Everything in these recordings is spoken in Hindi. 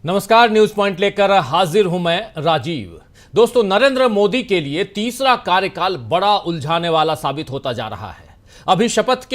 नमस्कार, न्यूज पॉइंट लेकर हाजिर हूं मैं राजीव। दोस्तों, नरेंद्र मोदी के लिए तीसरा कार्यकाल बड़ा उलझाने वाला साबित होता जा रहा है। अभी शपथ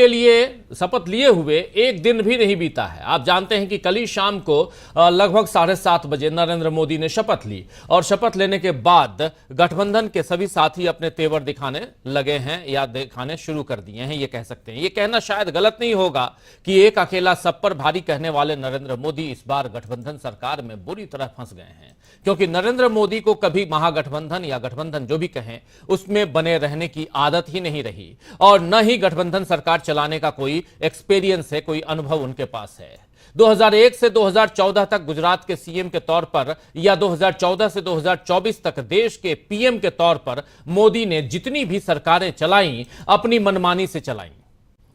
लिए हुए एक दिन भी नहीं बीता है। आप जानते हैं कि कल ही शाम को लगभग 7:30 बजे नरेंद्र मोदी ने शपथ ली और शपथ लेने के बाद गठबंधन के सभी साथी अपने तेवर दिखाने लगे हैं या दिखाने शुरू कर दिए हैं, ये कह सकते हैं। ये कहना शायद गलत नहीं होगा कि एक अकेला सब पर भारी कहने वाले नरेंद्र मोदी इस बार गठबंधन सरकार में बुरी तरह फंस गए हैं, क्योंकि नरेंद्र मोदी को कभी महागठबंधन या गठबंधन जो भी कहें उसमें बने रहने की आदत ही नहीं रही और न ही गठबंधन सरकार चलाने का कोई एक्सपीरियंस है, कोई अनुभव उनके पास है। 2001 से 2014 तक गुजरात के सीएम के तौर पर या 2014 से 2024 तक देश के पीएम के तौर पर मोदी ने जितनी भी सरकारें चलाई अपनी मनमानी से चलाई।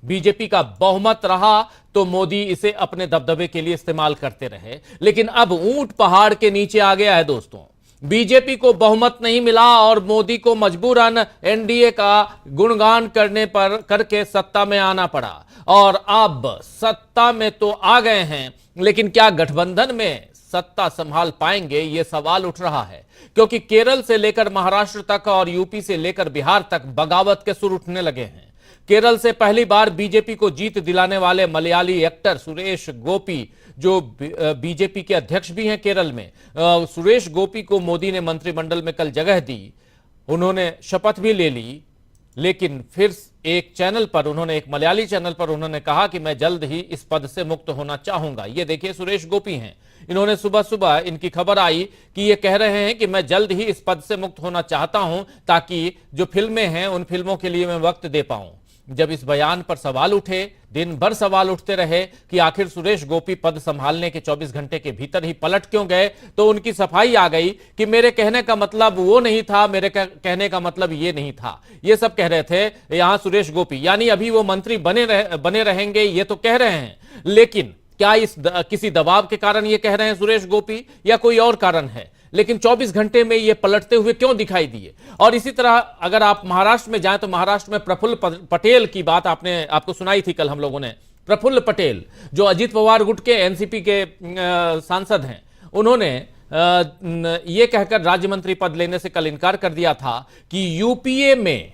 बीजेपी का बहुमत रहा तो मोदी इसे अपने दबदबे के लिए इस्तेमाल करते रहे, लेकिन अब ऊंट पहाड़ के नीचे आ गया है। दोस्तों, बीजेपी को बहुमत नहीं मिला और मोदी को मजबूरन एनडीए का गुणगान करके सत्ता में आना पड़ा और अब सत्ता में तो आ गए हैं, लेकिन क्या गठबंधन में सत्ता संभाल पाएंगे, यह सवाल उठ रहा है, क्योंकि केरल से लेकर महाराष्ट्र तक और यूपी से लेकर बिहार तक बगावत के सुर उठने लगे हैं। केरल से पहली बार बीजेपी को जीत दिलाने वाले मलयाली एक्टर सुरेश गोपी, जो बीजेपी के अध्यक्ष भी हैं केरल में, सुरेश गोपी को मोदी ने मंत्रिमंडल में कल जगह दी। उन्होंने शपथ भी ले ली, लेकिन फिर एक मलयाली चैनल पर उन्होंने कहा कि मैं जल्द ही इस पद से मुक्त होना चाहूंगा। ये देखिए, सुरेश गोपी हैं। इन्होंने सुबह सुबह इनकी खबर आई कि ये कह रहे हैं कि मैं जल्द ही इस पद से मुक्त होना चाहता हूं ताकि जो फिल्में हैं उन फिल्मों के लिए मैं वक्त दे पाऊं। जब इस बयान पर सवाल उठे, दिन भर सवाल उठते रहे कि आखिर सुरेश गोपी पद संभालने के 24 घंटे के भीतर ही पलट क्यों गए, तो उनकी सफाई आ गई कि मेरे कहने का मतलब वो नहीं था, मेरे कहने का मतलब ये नहीं था। ये सब कह रहे थे यहां सुरेश गोपी, यानी अभी वो मंत्री बने रहेंगे, ये तो कह रहे हैं, लेकिन क्या किसी दबाव के कारण ये कह रहे हैं सुरेश गोपी या कोई और कारण है? लेकिन 24 घंटे में ये पलटते हुए क्यों दिखाई दिए? और इसी तरह अगर आप महाराष्ट्र में जाएं तो महाराष्ट्र में प्रफुल्ल पटेल की बात आपको सुनाई थी कल हम लोगों ने। प्रफुल्ल पटेल जो अजित पवार गुट के एनसीपी के सांसद हैं, उन्होंने ये कहकर राज्य मंत्री पद लेने से कल इनकार कर दिया था कि यूपीए में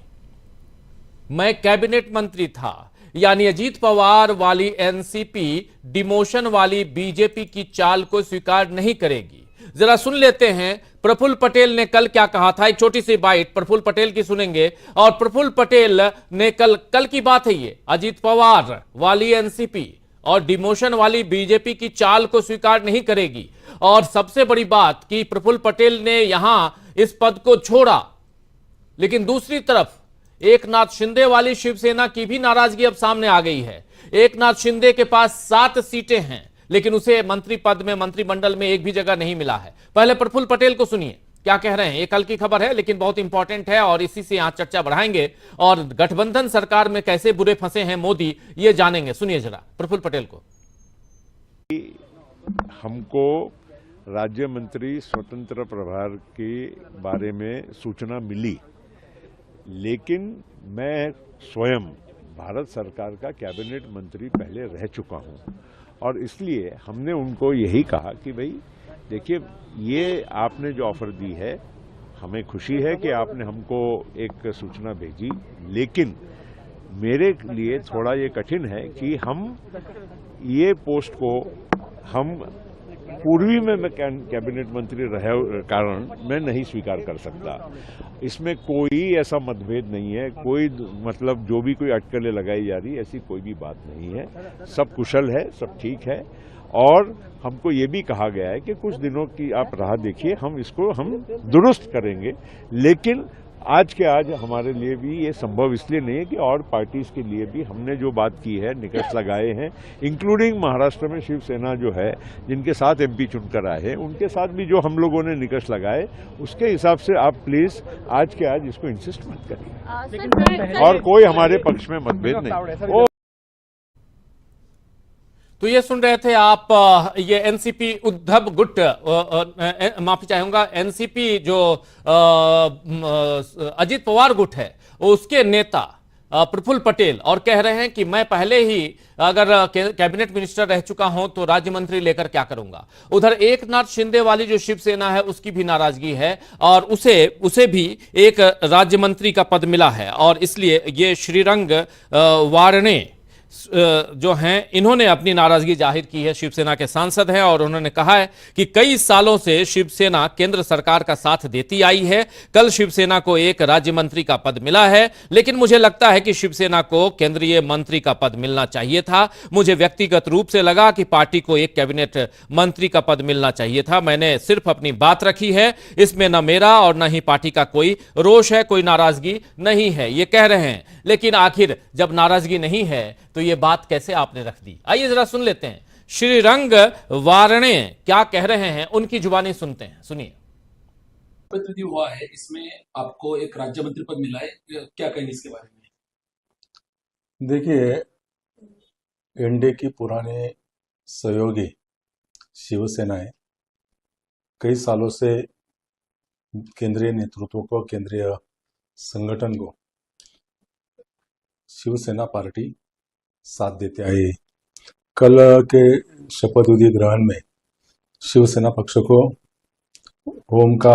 मैं कैबिनेट मंत्री था, यानी अजीत पवार वाली एनसीपी डिमोशन वाली बीजेपी की चाल को स्वीकार नहीं करेगी। जरा सुन लेते हैं प्रफुल्ल पटेल ने कल क्या कहा था। एक छोटी सी बाइट प्रफुल्ल पटेल की सुनेंगे। और प्रफुल्ल पटेल ने कल की बात है ये, अजीत पवार वाली एनसीपी और डिमोशन वाली बीजेपी की चाल को स्वीकार नहीं करेगी। और सबसे बड़ी बात कि प्रफुल्ल पटेल ने यहां इस पद को छोड़ा, लेकिन दूसरी तरफ एकनाथ शिंदे वाली शिवसेना की भी नाराजगी अब सामने आ गई है। एकनाथ शिंदे के पास 7 सीटें हैं, लेकिन उसे मंत्री पद में, मंत्रिमंडल में एक भी जगह नहीं मिला है। पहले प्रफुल्ल पटेल को सुनिए क्या कह रहे हैं। ये कल की खबर है, लेकिन बहुत इंपॉर्टेंट है और इसी से यहां चर्चा बढ़ाएंगे और गठबंधन सरकार में कैसे बुरे फंसे हैं मोदी, ये जानेंगे। सुनिए जरा प्रफुल्ल पटेल को। हमको राज्य मंत्री स्वतंत्र प्रभार के बारे में सूचना मिली, लेकिन मैं स्वयं भारत सरकार का कैबिनेट मंत्री पहले रह चुका हूं और इसलिए हमने उनको यही कहा कि भाई देखिए, ये आपने जो ऑफर दी है, हमें खुशी है कि आपने हमको एक सूचना भेजी, लेकिन मेरे लिए थोड़ा ये कठिन है कि हम ये पोस्ट को हम पूर्वी में मैं कैबिनेट मंत्री रहे कारण मैं नहीं स्वीकार कर सकता। इसमें कोई ऐसा मतभेद नहीं है, कोई मतलब जो भी कोई अटकलें लगाई जा रही, ऐसी कोई भी बात नहीं है। सब कुशल है, सब ठीक है और हमको ये भी कहा गया है कि कुछ दिनों की आप राह देखिए, हम इसको दुरुस्त करेंगे। लेकिन आज के आज हमारे लिए भी ये संभव इसलिए नहीं है कि और पार्टीज के लिए भी हमने जो बात की है, निकष लगाए हैं, इंक्लूडिंग महाराष्ट्र में शिवसेना जो है, जिनके साथ एमपी चुनकर आए हैं, उनके साथ भी जो हम लोगों ने निकष लगाए, उसके हिसाब से आप प्लीज आज के आज इसको इंसिस्ट मत करिए और कोई हमारे पक्ष में मतभेद नहीं। तो ये सुन रहे थे आप, ये एनसीपी उद्धव गुट, माफी चाहूंगा, एनसीपी जो अजित पवार गुट है उसके नेता प्रफुल्ल पटेल और कह रहे हैं कि मैं पहले ही अगर कैबिनेट मिनिस्टर रह चुका हूं तो राज्य मंत्री लेकर क्या करूंगा। उधर एकनाथ शिंदे वाली जो शिवसेना है उसकी भी नाराजगी है और उसे भी एक राज्य मंत्री का पद मिला है और इसलिए ये श्रीरंग वारणे जो हैं इन्होंने अपनी नाराजगी जाहिर की है। शिवसेना के सांसद हैं और उन्होंने कहा है कि कई सालों से शिवसेना केंद्र सरकार का साथ देती आई है। कल शिवसेना को एक राज्य मंत्री का पद मिला है, लेकिन मुझे लगता है कि शिवसेना को केंद्रीय मंत्री का पद मिलना चाहिए था। मुझे व्यक्तिगत रूप से लगा कि पार्टी को एक कैबिनेट मंत्री का पद मिलना चाहिए था। मैंने सिर्फ अपनी बात रखी है, इसमें न मेरा और न ही पार्टी का कोई रोष है, कोई नाराजगी नहीं है, ये कह रहे हैं। लेकिन आखिर जब नाराजगी नहीं है तो ये बात कैसे आपने रख दी? आइए जरा सुन लेते हैं श्रीरंग वारणे क्या कह रहे हैं, उनकी जुबानी सुनते हैं, सुनिए। प्रतिनिधि हुआ है, इसमें आपको एक राज्य मंत्री पद मिला है, क्या कहेंगे इसके बारे में? देखिए, एनडीए की पुराने सहयोगी शिवसेना है, कई सालों से केंद्रीय नेतृत्व को, केंद्रीय संगठन को शिवसेना पार्टी साथ देते आए। कल के शपथ विधि ग्रहण में शिवसेना पक्ष को होम का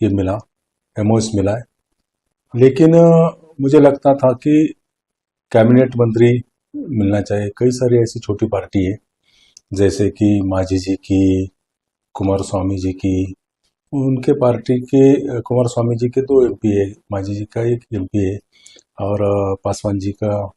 ये मिला, एमओएस मिला है, लेकिन मुझे लगता था कि कैबिनेट मंत्री मिलना चाहिए। कई सारी ऐसी छोटी पार्टी है जैसे कि मांझी जी की, कुमार स्वामी जी की, उनके पार्टी के कुमार स्वामी जी के 2 एमपी है, मांझी जी का 1 एमपी है और पासवान जी का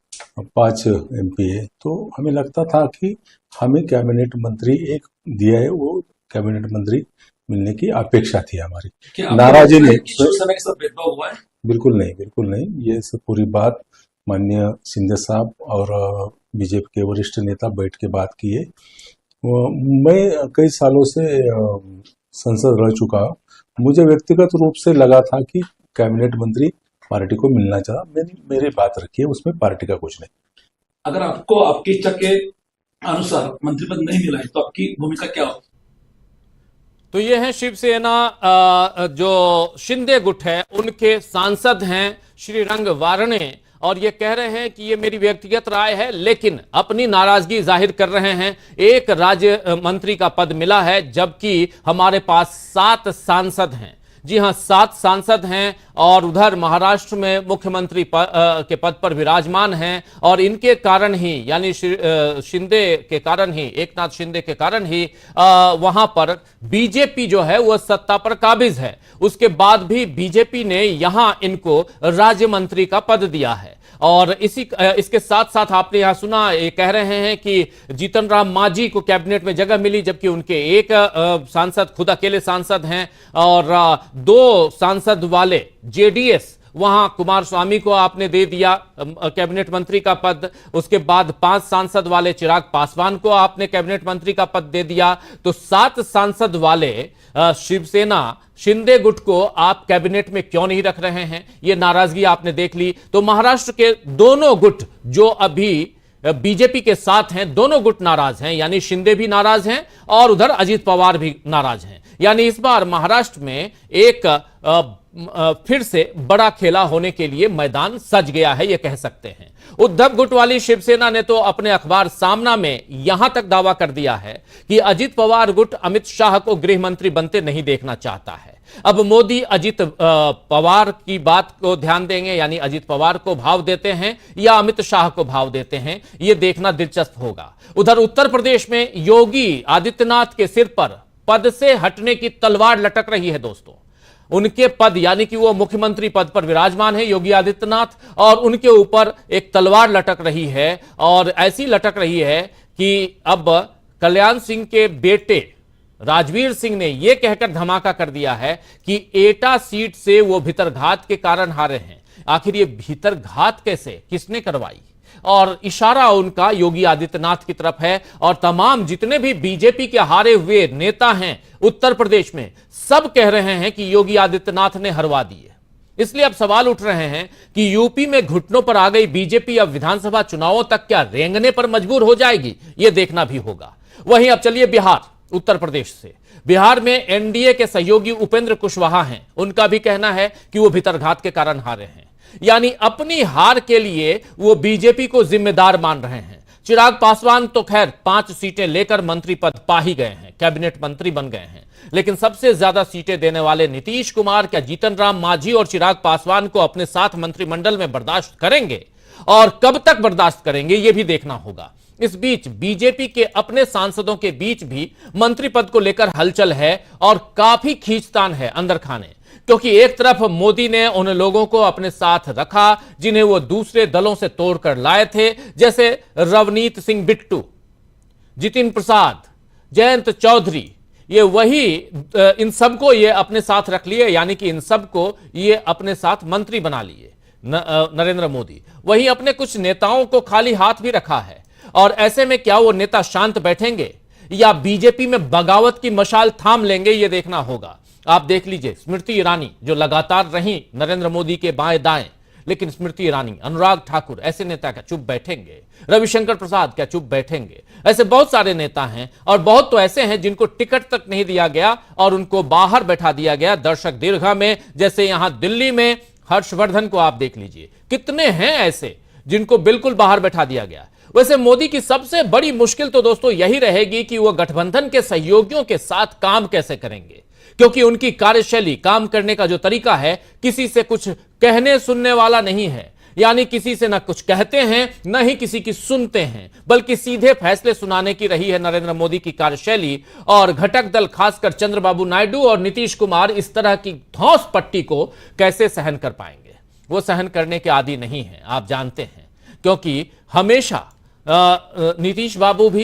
5 एमपी है। तो हमें लगता था कि हमें कैबिनेट मंत्री एक दिया है, वो कैबिनेट मंत्री मिलने की अपेक्षा थी हमारी। नाराजी नहीं, शिवसेना के साथ भेदभाव हुआ है? बिल्कुल नहीं, बिल्कुल नहीं। ये सब पूरी बात माननीय शिंदे साहब और बीजेपी के वरिष्ठ नेता बैठ के बात की है। मैं कई सालों से संसद रह चुका हूँ, मुझे व्यक्तिगत रूप से लगा था कि कैबिनेट मंत्री पार्टी को मिलना चाहा। मैंने मेरी बात रखी है, उसमें पार्टी का कुछ नहीं। अगर आपको आपकी इच्छा के अनुसार मंत्री पद नहीं मिला है तो आपकी भूमिका क्या होगी? तो ये है शिवसेना जो शिंदे गुट है उनके सांसद हैं श्रीरंग वारणे और ये कह रहे हैं कि ये मेरी व्यक्तिगत राय है, लेकिन अपनी नाराजगी जाहिर कर रहे हैं। एक राज्य मंत्री का पद मिला है जबकि हमारे पास 7 सांसद हैं। जी हां, 7 सांसद हैं और उधर महाराष्ट्र में मुख्यमंत्री के पद पर विराजमान हैं और इनके कारण ही, यानी शिंदे के कारण ही, एकनाथ शिंदे के कारण ही वहां पर बीजेपी जो है वह सत्ता पर काबिज है। उसके बाद भी बीजेपी ने यहां इनको राज्य मंत्री का पद दिया है और इसके साथ साथ आपने यहां सुना, ये कह रहे हैं कि जीतन राम मांझी को कैबिनेट में जगह मिली जबकि उनके एक सांसद खुद अकेले सांसद हैं और 2 सांसद वाले जेडीएस, वहां कुमार स्वामी को आपने दे दिया कैबिनेट मंत्री का पद। उसके बाद 5 सांसद वाले चिराग पासवान को आपने कैबिनेट मंत्री का पद दे दिया। तो 7 सांसद वाले शिवसेना शिंदे गुट को आप कैबिनेट में क्यों नहीं रख रहे हैं? ये नाराजगी आपने देख ली। तो महाराष्ट्र के दोनों गुट जो अभी बीजेपी के साथ हैं, दोनों गुट नाराज हैं, यानी शिंदे भी नाराज हैं और उधर अजीत पवार भी नाराज हैं। यानी इस बार महाराष्ट्र में एक फिर से बड़ा खेला होने के लिए मैदान सज गया है, यह कह सकते हैं। उद्धव गुट वाली शिवसेना ने तो अपने अखबार सामना में यहां तक दावा कर दिया है कि अजीत पवार गुट अमित शाह को गृह मंत्री बनते नहीं देखना चाहता है। अब मोदी अजीत पवार की बात को ध्यान देंगे, यानी अजीत पवार को भाव देते हैं या अमित शाह को भाव देते हैं, यह देखना दिलचस्प होगा। उधर उत्तर प्रदेश में योगी आदित्यनाथ के सिर पर पद से हटने की तलवार लटक रही है दोस्तों। उनके पद, यानी कि वो मुख्यमंत्री पद पर विराजमान है योगी आदित्यनाथ, और उनके ऊपर एक तलवार लटक रही है और ऐसी लटक रही है कि अब कल्याण सिंह के बेटे राजवीर सिंह ने यह कहकर धमाका कर दिया है कि एटा सीट से वो भीतरघात के कारण हारे हैं। आखिर ये भीतरघात कैसे, किसने करवाई? और इशारा उनका योगी आदित्यनाथ की तरफ है और तमाम जितने भी बीजेपी के हारे हुए नेता हैं उत्तर प्रदेश में, सब कह रहे हैं कि योगी आदित्यनाथ ने हरवा दिए। इसलिए अब सवाल उठ रहे हैं कि यूपी में घुटनों पर आ गई बीजेपी अब विधानसभा चुनावों तक क्या रेंगने पर मजबूर हो जाएगी, यह देखना भी होगा। वहीं अब चलिए बिहार, उत्तर प्रदेश से। बिहार में एनडीए के सहयोगी उपेंद्र कुशवाहा हैं, उनका भी कहना है कि वो भीतरघात के कारण हारे हैं। यानी अपनी हार के लिए वो बीजेपी को जिम्मेदार मान रहे हैं। चिराग पासवान तो खैर 5 सीटें लेकर मंत्री पद पा ही गए हैं, कैबिनेट मंत्री बन गए हैं, लेकिन सबसे ज्यादा सीटें देने वाले नीतीश कुमार क्या जीतन राम मांझी और चिराग पासवान को अपने साथ मंत्रिमंडल में बर्दाश्त करेंगे, और कब तक बर्दाश्त करेंगे यह भी देखना होगा। इस बीच बीजेपी के अपने सांसदों के बीच भी मंत्री पद को लेकर हलचल है और काफी खींचतान है अंदर खाने, क्योंकि एक तरफ मोदी ने उन लोगों को अपने साथ रखा जिन्हें वो दूसरे दलों से तोड़कर लाए थे, जैसे रवनीत सिंह बिट्टू, जितिन प्रसाद, जयंत चौधरी, ये वही इन सबको ये अपने साथ रख लिए, यानी कि इन सबको ये अपने साथ मंत्री बना लिए नरेंद्र मोदी। वहीं अपने कुछ नेताओं को खाली हाथ भी रखा है, और ऐसे में क्या वो नेता शांत बैठेंगे या बीजेपी में बगावत की मशाल थाम लेंगे, ये देखना होगा। आप देख लीजिए स्मृति ईरानी जो लगातार रही नरेंद्र मोदी के बाएं दाएं, लेकिन स्मृति ईरानी, अनुराग ठाकुर, ऐसे नेता क्या चुप बैठेंगे? रविशंकर प्रसाद क्या चुप बैठेंगे? ऐसे बहुत सारे नेता हैं, और बहुत तो ऐसे हैं जिनको टिकट तक नहीं दिया गया और उनको बाहर बैठा दिया गया दर्शक दीर्घा में। जैसे यहां दिल्ली में हर्षवर्धन को आप देख लीजिए, कितने हैं ऐसे जिनको बिल्कुल बाहर बैठा दिया गया। वैसे मोदी की सबसे बड़ी मुश्किल तो दोस्तों यही रहेगी कि वो गठबंधन के सहयोगियों के साथ काम कैसे करेंगे, क्योंकि उनकी कार्यशैली, काम करने का जो तरीका है, किसी से कुछ कहने सुनने वाला नहीं है। यानी किसी से ना कुछ कहते हैं, न ही किसी की सुनते हैं, बल्कि सीधे फैसले सुनाने की रही है नरेंद्र मोदी की कार्यशैली। और घटक दल, खासकर चंद्रबाबू नायडू और नीतीश कुमार, इस तरह की धौंस पट्टी को कैसे सहन कर पाएंगे? वो सहन करने के आदी नहीं है, आप जानते हैं, क्योंकि हमेशा नीतीश बाबू भी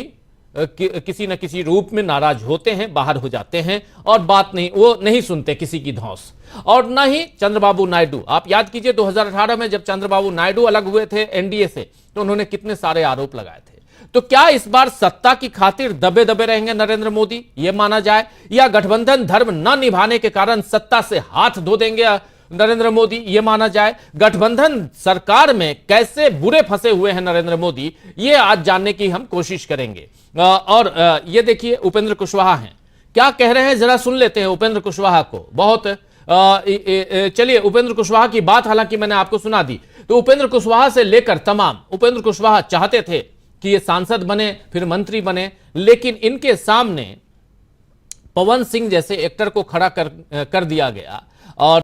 किसी न किसी रूप में नाराज होते हैं, बाहर हो जाते हैं, और बात नहीं, वो नहीं सुनते किसी की धौंस। और न ही चंद्रबाबू नायडू। आप याद कीजिए 2018 में जब चंद्रबाबू नायडू अलग हुए थे एनडीए से, तो उन्होंने कितने सारे आरोप लगाए थे। तो क्या इस बार सत्ता की खातिर दबे दबे रहेंगे नरेंद्र मोदी, यह माना जाए, या गठबंधन धर्म न निभाने के कारण सत्ता से हाथ धो देंगे नरेंद्र मोदी, यह माना जाए? गठबंधन सरकार में कैसे बुरे फंसे हुए हैं नरेंद्र मोदी, यह आज जानने की हम कोशिश करेंगे। और ये देखिए उपेंद्र कुशवाहा हैं, क्या कह रहे हैं जरा सुन लेते हैं उपेंद्र कुशवाहा को। बहुत चलिए, उपेंद्र कुशवाहा की बात हालांकि मैंने आपको सुना दी, तो उपेंद्र कुशवाहा से लेकर तमाम, उपेंद्र कुशवाहा चाहते थे कि ये सांसद बने, फिर मंत्री बने, लेकिन इनके सामने पवन सिंह जैसे एक्टर को खड़ा कर दिया गया, और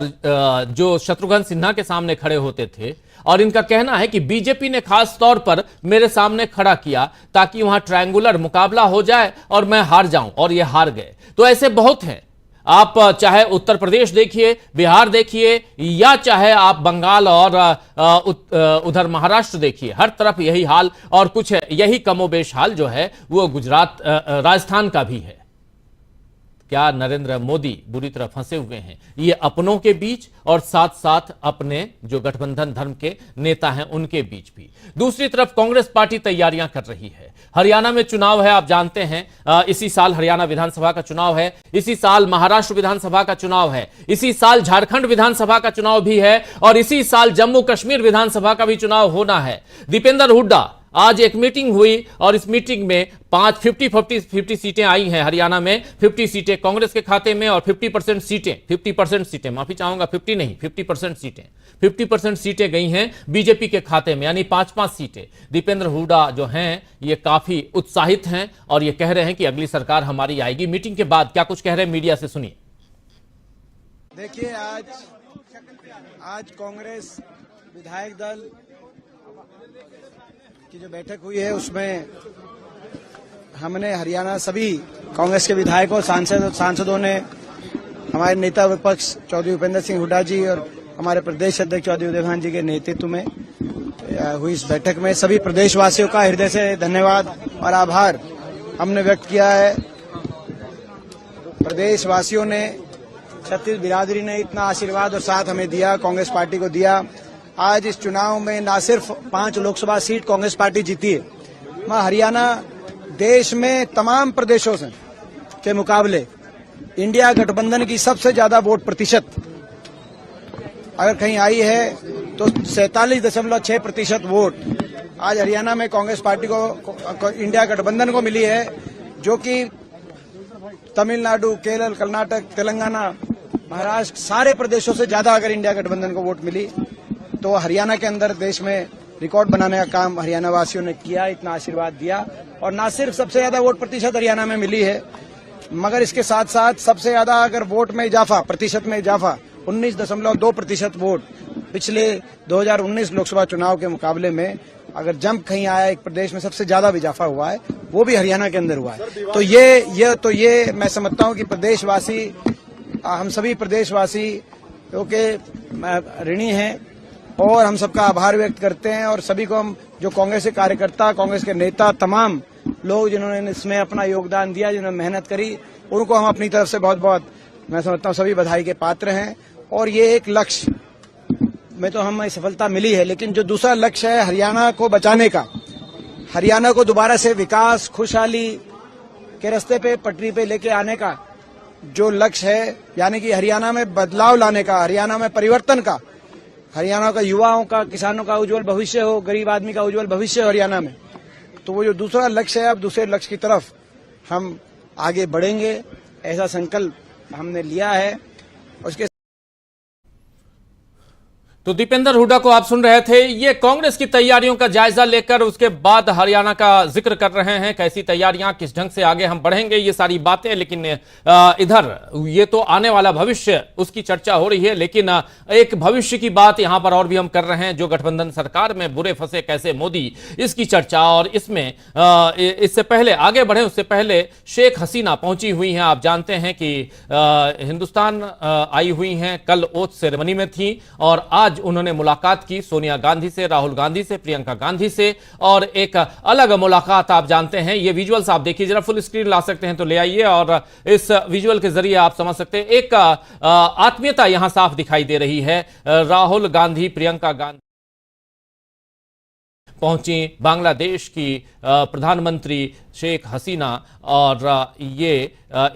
जो शत्रुघ्न सिन्हा के सामने खड़े होते थे, और इनका कहना है कि बीजेपी ने खास तौर पर मेरे सामने खड़ा किया ताकि वहां ट्रायंगुलर मुकाबला हो जाए और मैं हार जाऊं, और ये हार गए। तो ऐसे बहुत हैं, आप चाहे उत्तर प्रदेश देखिए, बिहार देखिए, या चाहे आप बंगाल और उधर महाराष्ट्र देखिए, हर तरफ यही हाल, और कुछ यही कमोबेश हाल जो है वो गुजरात, राजस्थान का भी है। क्या नरेंद्र मोदी बुरी तरह फंसे हुए हैं, ये अपनों के बीच और साथ साथ अपने जो गठबंधन धर्म के नेता हैं उनके बीच भी। दूसरी तरफ कांग्रेस पार्टी तैयारियां कर रही है। हरियाणा में चुनाव है, आप जानते हैं, इसी साल हरियाणा विधानसभा का चुनाव है, इसी साल महाराष्ट्र विधानसभा का चुनाव है, इसी साल झारखंड विधानसभा का चुनाव भी है, और इसी साल जम्मू कश्मीर विधानसभा का भी चुनाव होना है। दीपेंद्र हुड्डा, आज एक मीटिंग हुई, और इस मीटिंग में 50 सीटें आई हैं हरियाणा में, 50 सीटें कांग्रेस के खाते में, और 50% सीटें, माफी चाहूंगा, 50 नहीं, 50% सीटें गई हैं बीजेपी के खाते में, यानी 5-5 सीटें। दीपेंद्र हुड्डा जो हैं ये काफी उत्साहित हैं, और ये कह रहे हैं कि अगली सरकार हमारी आएगी। मीटिंग के बाद क्या कुछ कह रहे हैं मीडिया से, सुनिए। देखिए, आज कांग्रेस विधायक दल की जो बैठक हुई है उसमें हमने हरियाणा सभी कांग्रेस के विधायकों, सांसदों ने हमारे नेता विपक्ष चौधरी उपेंद्र सिंह हुड्डा जी और हमारे प्रदेश अध्यक्ष चौधरी उदय भान जी के नेतृत्व में हुई इस बैठक में सभी प्रदेशवासियों का हृदय से धन्यवाद और आभार हमने व्यक्त किया है। प्रदेशवासियों ने, छत्तीस बिरादरी ने इतना आशीर्वाद और साथ हमें दिया, कांग्रेस पार्टी को दिया। आज इस चुनाव में न सिर्फ 5 लोकसभा सीट कांग्रेस पार्टी जीती है, हरियाणा देश में तमाम प्रदेशों से के मुकाबले इंडिया गठबंधन की सबसे ज्यादा वोट प्रतिशत अगर कहीं आई है तो 47.6% वोट आज हरियाणा में कांग्रेस पार्टी को इंडिया गठबंधन को मिली है, जो कि तमिलनाडु, केरल, कर्नाटक, तेलंगाना, महाराष्ट्र सारे प्रदेशों से ज्यादा अगर इंडिया गठबंधन को वोट मिली। तो हरियाणा के अंदर देश में रिकॉर्ड बनाने का काम हरियाणा वासियों ने किया, इतना आशीर्वाद दिया। और ना सिर्फ सबसे ज्यादा वोट प्रतिशत हरियाणा में मिली है, मगर इसके साथ साथ सबसे ज्यादा अगर वोट में इजाफा, प्रतिशत में इजाफा 19.2% वोट पिछले 2019 लोकसभा चुनाव के मुकाबले में अगर जंप कहीं आया, एक प्रदेश में सबसे ज्यादा इजाफा हुआ है, वो भी हरियाणा के अंदर हुआ है। तो ये मैं समझता हूं कि प्रदेशवासी, हम सभी प्रदेशवासी के ऋणी हैं और हम सबका आभार व्यक्त करते हैं। और सभी को हम, जो कांग्रेस के कार्यकर्ता, कांग्रेस के नेता, तमाम लोग जिन्होंने इसमें अपना योगदान दिया, जिन्होंने मेहनत करी, उनको हम अपनी तरफ से बहुत बहुत, मैं समझता हूं, सभी बधाई के पात्र हैं। और ये एक लक्ष्य में तो हमें सफलता मिली है, लेकिन जो दूसरा लक्ष्य है हरियाणा को बचाने का, हरियाणा को दोबारा से विकास, खुशहाली के रास्ते पे, पटरी पे लेके आने का जो लक्ष्य है, यानी कि हरियाणा में बदलाव लाने का, हरियाणा में परिवर्तन का, हरियाणा का युवाओं का, किसानों का उज्जवल भविष्य हो, गरीब आदमी का उज्जवल भविष्य हो हरियाणा में, तो वो जो दूसरा लक्ष्य है, अब दूसरे लक्ष्य की तरफ हम आगे बढ़ेंगे, ऐसा संकल्प हमने लिया है। उसके तो दीपेंद्र हुड्डा को आप सुन रहे थे। ये कांग्रेस की तैयारियों का जायजा लेकर उसके बाद हरियाणा का जिक्र कर रहे हैं, कैसी तैयारियां, किस ढंग से आगे हम बढ़ेंगे, ये सारी बातें। लेकिन इधर ये तो आने वाला भविष्य, उसकी चर्चा हो रही है, लेकिन एक भविष्य की बात यहां पर और भी हम कर रहे हैं, जो गठबंधन सरकार में बुरे फंसे कैसे मोदी, इसकी चर्चा। और इसमें इससे पहले आगे बढ़े, उससे पहले शेख हसीना पहुंची हुई हैं। आप जानते हैं कि हिंदुस्तान आई हुई हैं, कल ओथ सेरेमनी में थी और आज उन्होंने मुलाकात की सोनिया गांधी से, राहुल गांधी से, प्रियंका गांधी से, और एक अलग मुलाकात आप जानते हैं। ये विजुअल्स आप देखिए, जरा फुल स्क्रीन ला सकते हैं तो ले आइए, और इस विजुअल के जरिए आप समझ सकते हैं एक आत्मीयता यहां साफ दिखाई दे रही है। राहुल गांधी, प्रियंका गांधी पहुंची, बांग्लादेश की प्रधानमंत्री शेख हसीना और ये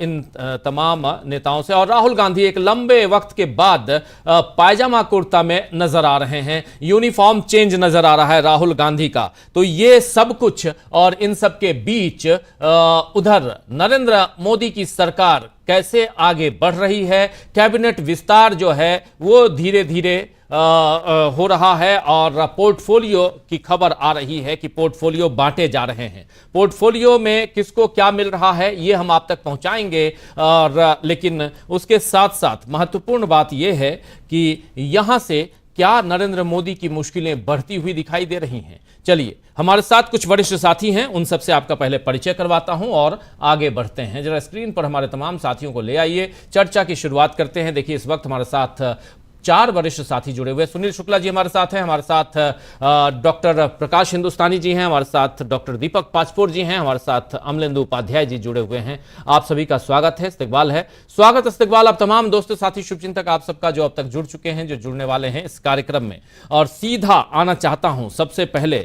इन तमाम नेताओं से, और राहुल गांधी एक लंबे वक्त के बाद पायजामा कुर्ता में नजर आ रहे हैं, यूनिफॉर्म चेंज नजर आ रहा है राहुल गांधी का। तो ये सब कुछ, और इन सब के बीच उधर नरेंद्र मोदी की सरकार कैसे आगे बढ़ रही है, कैबिनेट विस्तार जो है वो धीरे धीरे हो रहा है, और पोर्टफोलियो की खबर आ रही है कि पोर्टफोलियो बांटे जा रहे हैं। पोर्टफोलियो में किसको क्या मिल रहा है ये हम आप तक पहुंचाएंगे, और लेकिन उसके साथ साथ महत्वपूर्ण बात यह है कि यहां से क्या नरेंद्र मोदी की मुश्किलें बढ़ती हुई दिखाई दे रही हैं। चलिए, हमारे साथ कुछ वरिष्ठ साथी हैं, उन सबसे आपका पहले परिचय करवाता हूं और आगे बढ़ते हैं। जरा स्क्रीन पर हमारे तमाम साथियों को ले आइए, चर्चा की शुरुआत करते हैं। देखिए, इस वक्त हमारे साथ 4 वरिष्ठ साथी जुड़े हुए। सुनील शुक्ला जी हमारे साथ हैं, हमारे साथ डॉक्टर प्रकाश हिंदुस्तानी जी हैं, हमारे साथ डॉक्टर दीपक पाचपोर जी हैं, हमारे साथ अमलेंदु उपाध्याय जी जुड़े हुए हैं। आप सभी का स्वागत है, इस्तकबाल है, स्वागत इस्तकबाल आप तमाम दोस्तों, साथी, शुभचिंतक आप सबका जो अब तक जुड़ चुके हैं, जो जुड़ने वाले हैं इस कार्यक्रम में। और सीधा आना चाहता हूं सबसे पहले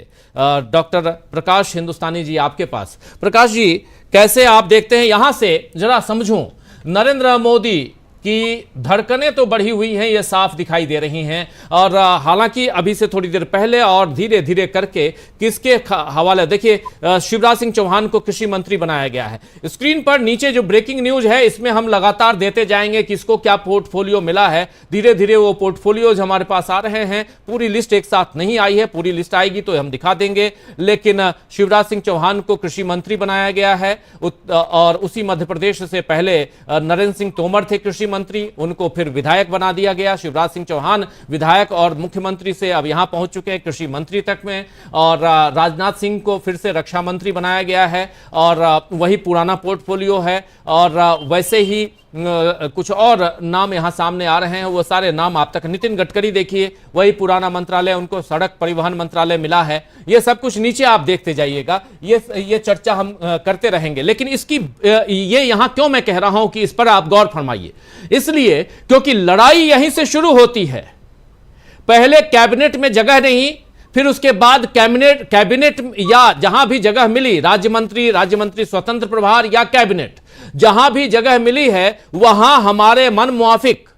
डॉक्टर प्रकाश हिंदुस्तानी जी आपके पास। प्रकाश जी, कैसे आप देखते हैं, यहां से जरा समझूं, नरेंद्र मोदी कि धड़कनें तो बढ़ी हुई हैं, ये साफ दिखाई दे रही हैं, और हालांकि अभी से थोड़ी देर पहले और धीरे धीरे करके किसके हवाले, देखिए शिवराज सिंह चौहान को कृषि मंत्री बनाया गया है। स्क्रीन पर नीचे जो ब्रेकिंग न्यूज है, इसमें हम लगातार देते जाएंगे किसको क्या पोर्टफोलियो मिला है। धीरे धीरे वो पोर्टफोलियोज हमारे पास आ रहे हैं, पूरी लिस्ट एक साथ नहीं आई है, पूरी लिस्ट आएगी तो हम दिखा देंगे। लेकिन शिवराज सिंह चौहान को कृषि मंत्री बनाया गया है, और उसी मध्य प्रदेश से पहले नरेंद्र सिंह तोमर थे कृषि मंत्री, उनको फिर विधायक बना दिया गया। शिवराज सिंह चौहान विधायक और मुख्यमंत्री से अब यहां पहुंच चुके हैं कृषि मंत्री तक में, और राजनाथ सिंह को फिर से रक्षा मंत्री बनाया गया है, और वही पुराना पोर्टफोलियो है। और वैसे ही कुछ और नाम यहां सामने आ रहे हैं, वो सारे नाम आप तक। नितिन गडकरी देखिए, वही पुराना मंत्रालय, उनको सड़क परिवहन मंत्रालय मिला है। ये सब कुछ नीचे आप देखते जाइएगा, ये चर्चा हम करते रहेंगे। लेकिन इसकी ये यहां क्यों मैं कह रहा हूं कि इस पर आप गौर फरमाइए, इसलिए क्योंकि लड़ाई यहीं से शुरू होती है। पहले कैबिनेट में जगह नहीं, फिर उसके बाद कैबिनेट या जहां भी जगह मिली, राज्य मंत्री स्वतंत्र प्रभार या कैबिनेट, जहां भी जगह मिली है वहां हमारे मन मुआफिक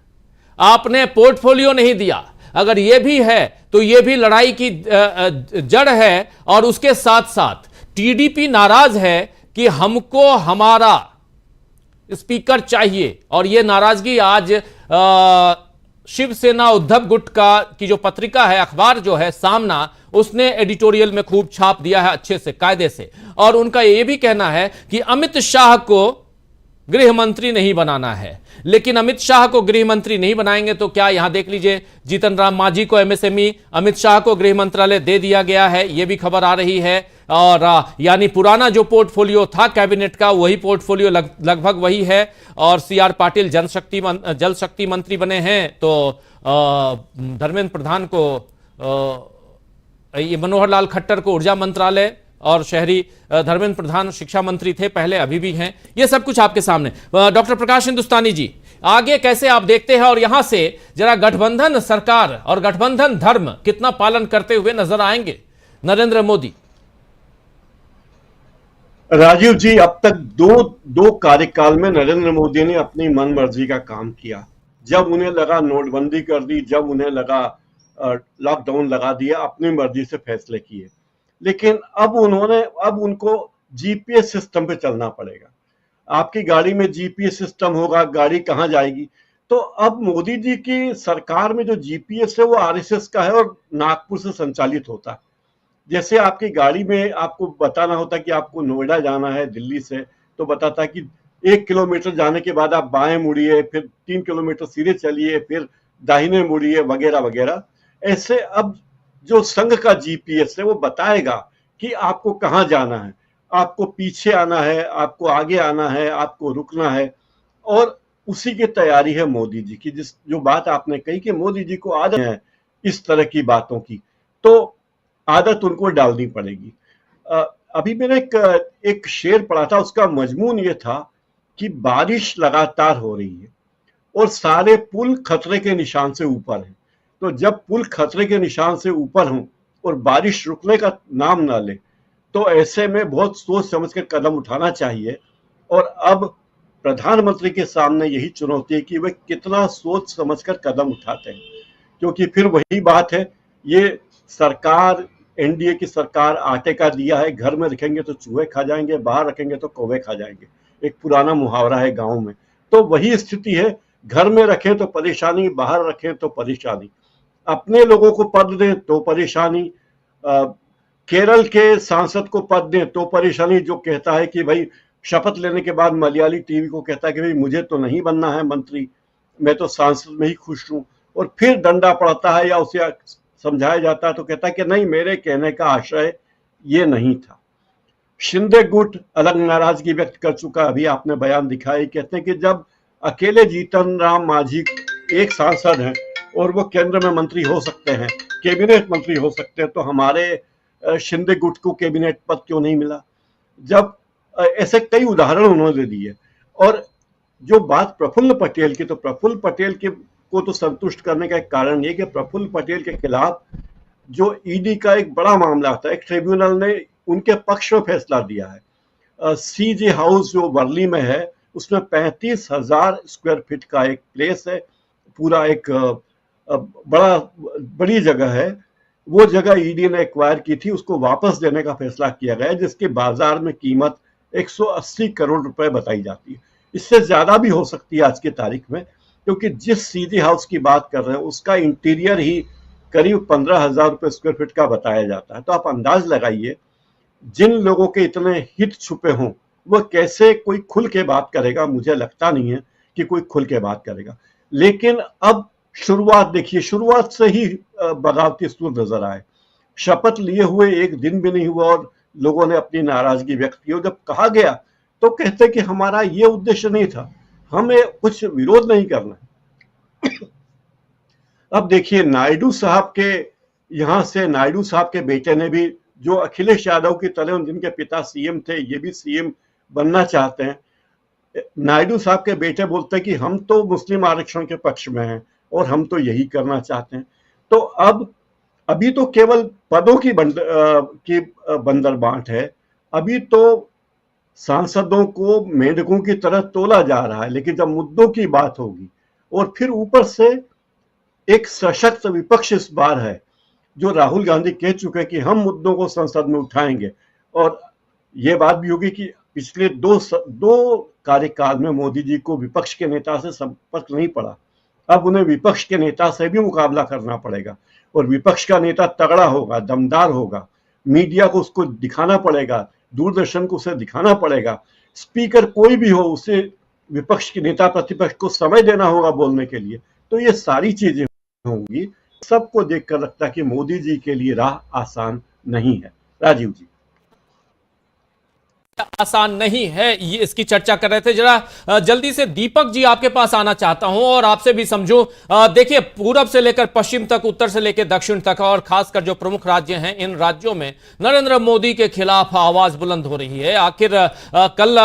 आपने पोर्टफोलियो नहीं दिया। अगर यह भी है तो यह भी लड़ाई की जड़ है, और उसके साथ साथ टीडीपी नाराज है कि हमको हमारा स्पीकर चाहिए, और यह नाराजगी आज शिवसेना उद्धव गुट की जो पत्रिका है, अखबार जो है सामना, उसने एडिटोरियल में खूब छाप दिया है अच्छे से, कायदे से। और उनका यह भी कहना है कि अमित शाह को गृह मंत्री नहीं बनाना है। लेकिन अमित शाह को गृह मंत्री नहीं बनाएंगे तो क्या, यहां देख लीजिए, जीतन राम मांझी को एमएसएमई, अमित शाह को गृह मंत्रालय दे दिया गया है, यह भी खबर आ रही है। और यानी पुराना जो पोर्टफोलियो था कैबिनेट का, वही पोर्टफोलियो लगभग वही है। और सीआर पाटिल जल शक्ति मंत्री बने हैं, तो धर्मेंद्र प्रधान को, ये मनोहर लाल खट्टर को ऊर्जा मंत्रालय, और शहरी धर्मेंद्र प्रधान शिक्षा मंत्री थे पहले, अभी भी हैं। ये सब कुछ आपके सामने। डॉक्टर प्रकाश हिंदुस्तानी जी, आगे कैसे आप देखते हैं, और यहां से जरा गठबंधन सरकार और गठबंधन धर्म कितना पालन करते हुए नजर आएंगे नरेंद्र मोदी? राजीव जी, अब तक दो कार्यकाल में नरेंद्र मोदी ने अपनी मन मर्जी का काम किया। जब उन्हें लगा नोटबंदी कर दी, जब उन्हें लगा लॉकडाउन लगा दिया, अपनी मर्जी से फैसले किए। लेकिन अब उनको जीपीएस सिस्टम पे चलना पड़ेगा। आपकी गाड़ी में जीपीएस सिस्टम होगा, गाड़ी कहाँ जाएगी? तो अब मोदी जी की सरकार में जो जीपीएस है वो आरएसएस का है और नागपुर से संचालित होता है। जैसे आपकी गाड़ी में आपको बताना होता कि आपको नोएडा जाना है दिल्ली से, तो बताता कि 1 किलोमीटर जाने के बाद आप बाएं मुड़िए, फिर 3 किलोमीटर सीधे चलिए, फिर दाहिने मुड़िए, वगैरह वगैरह। ऐसे अब जो संघ का जीपीएस है वो बताएगा कि आपको कहाँ जाना है, आपको पीछे आना है, आपको आगे आना है, आपको रुकना है। और उसी की तैयारी है मोदी जी की। जो बात आपने कही कि मोदी जी को आदत है इस तरह की बातों की, तो आदत उनको डालनी पड़ेगी। अभी मैंने एक शेर पढ़ा था, उसका मजमून ये था कि बारिश लगातार हो रही है और सारे पुल खतरे के निशान से ऊपर हैं। तो जब पुल खतरे के निशान से ऊपर हों और बारिश रुकने का नाम ना ले, तो ऐसे में बहुत सोच समझ कर कदम उठाना चाहिए। और अब प्रधानमंत्री के सामने यही चुनौती है कि वे कितना सोच समझ कर कदम उठाते हैं, क्योंकि फिर वही बात है, ये सरकार, एनडीए की सरकार आटे का दिया है, घर में रखेंगे तो चूहे खा जाएंगे, बाहर रखेंगे तो कौवे खा जाएंगे। एक पुराना मुहावरा है गांव में। तो वही स्थिति है, घर में रखें तो परेशानी, बाहर रखें तो परेशानी। अपने लोगों को पद दें तो परेशानी, केरल के सांसद को पद दें तो परेशानी, जो कहता है कि भाई शपथ लेने के बाद मलयाली टीवी को कहता है कि भाई मुझे तो नहीं बनना है मंत्री, मैं तो सांसद में ही खुश हूं। और फिर डंडा पड़ता है या उसे समझाया जाता है तो कहता है कि नहीं, मेरे कहने का आशय ये नहीं था। शिंदे गुट अलग नाराजगी व्यक्त कर चुका, अभी आपने बयान दिखाया, कहते हैं कि जब अकेले जीतन राम मांझी एक सांसद हैं और वो केंद्र में मंत्री हो सकते हैं, कैबिनेट मंत्री हो सकते हैं, तो हमारे शिंदे गुट को कैबिनेट पद क्यों नहीं मिला? जब ऐसे कई उदाहरण उन्होंने दिए। और जो बात प्रफुल्ल पटेल की, तो प्रफुल्ल पटेल को तो संतुष्ट करने का एक कारण ये कि प्रफुल्ल पटेल के खिलाफ जो ईडी का एक बड़ा मामला था, एक ट्रिब्यूनल ने उनके पक्ष में फैसला दिया है। सीजे हाउस जो वर्ली में है, उसमें 35,000 स्क्वायर फीट का एक प्लेस है, पूरा एक बड़ी जगह है। वो जगह ईडी ने एक्वायर की थी, उसको वापस देने का फैसला किया गया, जिसकी बाजार में कीमत 180 करोड़ रुपए बताई जाती है। इससे ज्यादा भी हो सकती है आज की तारीख में, क्योंकि जिस सीजी हाउस की बात कर रहे हैं उसका इंटीरियर ही करीब 15,000 रुपए स्क्वायर फीट का बताया जाता है। तो आप अंदाज लगाइए, जिन लोगों के इतने हित छुपे हों, वो कैसे कोई खुल के बात करेगा? मुझे लगता नहीं है कि कोई खुल के बात करेगा। लेकिन अब शुरुआत देखिए, शुरुआत से ही बगावती सुर नजर आए। शपथ लिए हुए एक दिन भी नहीं हुआ और लोगों ने अपनी नाराजगी व्यक्त की। और जब कहा गया तो कहते कि हमारा ये उद्देश्य नहीं था, हमें कुछ विरोध नहीं करना। अब देखिए, नायडू साहब के बेटे ने भी, जो अखिलेश यादव की तरह जिनके पिता सीएम थे, ये भी सीएम बनना चाहते हैं। नायडू साहब के बेटे बोलते हैं कि हम तो मुस्लिम आरक्षण के पक्ष में हैं और हम तो यही करना चाहते हैं। तो अभी तो केवल पदों की बंदर बांट है। अभी तो सांसदों को मेंढकों की तरह तोला जा रहा है। लेकिन जब मुद्दों की बात होगी, और फिर ऊपर से एक सशक्त विपक्ष इस बार है, जो राहुल गांधी कह चुके हैं कि हम मुद्दों को संसद में उठाएंगे। और यह बात भी होगी कि पिछले दो कार्यकाल में मोदी जी को विपक्ष के नेता से संपर्क नहीं पड़ा। अब उन्हें विपक्ष के नेता से भी मुकाबला करना पड़ेगा, और विपक्ष का नेता तगड़ा होगा, दमदार होगा, मीडिया को उसको दिखाना पड़ेगा, दूरदर्शन को उसे दिखाना पड़ेगा, स्पीकर कोई भी हो उसे विपक्ष के नेता प्रतिपक्ष को समय देना होगा बोलने के लिए। तो ये सारी चीजें होंगी। सबको देखकर लगता है कि मोदी जी के लिए राह आसान नहीं है। राजीव जी, आसान नहीं है, ये इसकी चर्चा कर रहे थे। जरा जल्दी से दीपक जी आपके पास आना चाहता हूं और आपसे भी समझूं। देखिए, पूरब से लेकर पश्चिम तक, उत्तर से लेकर दक्षिण तक, और खासकर जो प्रमुख राज्य हैं, इन राज्यों में नरेंद्र मोदी के खिलाफ आवाज बुलंद हो रही है। आखिर कल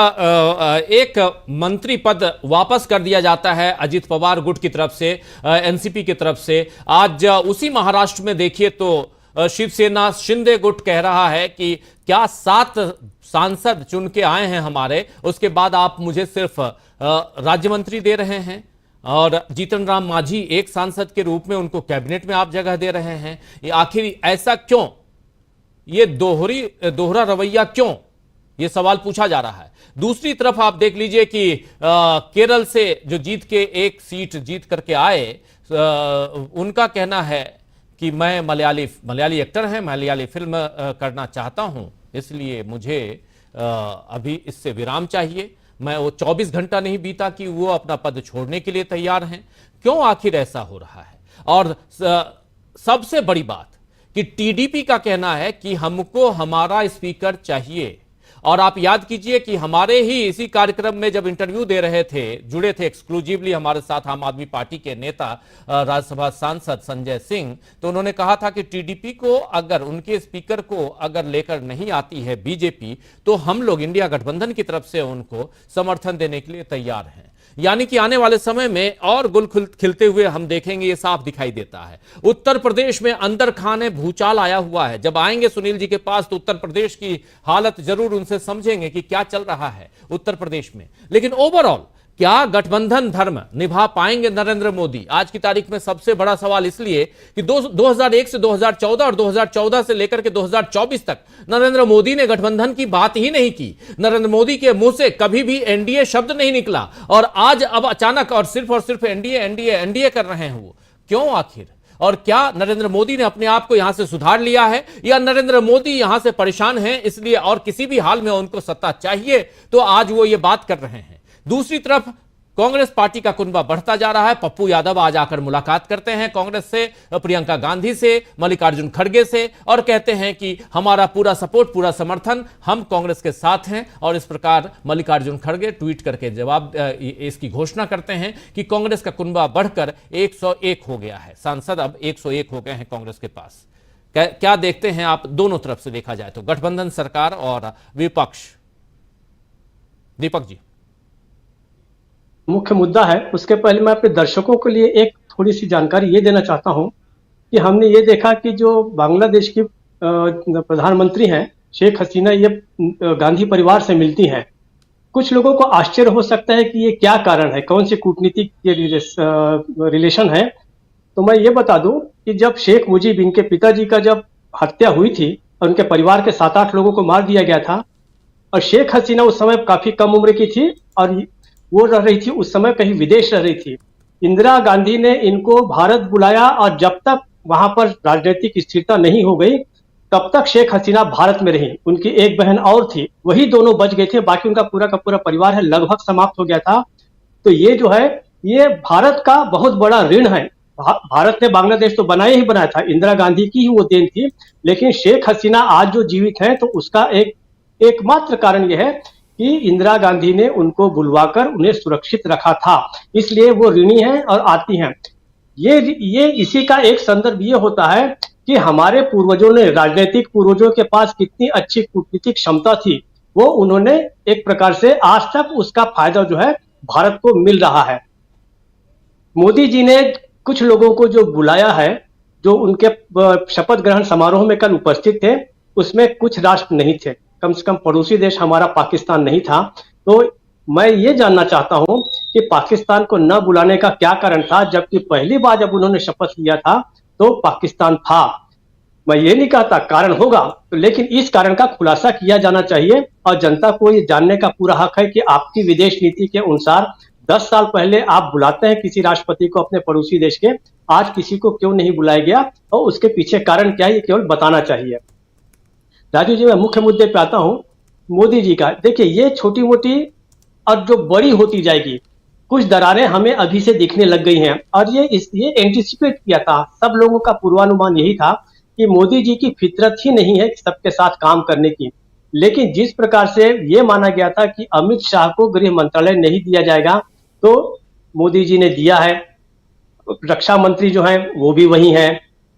एक मंत्री पद वापस कर दिया जाता है अजित पवार गुट की तरफ से, एनसीपी की तरफ से। आज उसी महाराष्ट्र में देखिए तो शिवसेना शिंदे गुट कह रहा है कि क्या 7 सांसद चुन के आए हैं हमारे, उसके बाद आप मुझे सिर्फ राज्य मंत्री दे रहे हैं, और जीतन राम मांझी एक सांसद के रूप में उनको कैबिनेट में आप जगह दे रहे हैं। ये आखिर ऐसा क्यों, ये दोहरा रवैया क्यों, ये सवाल पूछा जा रहा है। दूसरी तरफ आप देख लीजिए कि केरल से जो जीत के एक सीट जीत करके आए, उनका कहना है कि मैं मलयाली एक्टर हैं, मलयाली फिल्म करना चाहता हूं, इसलिए मुझे अभी इससे विराम चाहिए। मैं वो 24 घंटा नहीं बीता कि वो अपना पद छोड़ने के लिए तैयार हैं। क्यों आखिर ऐसा हो रहा है? और सबसे बड़ी बात कि टीडीपी का कहना है कि हमको हमारा स्पीकर चाहिए। और आप याद कीजिए कि हमारे ही इसी कार्यक्रम में जब इंटरव्यू दे रहे थे, जुड़े थे एक्सक्लूसिवली हमारे साथ आम आदमी पार्टी के नेता राज्यसभा सांसद संजय सिंह, तो उन्होंने कहा था कि टीडीपी को अगर उनके स्पीकर को अगर लेकर नहीं आती है बीजेपी, तो हम लोग इंडिया गठबंधन की तरफ से उनको समर्थन देने के लिए तैयार हैं। यानी कि आने वाले समय में और गुल खिलते हुए हम देखेंगे, ये साफ दिखाई देता है। उत्तर प्रदेश में अंदर खाने भूचाल आया हुआ है। जब आएंगे सुनील जी के पास तो उत्तर प्रदेश की हालत जरूर उनसे समझेंगे कि क्या चल रहा है उत्तर प्रदेश में। लेकिन ओवरऑल क्या गठबंधन धर्म निभा पाएंगे नरेंद्र मोदी? आज की तारीख में सबसे बड़ा सवाल इसलिए कि 2001 से 2014 और 2014 से लेकर के 2024 तक नरेंद्र मोदी ने गठबंधन की बात ही नहीं की। नरेंद्र मोदी के मुंह से कभी भी एनडीए शब्द नहीं निकला, और आज अब अचानक और सिर्फ एनडीए कर रहे हैं। वो क्यों आखिर? और क्या नरेंद्र मोदी ने अपने आप को यहां से सुधार लिया है, या नरेंद्र मोदी यहां से परेशान हैं इसलिए और किसी भी हाल में उनको सत्ता चाहिए तो आज वो ये बात कर रहे हैं? दूसरी तरफ कांग्रेस पार्टी का कुनबा बढ़ता जा रहा है। पप्पू यादव आज आकर मुलाकात करते हैं कांग्रेस से, प्रियंका गांधी से, मल्लिकार्जुन खड़गे से, और कहते हैं कि हमारा पूरा सपोर्ट, पूरा समर्थन, हम कांग्रेस के साथ हैं। और इस प्रकार मल्लिकार्जुन खड़गे ट्वीट करके जवाब इसकी घोषणा करते हैं कि कांग्रेस का कुनबा बढ़कर 101 हो गया है, सांसद अब 101 हो गए हैं कांग्रेस के पास। क्या देखते हैं आप दोनों तरफ से देखा जाए तो, गठबंधन सरकार और विपक्ष? दीपक जी। मुख्य मुद्दा है, उसके पहले मैं अपने दर्शकों के लिए एक थोड़ी सी जानकारी ये देना चाहता हूं कि हमने ये देखा कि जो बांग्लादेश की प्रधानमंत्री हैं शेख हसीना, ये गांधी परिवार से मिलती हैं। कुछ लोगों को आश्चर्य हो सकता है कि ये क्या कारण है, कौन सी कूटनीतिक रिलेशन है। तो मैं ये बता दूं कि जब शेख मुजीब, इनके पिताजी का जब हत्या हुई थी और उनके परिवार के 7-8 लोगों को मार दिया गया था, और शेख हसीना उस समय काफी कम उम्र की थी और वो रह रही थी उस समय कहीं विदेश रह रही थी। इंदिरा गांधी ने इनको भारत बुलाया, और जब तक वहां पर राजनीतिक स्थिरता नहीं हो गई तब तक शेख हसीना भारत में रही। उनकी एक बहन और थी, वही दोनों बच गए थे, बाकी उनका पूरा का पूरा परिवार है लगभग समाप्त हो गया था। तो ये जो है, ये भारत का बहुत बड़ा ऋण है। भारत ने बांग्लादेश तो बनाया ही बनाया था, इंदिरा गांधी की ही वो देन थी। लेकिन शेख हसीना आज जो जीवित है तो उसका एकमात्र कारण यह है कि इंदिरा गांधी ने उनको बुलवाकर उन्हें सुरक्षित रखा था, इसलिए वो ऋणी हैं और आती हैं। ये इसी का एक संदर्भ ये होता है कि हमारे पूर्वजों ने, राजनीतिक पूर्वजों के पास कितनी अच्छी कूटनीतिक क्षमता थी, वो उन्होंने एक प्रकार से आज तक उसका फायदा जो है भारत को मिल रहा है। मोदी जी ने कुछ लोगों को जो बुलाया है, जो उनके शपथ ग्रहण समारोह में कल उपस्थित थे, उसमें कुछ राष्ट्र नहीं थे, कम से कम पड़ोसी देश हमारा पाकिस्तान नहीं था। तो मैं ये जानना चाहता हूं कि पाकिस्तान को न बुलाने का क्या कारण था, जबकि पहली बार जब उन्होंने शपथ लिया था तो पाकिस्तान था। मैं ये नहीं कहता कारण होगा, तो लेकिन इस कारण का खुलासा किया जाना चाहिए और जनता को ये जानने का पूरा हक है कि आपकी विदेश नीति के अनुसार 10 साल पहले आप बुलाते हैं किसी राष्ट्रपति को अपने पड़ोसी देश के, आज किसी को क्यों नहीं बुलाया गया और उसके पीछे कारण क्या है, ये केवल बताना चाहिए। राजू जी, मैं मुख्य मुद्दे पे आता हूं। मोदी जी का देखिए, ये छोटी मोटी और जो बड़ी होती जाएगी, कुछ दरारें हमें अभी से दिखने लग गई हैं और ये एंटिसिपेट किया था, सब लोगों का पूर्वानुमान यही था कि मोदी जी की फितरत ही नहीं है सबके साथ काम करने की। लेकिन जिस प्रकार से ये माना गया था कि अमित शाह को गृह मंत्रालय नहीं दिया जाएगा, तो मोदी जी ने दिया है। रक्षा मंत्री जो है वो भी वही है।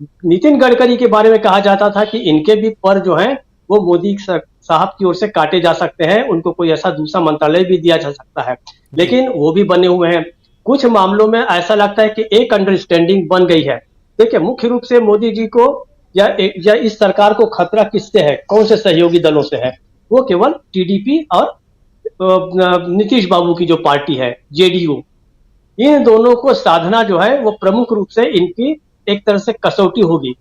नितिन गडकरी के बारे में कहा जाता था कि इनके भी पर जो है वो मोदी साहब की ओर से काटे जा सकते हैं, उनको कोई ऐसा दूसरा मंत्रालय भी दिया जा सकता है, लेकिन वो भी बने हुए हैं। कुछ मामलों में ऐसा लगता है कि एक अंडरस्टैंडिंग बन गई है। देखिए, मुख्य रूप से मोदी जी को या इस सरकार को खतरा किससे है, कौन से सहयोगी दलों से है? वो केवल टीडीपी और नीतीश बाबू की जो पार्टी है जेडीयू, इन दोनों को साधना जो है वो प्रमुख रूप से इनकी एक तरह से कसौटी होगी।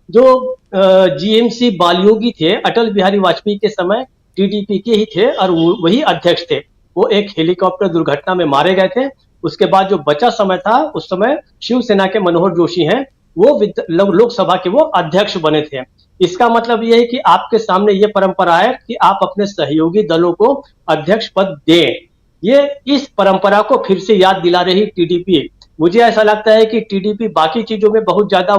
जो जीएमसी बालयोगी थे, अटल बिहारी वाजपेयी के समय टीडीपी के ही थे और वही अध्यक्ष थे। वो एक हेलीकॉप्टर दुर्घटना में मारे गए थे। उसके बाद जो बचा समय था, उस समय शिवसेना के मनोहर जोशी हैं, वो लोकसभा के वो अध्यक्ष बने थे। इसका मतलब ये है कि आपके सामने ये परंपरा है कि आप अपने सहयोगी दलों को अध्यक्ष पद दें। ये इस परंपरा को फिर से याद दिला रही टीडीपी। मुझे ऐसा लगता है कि टीडीपी बाकी चीजों में बहुत ज्यादा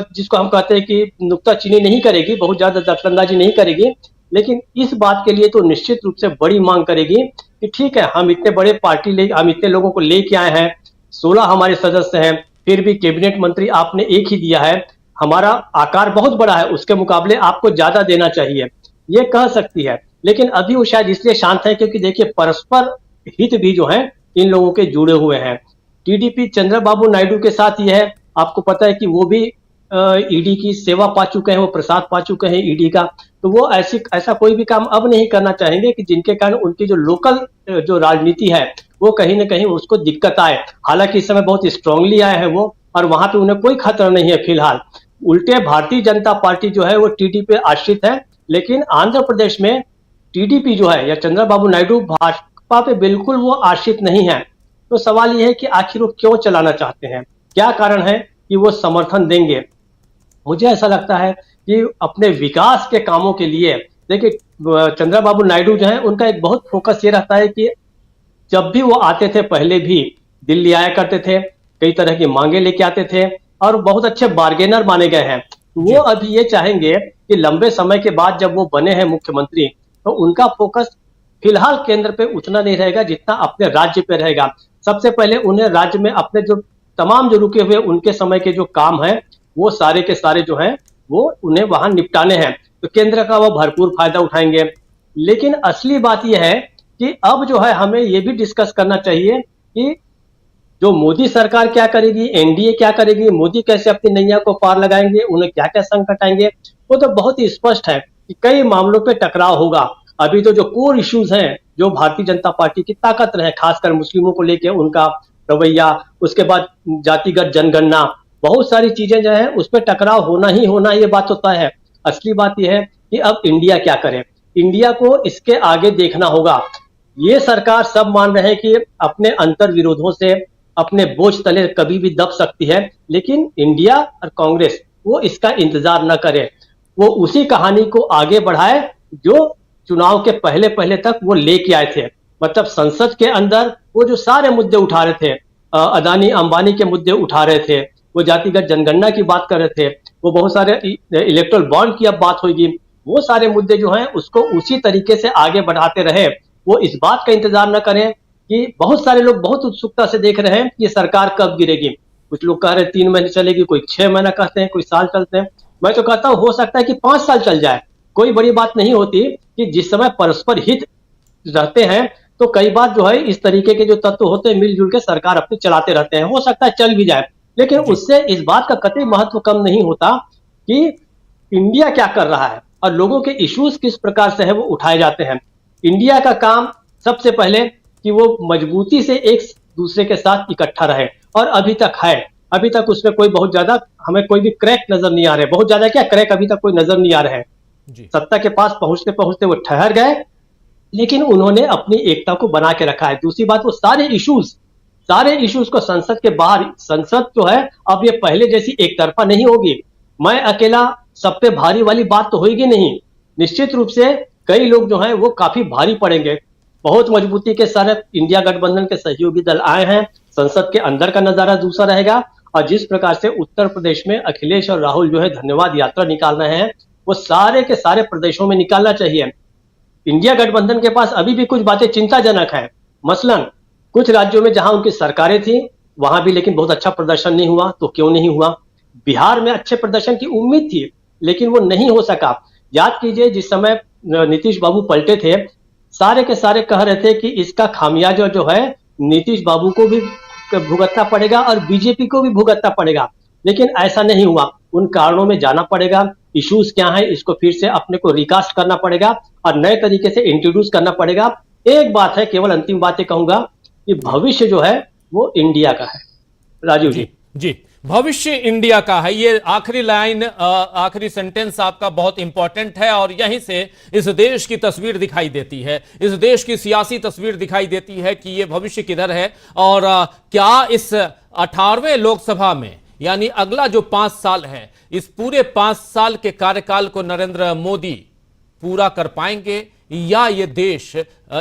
जिसको हम कहते हैं कि नुक्ताचीनी नहीं करेगी, बहुत ज्यादा दखलंदाजी नहीं करेगी, लेकिन इस बात के लिए तो निश्चित रूप से बड़ी मांग करेगी कि ठीक है, हम इतने बड़े हम इतने लोगों को लेके आए हैं, 16 हमारे सदस्य हैं, फिर भी कैबिनेट मंत्री आपने एक ही दिया है, हमारा आकार बहुत बड़ा है, उसके मुकाबले आपको ज्यादा देना चाहिए, ये कह सकती है। लेकिन अभी वो शायद इसलिए शांत है क्योंकि देखिए, परस्पर हित भी जो है इन लोगों के जुड़े हुए हैं। टीडीपी चंद्रबाबू नायडू के साथ यह है, आपको पता है कि वो भी ईडी की सेवा पा चुके हैं, वो प्रसाद पा चुके हैं ईडी का, तो वो ऐसा कोई भी काम अब नहीं करना चाहेंगे कि जिनके कारण उनकी जो लोकल जो राजनीति है वो कहीं ना कहीं उसको दिक्कत आए। हालांकि इस समय बहुत स्ट्रांगली आए हैं वो, और वहां पे उन्हें कोई खतरा नहीं है फिलहाल। उल्टे भारतीय जनता पार्टी जो है वो टीडीपी पे आश्रित है, लेकिन आंध्र प्रदेश में टीडीपी जो है या चंद्रबाबू नायडू भाजपा पे बिल्कुल वो आश्रित नहीं है। तो सवाल ये है कि आखिर वो क्यों चलाना चाहते हैं, क्या कारण है कि वो समर्थन देंगे? मुझे ऐसा लगता है कि अपने विकास के कामों के लिए, देखिए चंद्रबाबू नायडू जो है उनका एक बहुत फोकस ये रहता है कि जब भी वो आते थे, पहले भी दिल्ली आया करते थे, कई तरह की मांगे लेके आते थे और बहुत अच्छे बार्गेनर माने गए हैं। वो अभी ये चाहेंगे कि लंबे समय के बाद जब वो बने हैं मुख्यमंत्री, तो उनका फोकस फिलहाल केंद्र पे उतना नहीं रहेगा जितना अपने राज्य पे रहेगा। सबसे पहले उन्हें राज्य में अपने जो तमाम जो रुके हुए उनके समय के जो काम है वो सारे के सारे जो हैं वो उन्हें वहां निपटाने हैं, तो केंद्र का वो भरपूर फायदा उठाएंगे। लेकिन असली बात यह है कि अब जो है हमें ये भी डिस्कस करना चाहिए कि जो मोदी सरकार क्या करेगी, एनडीए क्या करेगी, मोदी कैसे अपनी नैया को पार लगाएंगे, उन्हें क्या क्या संकट आएंगे, वो तो बहुत ही स्पष्ट है कि कई मामलों पे टकराव होगा। अभी तो जो कोर इश्यूज हैं, जो भारतीय जनता पार्टी की ताकत रहे, खासकर मुस्लिमों को लेकर उनका रवैया, उसके बाद जातिगत जनगणना, बहुत सारी चीजें जो है उस पर टकराव होना ही होना, ये बात तो तय है। असली बात यह है कि अब इंडिया क्या करे, इंडिया को इसके आगे देखना होगा। ये सरकार सब मान रहे हैं कि अपने अंतर विरोधों से अपने बोझ तले कभी भी दब सकती है, लेकिन इंडिया और कांग्रेस वो इसका इंतजार न करे, वो उसी कहानी को आगे बढ़ाए जो चुनाव के पहले पहले तक वो लेके आए थे। मतलब संसद के अंदर वो जो सारे मुद्दे उठा रहे थे, अदानी अंबानी के मुद्दे उठा रहे थे, वो जातिगत जनगणना की बात कर रहे थे, वो बहुत सारे इलेक्टोरल बॉन्ड की अब बात होगी, वो सारे मुद्दे जो हैं उसको उसी तरीके से आगे बढ़ाते रहे। वो इस बात का इंतजार न करें कि बहुत सारे लोग बहुत उत्सुकता से देख रहे हैं कि ये सरकार कब गिरेगी। कुछ लोग कह रहे हैं 3 महीने चलेगी, कोई 6 महीना कहते हैं, कोई साल चलते हैं। मैं तो कहता हूं हो सकता है कि 5 साल चल जाए, कोई बड़ी बात नहीं होती कि जिस समय परस्पर हित रहते हैं तो कई बार जो है इस तरीके के जो तत्व होते हैं मिलजुल के सरकार अपनी चलाते रहते हैं, हो सकता है चल भी जाए। लेकिन उससे इस बात का कतई महत्व कम नहीं होता कि इंडिया क्या कर रहा है और लोगों के इश्यूज किस प्रकार से है वो उठाए जाते हैं। इंडिया का काम सबसे पहले कि वो मजबूती से एक दूसरे के साथ इकट्ठा रहे, और अभी तक है, अभी तक उसमें कोई बहुत ज्यादा हमें कोई भी क्रैक नजर नहीं आ रहे, बहुत ज्यादा क्या क्रैक अभी तक कोई नजर नहीं आ रहे हैं। सत्ता के पास पहुंचते पहुंचते वो ठहर गए, लेकिन उन्होंने अपनी एकता को बना के रखा है। दूसरी बात, वो सारे इश्यूज को संसद के बाहर, संसद जो है अब ये पहले जैसी एक तरफा नहीं होगी, मैं अकेला सब पे भारी वाली बात तो होगी नहीं। निश्चित रूप से कई लोग जो हैं वो काफी भारी पड़ेंगे। बहुत मजबूती के साथ इंडिया गठबंधन के सहयोगी दल आए हैं। संसद के अंदर का नजारा दूसरा रहेगा, और जिस प्रकार से उत्तर प्रदेश में अखिलेश और राहुल जो है धन्यवाद यात्रा निकाल रहे हैं, वो सारे के सारे प्रदेशों में निकालना चाहिए। इंडिया गठबंधन के पास अभी भी कुछ बातें चिंताजनक है। मसलन कुछ राज्यों में जहां उनकी सरकारें थी वहां भी लेकिन बहुत अच्छा प्रदर्शन नहीं हुआ। तो क्यों नहीं हुआ? बिहार में अच्छे प्रदर्शन की उम्मीद थी लेकिन वो नहीं हो सका। याद कीजिए, जिस समय नीतीश बाबू पलटे थे, सारे के सारे कह रहे थे कि इसका खामियाजा जो है नीतीश बाबू को भी भुगतना पड़ेगा और बीजेपी को भी भुगतना पड़ेगा, लेकिन ऐसा नहीं हुआ। उन कारणों में जाना पड़ेगा, इश्यूज क्या है इसको फिर से अपने को रिकास्ट करना पड़ेगा और नए तरीके से इंट्रोड्यूस करना पड़ेगा। एक बात है, केवल अंतिम बातें कहूंगा कि भविष्य जो है वो इंडिया का है। राजीव जी, जी, भविष्य इंडिया का है। ये आखिरी लाइन, आखिरी सेंटेंस आपका बहुत इंपॉर्टेंट है और यहीं से इस देश की तस्वीर दिखाई देती है, इस देश की सियासी तस्वीर दिखाई देती है कि ये भविष्य किधर है। और क्या इस 18वें लोकसभा में, यानी अगला जो 5 साल है, इस पूरे 5 साल के कार्यकाल को नरेंद्र मोदी पूरा कर पाएंगे, या ये देश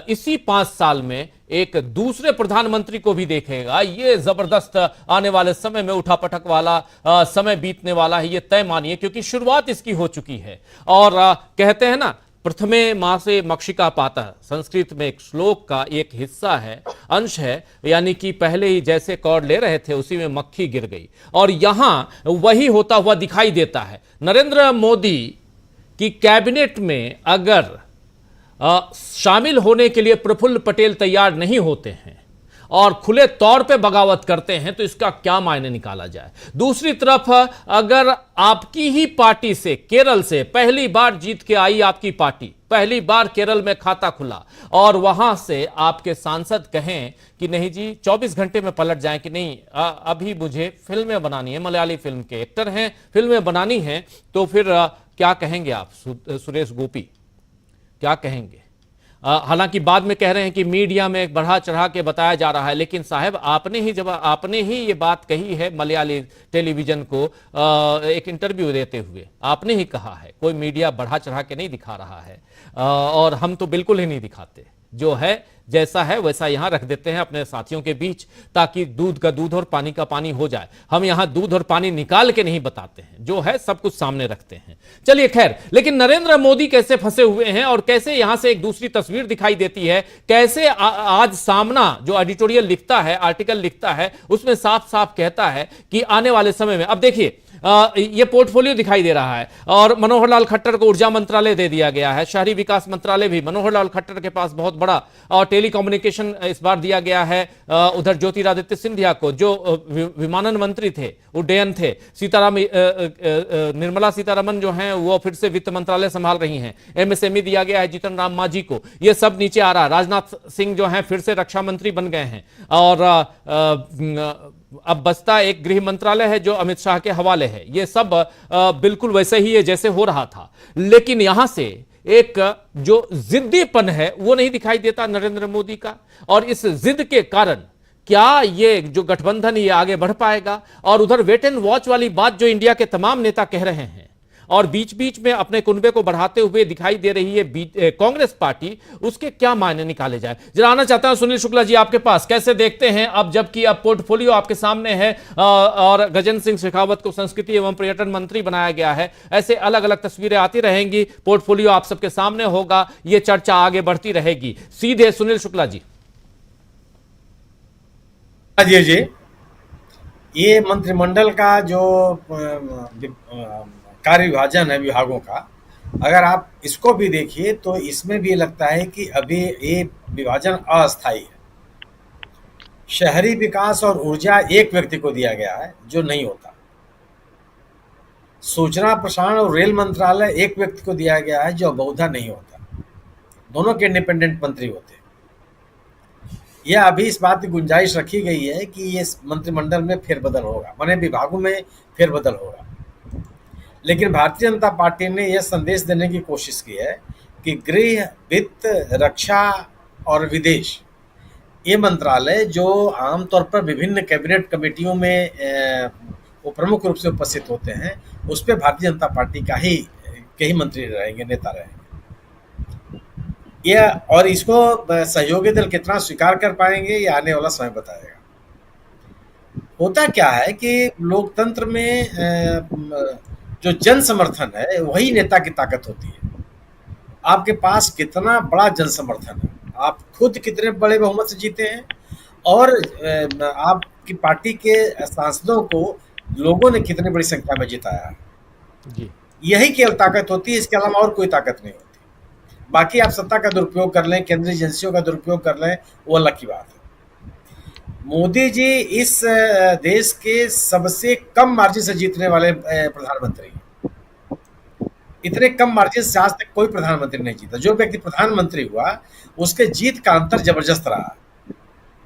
इसी 5 साल में एक दूसरे प्रधानमंत्री को भी देखेगा? ये जबरदस्त आने वाले समय में उठापटक वाला समय बीतने वाला है, ये तय मानिए, क्योंकि शुरुआत इसकी हो चुकी है। और कहते हैं ना, प्रथमे माँ से मक्षिका पाता, संस्कृत में एक श्लोक का एक हिस्सा है, अंश है, यानी कि पहले ही जैसे कौड़ ले रहे थे उसी में मक्खी गिर गई, और यहां वही होता हुआ दिखाई देता है। नरेंद्र मोदी की कैबिनेट में अगर शामिल होने के लिए प्रफुल्ल पटेल तैयार नहीं होते हैं और खुले तौर पे बगावत करते हैं तो इसका क्या मायने निकाला जाए। दूसरी तरफ अगर आपकी ही पार्टी से, केरल से पहली बार जीत के आई आपकी पार्टी, पहली बार केरल में खाता खुला, और वहां से आपके सांसद कहें कि नहीं जी 24 घंटे में पलट जाएं कि नहीं अभी मुझे फिल्में बनानी है, मलयाली फिल्म के एक्टर हैं, फिल्में बनानी हैं, तो फिर क्या कहेंगे आप सुरेश गोपी, क्या कहेंगे? हालांकि बाद में कह रहे हैं कि मीडिया में बढ़ा चढ़ा के बताया जा रहा है, लेकिन साहब आपने ही ये बात कही है मलयाली टेलीविजन को एक इंटरव्यू देते हुए, आपने ही कहा है, कोई मीडिया बढ़ा चढ़ा के नहीं दिखा रहा है, और हम तो बिल्कुल ही नहीं दिखाते, जो है जैसा है वैसा यहां रख देते हैं अपने साथियों के बीच, ताकि दूध का दूध और पानी का पानी हो जाए। हम यहां दूध और पानी निकाल के नहीं बताते हैं, जो है सब कुछ सामने रखते हैं। चलिए खैर, लेकिन नरेंद्र मोदी कैसे फंसे हुए हैं और कैसे यहां से एक दूसरी तस्वीर दिखाई देती है, कैसे आज सामना जो एडिटोरियल लिखता है, आर्टिकल लिखता है, उसमें साफ साफ कहता है कि आने वाले समय में, अब देखिए ये पोर्टफोलियो दिखाई दे रहा है, और मनोहर लाल खट्टर को ऊर्जा मंत्रालय दे दिया गया है, शहरी विकास मंत्रालय भी मनोहर लाल खट्टर के पास बहुत बड़ा, और टेलीकम्युनिकेशन इस बार दिया गया है उधर ज्योतिरादित्य सिंधिया को, जो विमानन मंत्री थे, उड्डयन थे। निर्मला सीतारमन जो हैं वो फिर से वित्त मंत्रालय संभाल रही हैं। एमएसएमई दिया गया है जीतन राम मांझी को, ये सब नीचे आ रहा है। राजनाथ सिंह जो हैं फिर से रक्षा मंत्री बन गए हैं, और अब बचता एक गृह मंत्रालय है जो अमित शाह के हवाले है। ये सब बिल्कुल वैसे ही है जैसे हो रहा था, लेकिन यहां से एक जो जिद्दीपन है वो नहीं दिखाई देता नरेंद्र मोदी का, और इस जिद के कारण क्या ये जो गठबंधन ये आगे बढ़ पाएगा? और उधर वेट एंड वॉच वाली बात जो इंडिया के तमाम नेता कह रहे हैं, और बीच बीच में अपने कुनबे को बढ़ाते हुए दिखाई दे रही है कांग्रेस पार्टी, उसके क्या मायने निकाले जाए? जरा आना चाहता हूं सुनील शुक्ला जी आपके पास, कैसे देखते हैं अब, जबकि अब पोर्टफोलियो आपके सामने है और गजेंद्र सिंह शेखावत को संस्कृति एवं पर्यटन मंत्री बनाया गया है, ऐसे अलग अलग तस्वीरें आती रहेंगी, पोर्टफोलियो आप सबके सामने होगा, ये चर्चा आगे बढ़ती रहेगी। सीधे सुनील शुक्ला जी। जी, ये मंत्रिमंडल का जो कार्य विभाजन है विभागों का, अगर आप इसको भी देखिए तो इसमें भी लगता है कि अभी ये विभाजन अस्थायी है। शहरी विकास और ऊर्जा एक व्यक्ति को दिया गया है, जो नहीं होता। सूचना प्रसारण और रेल मंत्रालय एक व्यक्ति को दिया गया है, जो बहुधा नहीं होता। दोनों के इंडिपेंडेंट मंत्री होते हैं। यह अभी इस बात की गुंजाइश रखी गई है कि ये मंत्रिमंडल में फेरबदल होगा, माने विभागों में फेरबदल होगा। लेकिन भारतीय जनता पार्टी ने यह संदेश देने की कोशिश की है कि गृह, वित्त, रक्षा और विदेश, ये मंत्रालय जो आमतौर पर विभिन्न कैबिनेट कमेटियों में वो प्रमुख रूप से उपस्थित होते हैं, उस पे भारतीय जनता पार्टी के ही मंत्री रहेंगे, नेता रहेंगे। यह और इसको सहयोगी दल कितना स्वीकार कर पाएंगे, ये आने वाला समय बताएगा। होता क्या है कि लोकतंत्र में जो जन समर्थन है वही नेता की ताकत होती है। आपके पास कितना बड़ा जन समर्थन है, आप खुद कितने बड़े बहुमत से जीते हैं, और आपकी पार्टी के सांसदों को लोगों ने कितनी बड़ी संख्या में जिताया है, जी यही केवल ताकत होती है। इसके अलावा और कोई ताकत नहीं होती। बाकी आप सत्ता का दुरुपयोग कर लें, केंद्रीय एजेंसियों का दुरुपयोग कर लें, वो अलग की बात है। मोदी जी इस देश के सबसे कम मार्जिन से जीतने वाले प्रधानमंत्री हैं। इतने कम मार्जिन से आज तक कोई प्रधानमंत्री नहीं जीता। जो व्यक्ति प्रधानमंत्री हुआ उसके जीत का अंतर जबरदस्त रहा।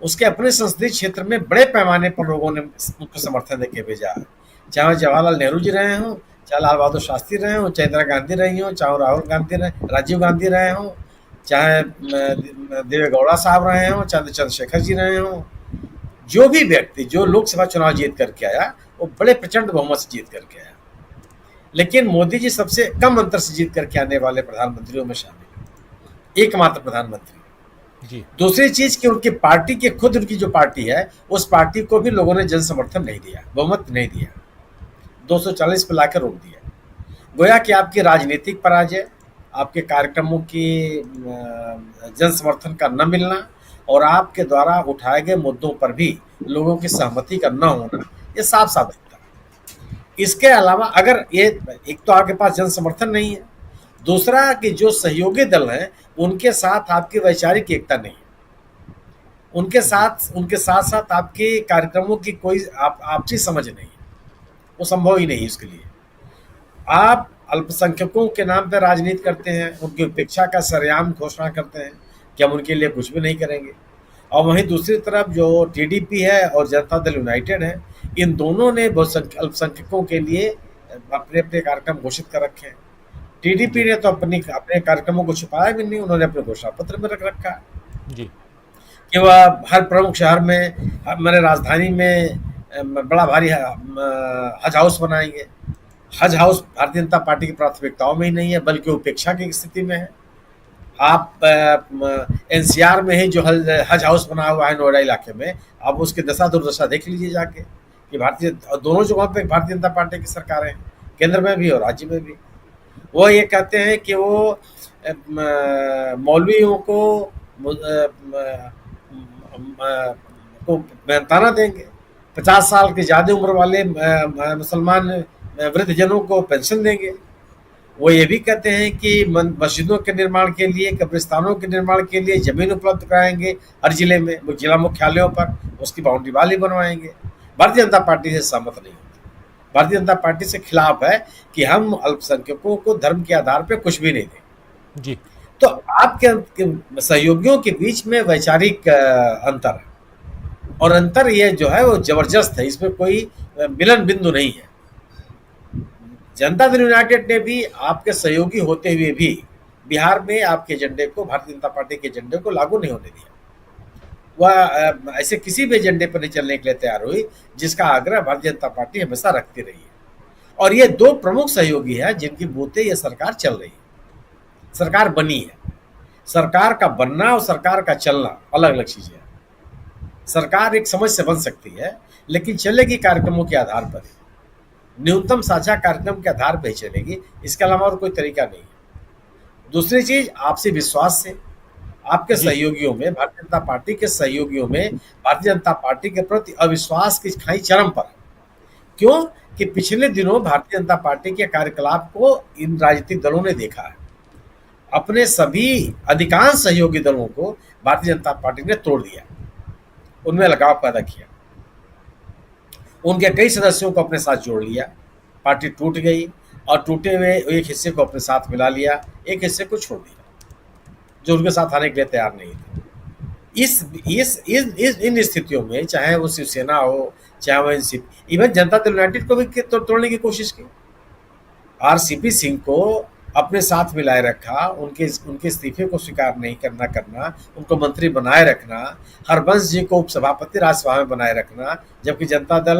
उसके अपने संसदीय क्षेत्र में बड़े पैमाने पर लोगों ने उनको समर्थन देके भेजा, चाहे जवाहरलाल नेहरू जी रहे हों, चाहे लाल बहादुर शास्त्री रहे हों, चाहे इंदिरा गांधी रही हों, चाहे राजीव गांधी रहे हों, चाहे देवेगौड़ा साहब रहे हों, चाहे चंद्रशेखर जी रहे हों। जो भी व्यक्ति जो लोकसभा चुनाव जीत करके आया वो बड़े प्रचंड बहुमत से जीत करके आया। लेकिन मोदी जी सबसे कम अंतर से जीत करके आने वाले प्रधानमंत्रियों में शामिल है, एकमात्र प्रधानमंत्री जी। दूसरी चीज कि उनकी पार्टी के खुद उनकी जो पार्टी है उस पार्टी को भी लोगों ने जन समर्थन नहीं दिया, बहुमत नहीं दिया, 240 पे लाकर रोक दिया। गोया कि आपकी राजनीतिक पराजय, आपके कार्यक्रमों की जन समर्थन का न मिलना और आपके द्वारा उठाए गए मुद्दों पर भी लोगों की सहमति का न होना, ये साफ साफ दिखता है। इसके अलावा अगर ये एक तो आपके पास जन समर्थन नहीं है, दूसरा कि जो सहयोगी दल हैं उनके साथ आपकी वैचारिक एकता नहीं है, उनके साथ साथ आपके कार्यक्रमों की कोई आपसी समझ नहीं है, वो संभव ही नहीं। इसके लिए आप अल्पसंख्यकों के नाम पर राजनीति करते हैं, उनकी उपेक्षा का सरेआम घोषणा करते हैं कि हम उनके लिए कुछ भी नहीं करेंगे, और वहीं दूसरी तरफ जो टीडीपी है और जनता दल यूनाइटेड है, इन दोनों ने अल्पसंख्यकों के लिए अपने अपने कार्यक्रम घोषित कर रखे हैं। टीडीपी ने तो अपने कार्यक्रमों को छुपाया भी नहीं, उन्होंने अपने घोषणा पत्र में रख रखा है जी कि वह हर प्रमुख शहर में, हमारे राजधानी में बड़ा भारी हज हाउस बनाएंगे। हज हाउस भारतीय जनता पार्टी की प्राथमिकताओं में ही नहीं है, बल्कि उपेक्षा की स्थिति में है। आप एनसीआर में ही जो हज हाउस बना हुआ है नोएडा इलाके में, आप उसकी दशा दुर्दशा देख लीजिए जाके कि दोनों जगहों पे भारतीय जनता पार्टी की सरकारें हैं, केंद्र में भी और राज्य में भी। वो ये कहते हैं कि वो मौलवियों को मेहनताना देंगे, 50 साल के ज़्यादा उम्र वाले मुसलमान वृद्धजनों को पेंशन देंगे। वो ये भी कहते हैं कि मस्जिदों के निर्माण के लिए, कब्रिस्तानों के निर्माण के लिए जमीन उपलब्ध कराएंगे हर जिले में, जिला मुख्यालयों पर उसकी बाउंड्री वाल बनवाएंगे। भारतीय जनता पार्टी से सहमत नहीं होती। भारतीय जनता पार्टी से खिलाफ है कि हम अल्पसंख्यकों को धर्म के आधार पर कुछ भी नहीं दें जी। तो आपके सहयोगियों के बीच में वैचारिक अंतर है, और अंतर ये जो है वो जबरदस्त है, इसमें कोई मिलन बिंदु नहीं है। जनता दल यूनाइटेड ने भी आपके सहयोगी होते हुए भी बिहार में आपके एजेंडे को, भारतीय जनता पार्टी के एजेंडे को लागू नहीं होने दिया। वह ऐसे किसी भी एजेंडे पर नहीं चलने के लिए तैयार हुई जिसका आग्रह भारतीय जनता पार्टी हमेशा रखती रही है। और ये दो प्रमुख सहयोगी हैं जिनकी बूते ये सरकार चल रही है, सरकार बनी है। सरकार का बनना और सरकार का चलना अलग अलग चीजें हैं। सरकार एक समझ से बन सकती है लेकिन चलेगी कार्यक्रमों के आधार पर, न्यूनतम साझा कार्यक्रम के आधार पर ही चलेगी, इसके अलावा और कोई तरीका नहीं है। दूसरी चीज, आपसी विश्वास से आपके सहयोगियों में, भारतीय जनता पार्टी के सहयोगियों में भारतीय जनता पार्टी के प्रति अविश्वास की खाई चरम पर। क्यों कि पिछले दिनों भारतीय जनता पार्टी के कार्यकलाप को इन राजनीतिक दलों ने देखा है। अपने सभी अधिकांश सहयोगी दलों को भारतीय जनता पार्टी ने तोड़ दिया, उनमें लगाव पैदा किया, उनके कई सदस्यों को अपने साथ जोड़ लिया, पार्टी टूट गई और टूटे हुए एक हिस्से को अपने साथ मिला लिया, एक हिस्से को छोड़ दिया जो उनके साथ आने के लिए तैयार नहीं थे। इन स्थितियों में चाहे वो शिवसेना हो, चाहे वो NCP, even Janata Dal United को भी तोड़ने की कोशिश की। आरसीपी सिंह को अपने साथ मिलाए रखा, उनके इस्तीफे को स्वीकार नहीं करना, उनको मंत्री बनाए रखना, हरबंश जी को उपसभापति राज्यसभा में बनाए रखना, जबकि जनता दल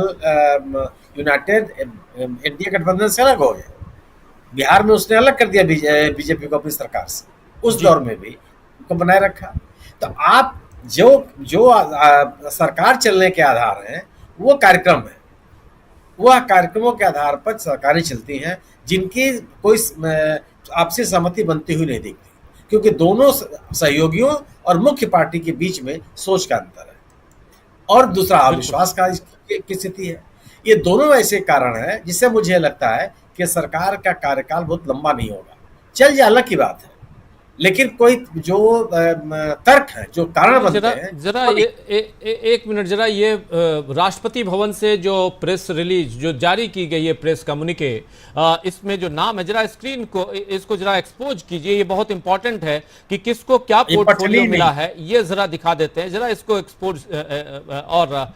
यूनाइटेड एनडीए गठबंधन से अलग हो गया। बिहार में उसने अलग कर दिया बीजेपी को अपनी सरकार से, उस दौर में भी उनको बनाए रखा। तो आप जो सरकार चलने के आधार हैं वो कार्यक्रम है, वह कार्यक्रमों के आधार पर सरकारें चलती हैं जिनकी कोई आपसी सहमति बनती हुई नहीं दिखती, क्योंकि दोनों सहयोगियों और मुख्य पार्टी के बीच में सोच का अंतर है, और दूसरा अविश्वास की स्थिति है। ये दोनों ऐसे कारण हैं जिससे मुझे लगता है कि सरकार का कार्यकाल बहुत लंबा नहीं होगा। चल जाए अलग की बात है, लेकिन कोई जो तर्क है, जो कारण बनते हैं। जरा एक मिनट, जरा ये राष्ट्रपति भवन से जो प्रेस रिलीज जो जारी की गई है, प्रेस कम्युनिके, इसमें जो नाम है, जरा स्क्रीन को इसको जरा एक्सपोज कीजिए। ये बहुत इंपॉर्टेंट है कि किसको क्या पोर्टफोलियो मिला है, ये जरा दिखा देते हैं। जरा इसको एक्सपोज और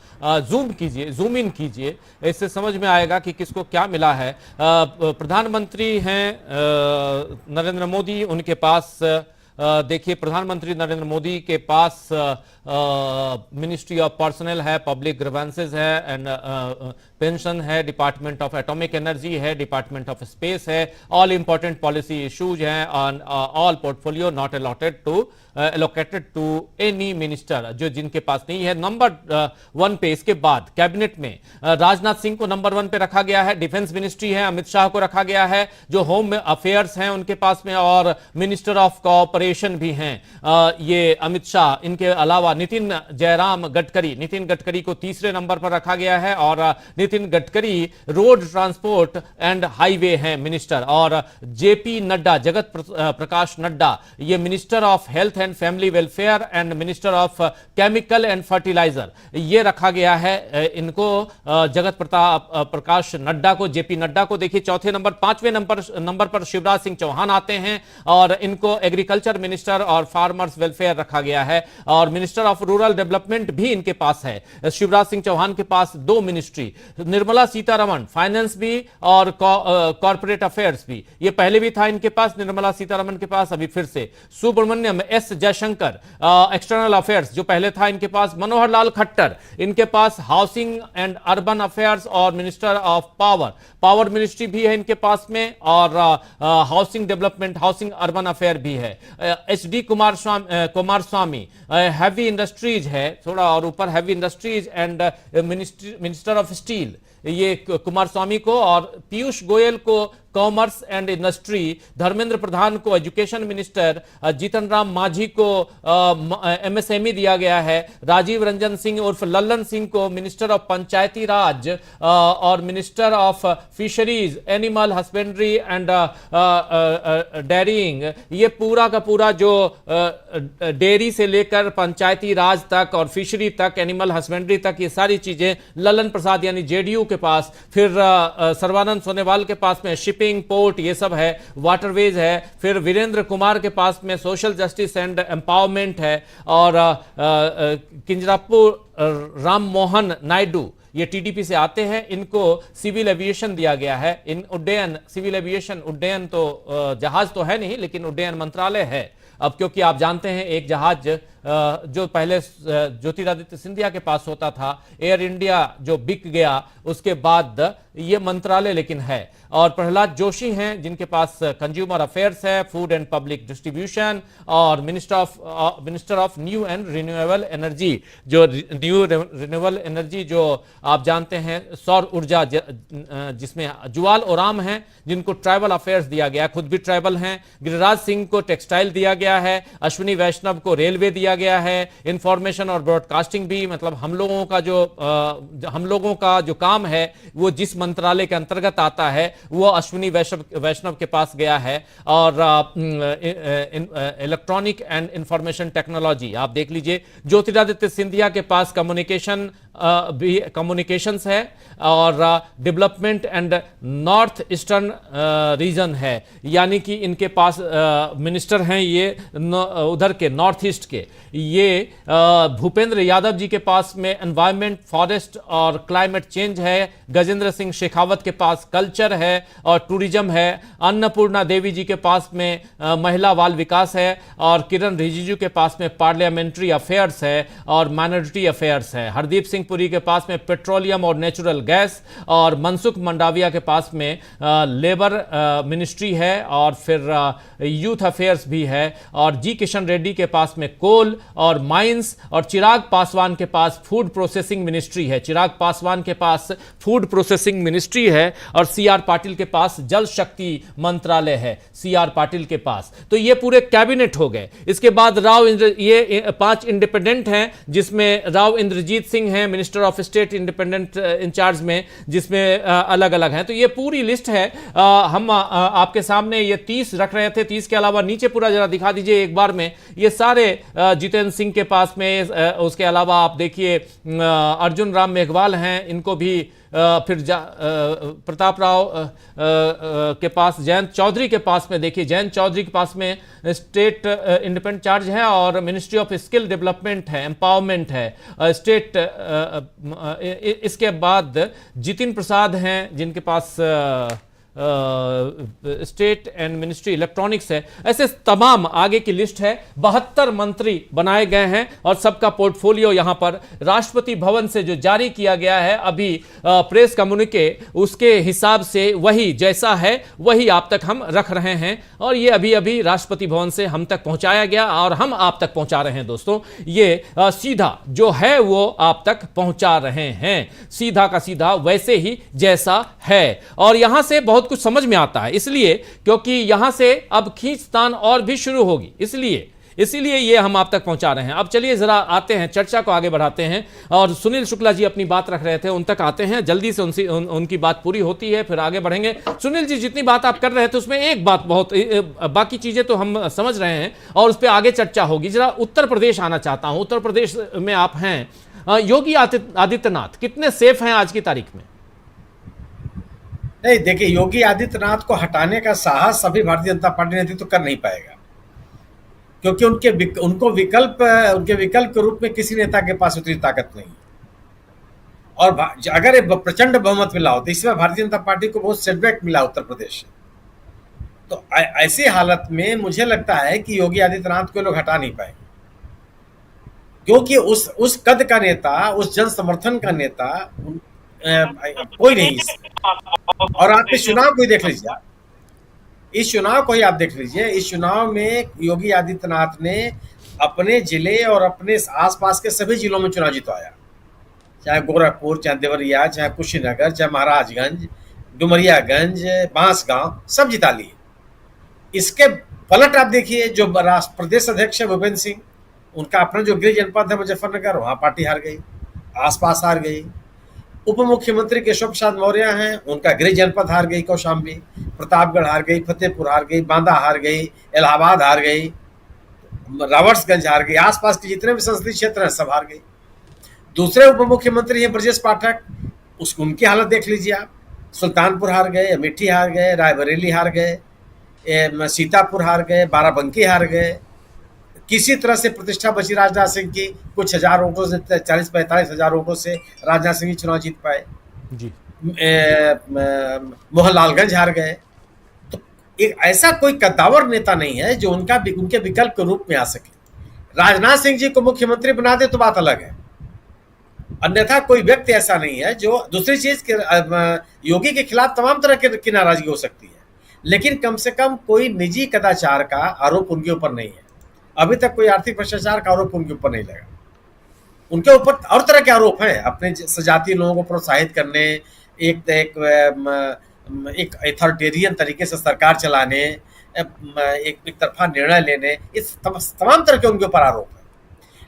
जूम कीजिए, जूम इन कीजिए, इससे समझ में आएगा कि किसको क्या मिला है। प्रधानमंत्री हैं नरेंद्र मोदी, उनके पास देखिए प्रधानमंत्री नरेंद्र मोदी के पास मिनिस्ट्री ऑफ पर्सनल है, पब्लिक ग्रीवेंसेस है, एंड पेंशन है, डिपार्टमेंट ऑफ एटॉमिक एनर्जी है, डिपार्टमेंट ऑफ स्पेस है, ऑल इंपॉर्टेंट पॉलिसी इश्यूज हैं, all portfolio not allocated to any minister, जो जिनके पास नहीं है। नंबर 1 पे इसके बाद कैबिनेट में राजनाथ सिंह को नंबर 1 पे रखा गया है, डिफेंस मिनिस्ट्री है, अमित शाह को रखा गया है, जो होम अफेयर्स हैं उनके पास में, और मिनिस्टर ऑफ कोऑपरेशन भी हैं ये अमित शाह। इनके अलावा नितिन गडकरी को तीसरे नंबर पर रखा गया है, और Nitin Gadkari road transport and highway हैं मिनिस्टर, और जेपी नड्डा, जगत प्रकाश नड्डा, ये minister of health and family welfare and minister of chemical and fertilizer, ये रखा गया है इनको, जगत प्रकाश नड्डा को, जेपी नड्डा को। देखिए चौथे नंबर, 5वें नंबर पर शिवराज सिंह चौहान आते हैं, और इनको एग्रीकल्चर मिनिस्टर और फार्मर्स वेलफेयर रखा गया है, और मिनिस्टर ऑफ रूरल डेवलपमेंट भी इनके पास है। शिवराज सिंह चौहान के पास 2 मिनिस्ट्री, निर्मला सीतारमण फाइनेंस भी और कॉर्पोरेट अफेयर्स भी, ये पहले भी था इनके पास, निर्मला सीतारमण के पास, अभी फिर से। Subrahmanyam S Jaishankar external affairs, जो पहले था इनके पास। मनोहर लाल खट्टर, इनके पास हाउसिंग एंड अर्बन अफेयर्स और मिनिस्टर ऑफ पावर मिनिस्ट्री भी है इनके पास में, और housing development, housing urban affair भी है। HD Kumar Swamy heavy industries है, थोड़ा और ऊपर heavy industries and minister of steel, ये कुमार स्वामी को, और पीयूष गोयल को commerce and industry, Dharmendra Pradhan को एजुकेशन मिनिस्टर, जीतन राम मांझी को MSME दिया गया है, राजीव रंजन सिंह उर्फ लल्लन सिंह को मिनिस्टर ऑफ पंचायती राज और minister of fisheries, animal husbandry and dairying, ये पूरा का पूरा जो डेयरी से लेकर पंचायती राज तक और फिशरी तक, एनिमल हस्बेंड्री तक, ये सारी चीजें लल्लन प्रसाद यानी JDU के पास। फिर सर्बानंद सोनोवाल के पास में शिपिंग, पोर्ट, ये सब है, वाटरवेज है। फिर वीरेंद्र कुमार के पास में सोशल जस्टिस एंड एम्पावरमेंट है, और किंजरापू राम मोहन नायडू, ये TDP से आते हैं, इनको सिविल एविएशन दिया गया है। इन उड्डयन, सिविल एविएशन, उड्डयन तो जहाज तो है नहीं, लेकिन उड्डयन मंत्रालय है अब, क्योंकि आप जानते हैं एक जहाज जो पहले ज्योतिरादित्य सिंधिया के पास होता था, एयर इंडिया जो बिक गया, उसके बाद ये मंत्रालय लेकिन है। और प्रहलाद जोशी हैं जिनके पास कंज्यूमर अफेयर्स है, फूड एंड पब्लिक डिस्ट्रीब्यूशन, और minister of new and renewable energy, जो न्यू रिन्यूएबल एनर्जी जो आप जानते हैं सौर ऊर्जा, जिसमें जुवाल ओराम हैं जिनको ट्राइबल अफेयर्स दिया गया, खुद भी ट्राइबल हैं। गिरिराज सिंह को टेक्सटाइल दिया गया है, अश्विनी वैष्णव को रेलवे दिया गया है, इंफॉर्मेशन और ब्रॉडकास्टिंग भी, मतलब हम लोगों का जो काम है वो जिस मंत्रालय के अंतर्गत आता है वो अश्विनी वैष्णव के पास गया है। और इलेक्ट्रॉनिक एंड इंफॉर्मेशन टेक्नोलॉजी आप देख लीजिए, ज्योतिरादित्य सिंधिया के पास कम्युनिकेशंस है, और development and north eastern region है, यानी कि इनके पास मिनिस्टर हैं ये उधर के नॉर्थ ईस्ट के। ये भूपेंद्र यादव जी के पास में एनवायरमेंट, फॉरेस्ट और क्लाइमेट चेंज है, गजेंद्र सिंह शेखावत के पास कल्चर है और टूरिज्म है, अन्नपूर्णा देवी जी के पास में महिला बाल विकास है और किरण रिजिजू के पास में पार्लियामेंट्री अफेयर्स है और माइनॉरिटी अफेयर्स है, हरदीप सिंह पुरी के पास में पेट्रोलियम और नेचुरल गैस और मनसुख मंडाविया के पास में लेबर मिनिस्ट्री है और फिर यूथ अफेयर्स भी है और जी किशन रेड्डी के पास में कोल और माइंस और चिराग पासवान के पास फूड प्रोसेसिंग मिनिस्ट्री है। चिराग पासवान के पास फूड प्रोसेसिंग मिनिस्ट्री है और सी आर पाटिल के पास जल शक्ति मंत्रालय है, सी आर पाटिल के पास। तो ये पूरे कैबिनेट हो गए। इसके बाद ये 5 इंडिपेंडेंट हैं जिसमें राव इंद्रजीत सिंह हैं minister of state independent incharge में, जिसमें अलग अलग हैं। तो ये पूरी लिस्ट है। हम आपके सामने ये 30 रख रहे थे, 30 के अलावा नीचे पूरा जरा दिखा दीजिए एक बार में। ये सारे जितेंद्र सिंह के पास में, उसके अलावा आप देखिए अर्जुन राम मेघवाल हैं, इनको भी फिर प्रताप राव के पास, जयंत चौधरी के पास में देखिए, जयंत चौधरी के पास में स्टेट इंडिपेंडेंट चार्ज है और मिनिस्ट्री ऑफ स्किल डेवलपमेंट है, एम्पावरमेंट है, स्टेट। इसके बाद जितिन प्रसाद हैं जिनके पास स्टेट एंड मिनिस्ट्री इलेक्ट्रॉनिक्स है। ऐसे तमाम आगे की लिस्ट है। 72 मंत्री बनाए गए हैं और सबका पोर्टफोलियो यहां पर राष्ट्रपति भवन से जो जारी किया गया है अभी प्रेस कम्युनिके, उसके हिसाब से वही जैसा है वही आप तक हम रख रहे हैं और ये अभी अभी राष्ट्रपति भवन से हम तक पहुंचाया गया और हम आप तक पहुंचा रहे हैं। दोस्तों, ये सीधा जो है वो आप तक पहुंचा रहे हैं, सीधा का सीधा वैसे ही जैसा है। और यहां से बहुत कुछ समझ में आता है, इसलिए क्योंकि यहां से अब खींचतान और भी शुरू होगी, इसलिए ये हम आप तक पहुंचा रहे हैं। अब चलिए जरा आते हैं, चर्चा को आगे बढ़ाते हैं और सुनील शुक्ला जी अपनी बात रख रहे थे, उन तक आते हैं। जल्दी से उनकी बात पूरी होती है फिर आगे बढ़ेंगे। सुनील जी, जितनी बात आप कर रहे थे उसमें एक बात बहुत, बाकी चीजें तो हम समझ रहे हैं और उस पर आगे चर्चा होगी। जरा उत्तर प्रदेश आना चाहता हूं। उत्तर प्रदेश में आप हैं, योगी आदित्यनाथ कितने सेफ हैं आज की तारीख में? नहीं, देखिए, योगी आदित्यनाथ को हटाने का साहस अभी भारतीय जनता पार्टी नेतृत्व कर नहीं पाएगा, क्योंकि उनके विकल्प के रूप में किसी नेता के पास उतनी ताकत नहीं। और अगर प्रचंड बहुमत मिला हो तो इसमें भारतीय जनता पार्टी को बहुत सेटबैक मिला उत्तर प्रदेश से। तो ऐसी हालत में मुझे लगता है कि योगी आदित्यनाथ को लोग हटा नहीं पाएंगे, क्योंकि उस कद का नेता, उस जन समर्थन का नेता कोई नहीं। और आप इस चुनाव को ही देख लीजिए, इस चुनाव को ही आप देख लीजिए। इस चुनाव में योगी आदित्यनाथ ने अपने जिले और अपने आसपास के सभी जिलों में चुनाव जितवाया, चाहे गोरखपुर, चाहे देवरिया, चाहे कुशीनगर, चाहे महाराजगंज, डुमरियागंज, बांसगांव, सब जिता लिए। इसके पलट आप देखिए, जो प्रदेश अध्यक्ष है भूपेंद्र सिंह, उनका अपना जो गृह जनपद है मुजफ्फरनगर, वहां पार्टी हार गई, आसपास हार गई। उप मुख्यमंत्री केशव प्रसाद मौर्य हैं, उनका गृह जनपद हार गई कौशाम्बी, प्रतापगढ़ हार गई, फतेहपुर हार गई, बांदा हार गई, इलाहाबाद हार गई, रावर्ट्सगंज हार गई, आसपास के जितने भी संसदीय क्षेत्र हैं सब हार गई। दूसरे उप मुख्यमंत्री हैं ब्रजेश पाठक, उनकी हालत देख लीजिए आप। सुल्तानपुर हार गए, अमेठी हार गए, रायबरेली हार गए, सीतापुर हार गए, बाराबंकी हार गए। किसी तरह से प्रतिष्ठा बची राजनाथ सिंह की, कुछ हजार वोटों से, 40-45 हजार वोटों से राजनाथ सिंह चुनाव जीत पाए जी। मोहनलालगंज हार गए। तो एक ऐसा कोई कद्दावर नेता नहीं है जो उनके विकल्प के रूप में आ सके। राजनाथ सिंह जी को मुख्यमंत्री बना दे तो बात अलग है, अन्यथा कोई व्यक्ति ऐसा नहीं है जो। दूसरी चीज, योगी के खिलाफ तमाम तरह की नाराजगी हो सकती है, लेकिन कम से कम कोई निजी कदाचार का आरोप उनके ऊपर नहीं है। अभी तक कोई आर्थिक भ्रष्टाचार का आरोप उनके ऊपर नहीं लगा। उनके ऊपर और तरह के आरोप हैं, अपने सजातीय लोगों को प्रोत्साहित करने, एक अथॉरिटेरियन तरीके से सरकार चलाने, एक तरफा निर्णय लेने, इस तमाम तरह के उनके ऊपर आरोप है।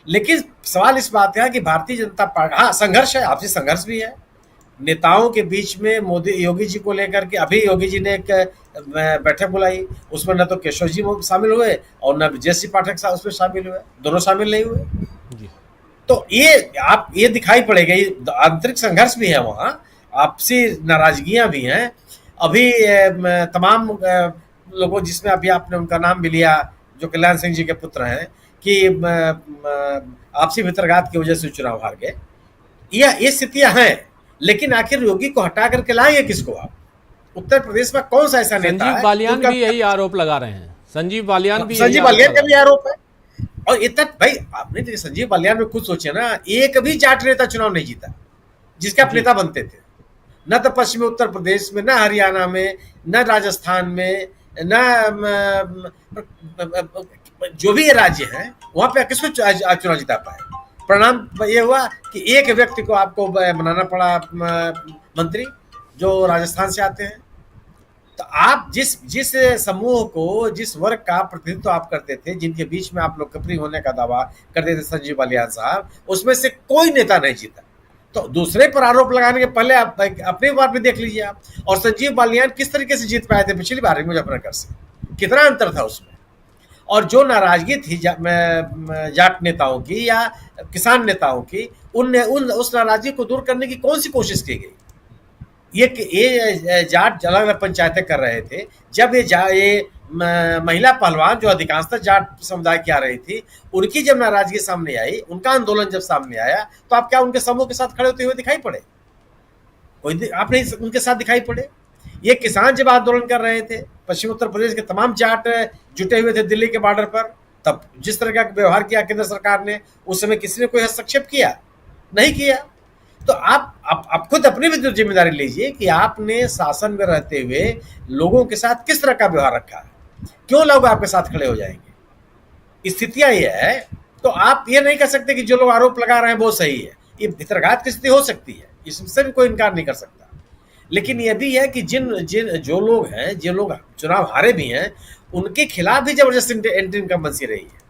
लेकिन सवाल इस बात है कि भारतीय जनता पार्टी, हाँ, संघर्ष है, आपसी संघर्ष भी है नेताओं के बीच में। योगी जी को लेकर के अभी योगी जी ने एक बैठक बुलाई, उसमें न तो केशव जी शामिल हुए और न जयसी पाठक साहब उसमें शामिल हुए, दोनों शामिल नहीं हुए जी। तो ये दिखाई पड़ेगा, आंतरिक संघर्ष भी है वहाँ, आपसी नाराजगियां भी हैं। अभी तमाम लोगों, जिसमें अभी आपने उनका नाम भी लिया, जो कल्याण सिंह जी के पुत्र हैं, कि आपसी भितरघात की वजह से चुनाव हार गए। ये स्थितियां हैं, लेकिन आखिर योगी को हटा करके लाएंगे किसको आप? उत्तर प्रदेश में कौन सा ऐसा नेता संजीव है बालियान जिनका- भी यही आरोप लगा रहे हैं। संजीव बालियान भी संजीव बालियान का भी आरोप है। और इतना भाई आपने देखिए, संजीव बालियान में खुद सोचे ना, एक भी जाट नेता चुनाव नहीं जीता जिसके आप नेता बनते थे। न तो पश्चिमी उत्तर प्रदेश में, न हरियाणा में, न राजस्थान में, न जो भी ये राज्य है वहां पे किसको चुनाव जिता पाए। परिणाम ये हुआ कि एक व्यक्ति को आपको बनाना पड़ा मंत्री जो राजस्थान से आते हैं। तो आप जिस समूह को, जिस वर्ग का प्रतिनिधित्व आप करते थे, जिनके बीच में आप लोकप्रिय होने का दावा करते थे संजीव बालियान साहब, उसमें से कोई नेता नहीं जीता। तो दूसरे पर आरोप लगाने के पहले आप अपने बार भी देख लीजिए आप। और संजीव बालियान किस तरीके से जीत पाए थे पिछली बार मुजफ्फरनगर से, कितना अंतर था उसमें। और जो नाराजगी थी जाट नेताओं की या किसान नेताओं की, उस नाराजगी को दूर करने की कौन सी कोशिश की गई? ये जाट अलग अलग पंचायतें कर रहे थे। जब ये महिला पहलवान जो अधिकांशतः जाट समुदाय की आ रही थी, उनकी जब नाराजगी सामने आई, उनका आंदोलन जब सामने आया, तो आप क्या उनके समूह के साथ खड़े होते हुए दिखाई पड़े? कोई आप नहीं उनके साथ दिखाई पड़े। ये किसान जब आंदोलन कर रहे थे, पश्चिम उत्तर प्रदेश के तमाम जाट जुटे हुए थे दिल्ली के बॉर्डर पर, तब जिस तरह का व्यवहार किया केंद्र सरकार ने, उस समय किसी ने कोई हस्तक्षेप किया नहीं किया। तो आप खुद अपनी भी जिम्मेदारी लीजिए कि आपने शासन में रहते हुए लोगों के साथ किस तरह का व्यवहार रखा है। क्यों लोग आपके साथ खड़े हो जाएंगे? स्थितियां ये है। तो आप ये नहीं कह सकते कि जो लोग आरोप लगा रहे हैं वो सही है। ये भितरघात की स्थिति हो सकती है, इससे भी कोई इनकार नहीं कर सकता। लेकिन ये भी है कि जो लोग हैं, जो लोग चुनाव हारे भी हैं, उनके खिलाफ भी जबरदस्त एंटी इनकम्बेंसी रही है।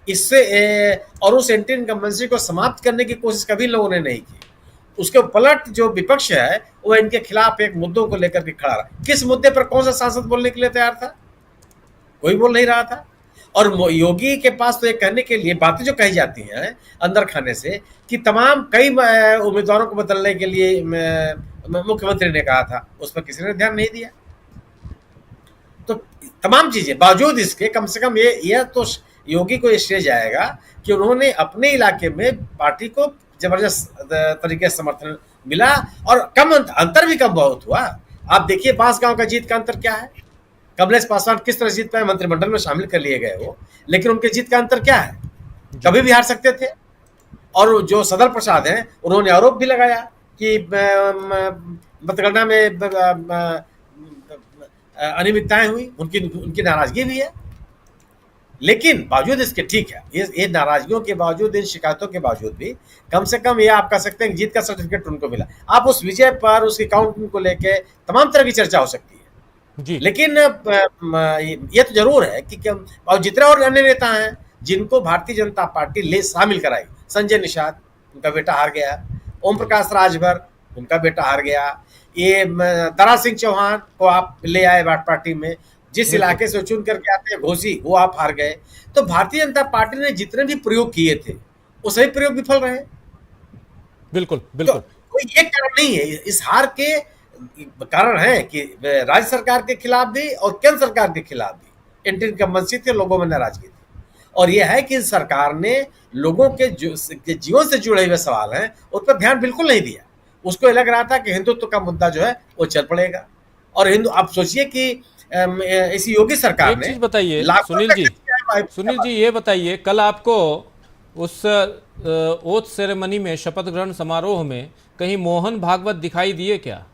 इससे और उस एंटी इनकम्बेंसी को समाप्त करने की कोशिश कभी लोगों ने नहीं की। उसके पलट जो विपक्ष है वो इनके खिलाफ एक मुद्दों को लेकर के खड़ा रहा। किस मुद्दे पर कौन सा सांसद बोलने के लिए तैयार था? कोई बोल नहीं रहा था। और योगी के पास तो ये कहने के लिए बातें जो कही जाती हैं अंदर खाने से, कि कई उम्मीदवारों को बदलने के लिए मुख्यमंत्री ने कहा था, उस पर किसी ने ध्यान नहीं दिया। तो तमाम चीजें बावजूद इसके, कम से कम ये तो योगी को श्रेय जाएगा कि उन्होंने अपने इलाके में पार्टी को जबरदस्त तरीके से समर्थन मिला। और कम अंतर भी कम बहुत हुआ। आप देखिए बांसगांव का जीत का अंतर क्या है। कमलेश पासवान किस तरह जीत पाए, मंत्रिमंडल में शामिल कर लिए गए वो, लेकिन उनके जीत का अंतर क्या है? कभी भी हार सकते थे। और जो सदर प्रसाद हैं, उन्होंने आरोप भी लगाया कि मतगणना में अनियमितताएं हुई, उनकी नाराजगी भी है। लेकिन बावजूद इसके, ठीक है, ये नाराजगियों के बावजूद, इन शिकायतों के बावजूद भी कम से कम ये आप कह सकते हैं कि जीत का सर्टिफिकेट उनको मिला। आप उस विजय पर, उसकी काउंटिंग को लेके तमाम तरह की चर्चा हो सकती है जी। लेकिन ये तो जरूर है कि और जितने और अन्य नेता हैं जिनको भारतीय जनता पार्टी शामिल कराई, संजय निषाद उनका बेटा हार गया, ओम प्रकाश राजभर उनका बेटा हार गया, ये दारा सिंह चौहान को आप ले आए पार्टी में, जिस इलाके से चुन करके आते हैं घोसी, वो आप हार गए। तो भारतीय जनता पार्टी ने जितने भी प्रयोग किए थे वो सही प्रयोग विफल रहे। बिल्कुल बिल्कुल। तो कोई एक कारण नहीं है, इस हार के कारण है कि राज्य सरकार के खिलाफ भी और केंद्र सरकार के खिलाफ भी एंटी इनकम्बेंसी थी, लोगों में नाराजगी थी। और यह है कि सरकार ने लोगों के जीवन से जुड़े हुए सवाल हैं उस पर ध्यान बिल्कुल नहीं दिया। उसको लग रहा था कि हिंदुत्व का मुद्दा जो है वो चल पड़ेगा। और आप सोचिए कि इसी योगी सरकार ने, एक चीज बताइए सुनील जी ये बताइए, कल आपको उस ओथ सेरेमनी में, शपथ ग्रहण समारोह में कहीं मोहन भागवत दिखाई दिए क्या?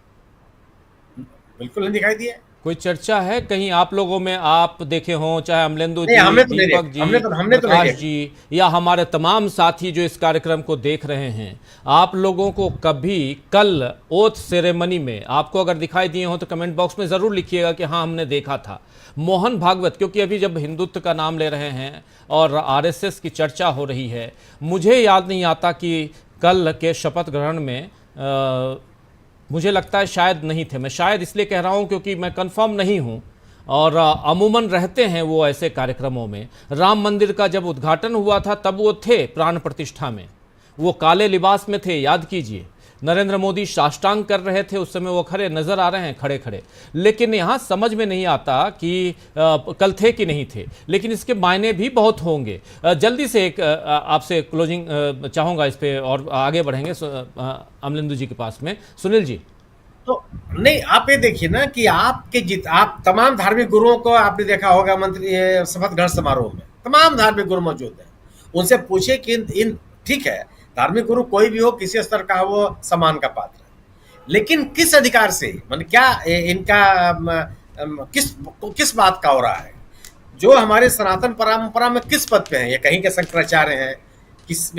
बिल्कुल नहीं दिखाई दिए। कोई चर्चा है कहीं आप लोगों में, आप देखे हों, चाहे अमलेंदु जी, दीपक जी, प्रकाश जी या हमारे तमाम साथी जो इस कार्यक्रम को देख रहे हैं, आप लोगों को कभी कल ओथ सेरेमनी में आपको अगर दिखाई दिए हो तो कमेंट बॉक्स में ज़रूर लिखिएगा कि हाँ हमने देखा था। मोहन भागवत, क्योंकि अभी जब हिंदुत्व का नाम ले रहे हैं और आरएसएस की चर्चा हो रही है, मुझे याद नहीं आता कि कल के शपथ ग्रहण में मुझे लगता है शायद नहीं थे। मैं शायद इसलिए कह रहा हूं क्योंकि मैं कंफर्म नहीं हूं, और अमूमन रहते हैं वो ऐसे कार्यक्रमों में। राम मंदिर का जब उद्घाटन हुआ था तब वो थे प्राण प्रतिष्ठा में, वो काले लिबास में थे, याद कीजिए। नरेंद्र मोदी साष्टांग कर रहे थे, उस समय वो खड़े नजर आ रहे हैं, खड़े खड़े। लेकिन यहाँ समझ में नहीं आता कि कल थे कि नहीं थे, लेकिन इसके मायने भी बहुत होंगे। जल्दी से एक आपसे क्लोजिंग चाहूंगा इस पे और आगे बढ़ेंगे अमलिंदु जी के पास में। सुनील जी, तो नहीं, आप ये देखिए ना कि आप तमाम धार्मिक गुरुओं को आपने देखा होगा मंत्री शपथ ग्रहण समारोह में तमाम धार्मिक गुरु मौजूद हैं। उनसे पूछे कि इन ठीक है, धार्मिक गुरु कोई भी हो, किसी स्तर का हो, वो सम्मान का पात्र है, लेकिन किस अधिकार से, मतलब क्या इनका किस बात का हो रहा है? जो हमारे सनातन परंपरा में किस पद पे हैं? ये कहीं के शंकराचार्य हैं, किस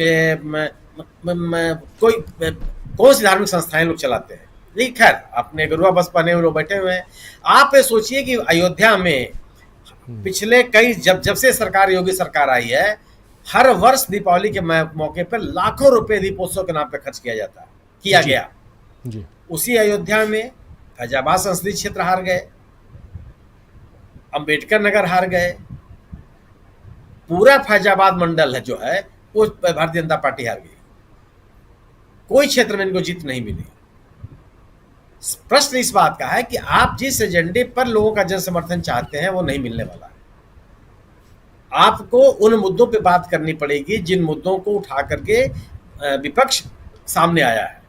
कोई कौन सी धार्मिक संस्थाएं लोग चलाते हैं? नहीं, खैर अपने गुरुआ बस बने हुए लोग बैठे हुए हैं। आप ये सोचिए कि अयोध्या में पिछले जब से सरकार, योगी सरकार आई है, हर वर्ष दीपावली के मौके पर लाखों रुपए दीपोत्सव के नाम पे खर्च किया गया। उसी अयोध्या में फैजाबाद संसदीय क्षेत्र हार गए, अंबेडकर नगर हार गए, पूरा फैजाबाद मंडल है जो है वो भारतीय जनता पार्टी हार गई। कोई क्षेत्र में इनको जीत नहीं मिली। प्रश्न इस बात का है कि आप जिस एजेंडे पर लोगों का जन समर्थन चाहते हैं वो नहीं मिलने वाला है। आपको उन मुद्दों पे बात करनी पड़ेगी जिन मुद्दों को उठा करके विपक्ष सामने आया है।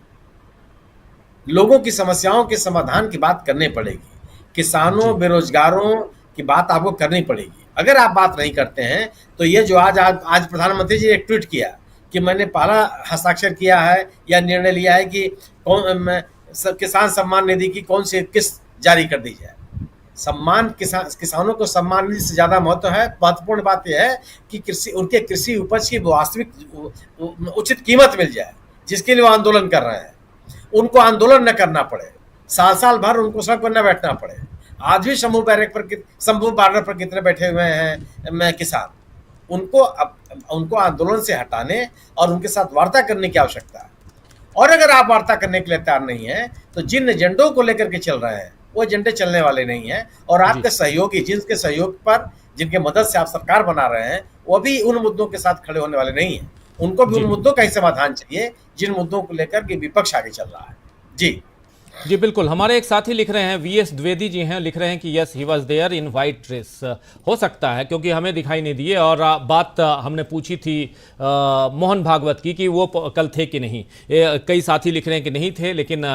लोगों की समस्याओं के समाधान की बात करनी पड़ेगी। किसानों, बेरोजगारों की बात आपको करनी पड़ेगी। अगर आप बात नहीं करते हैं तो ये जो आज प्रधानमंत्री जी ने एक ट्वीट किया कि मैंने पहला हस्ताक्षर किया है या निर्णय लिया है कि किसान सम्मान निधि की कौन सी किस्त जारी कर दी जाए। किसानों को सम्मान निधि से ज्यादा महत्वपूर्ण बात यह है कि उनके कृषि उपज की वास्तविक उचित कीमत मिल जाए, जिसके लिए वो आंदोलन कर रहे हैं। उनको आंदोलन न करना पड़े, साल भर उनको सड़क पर न बैठना पड़े। आज भी शंभू बॉर्डर पर कितने बैठे हुए हैं किसान। उनको आंदोलन से हटाने और उनके साथ वार्ता करने की आवश्यकता है। और अगर आप वार्ता करने के लिए तैयार नहीं है तो जिन एजेंडों को लेकर के चल रहे हैं वो एजेंडे चलने वाले नहीं हैं। और आपके सहयोगी, जिनके सहयोग पर, जिनके मदद से आप सरकार बना रहे हैं, वो भी उन मुद्दों के साथ खड़े होने वाले नहीं हैं। उनको भी उन मुद्दों का ही समाधान चाहिए जिन मुद्दों को लेकर के विपक्ष आगे चल रहा है। जी बिल्कुल। हमारे एक साथी लिख रहे हैं, वीएस द्विवेदी जी हैं, लिख रहे हैं कि yes he was there in white dress. हो सकता है क्योंकि हमें दिखाई नहीं दिए। और बात हमने पूछी थी मोहन भागवत की कि वो कल थे कि नहीं। कई साथी लिख रहे हैं कि नहीं थे, लेकिन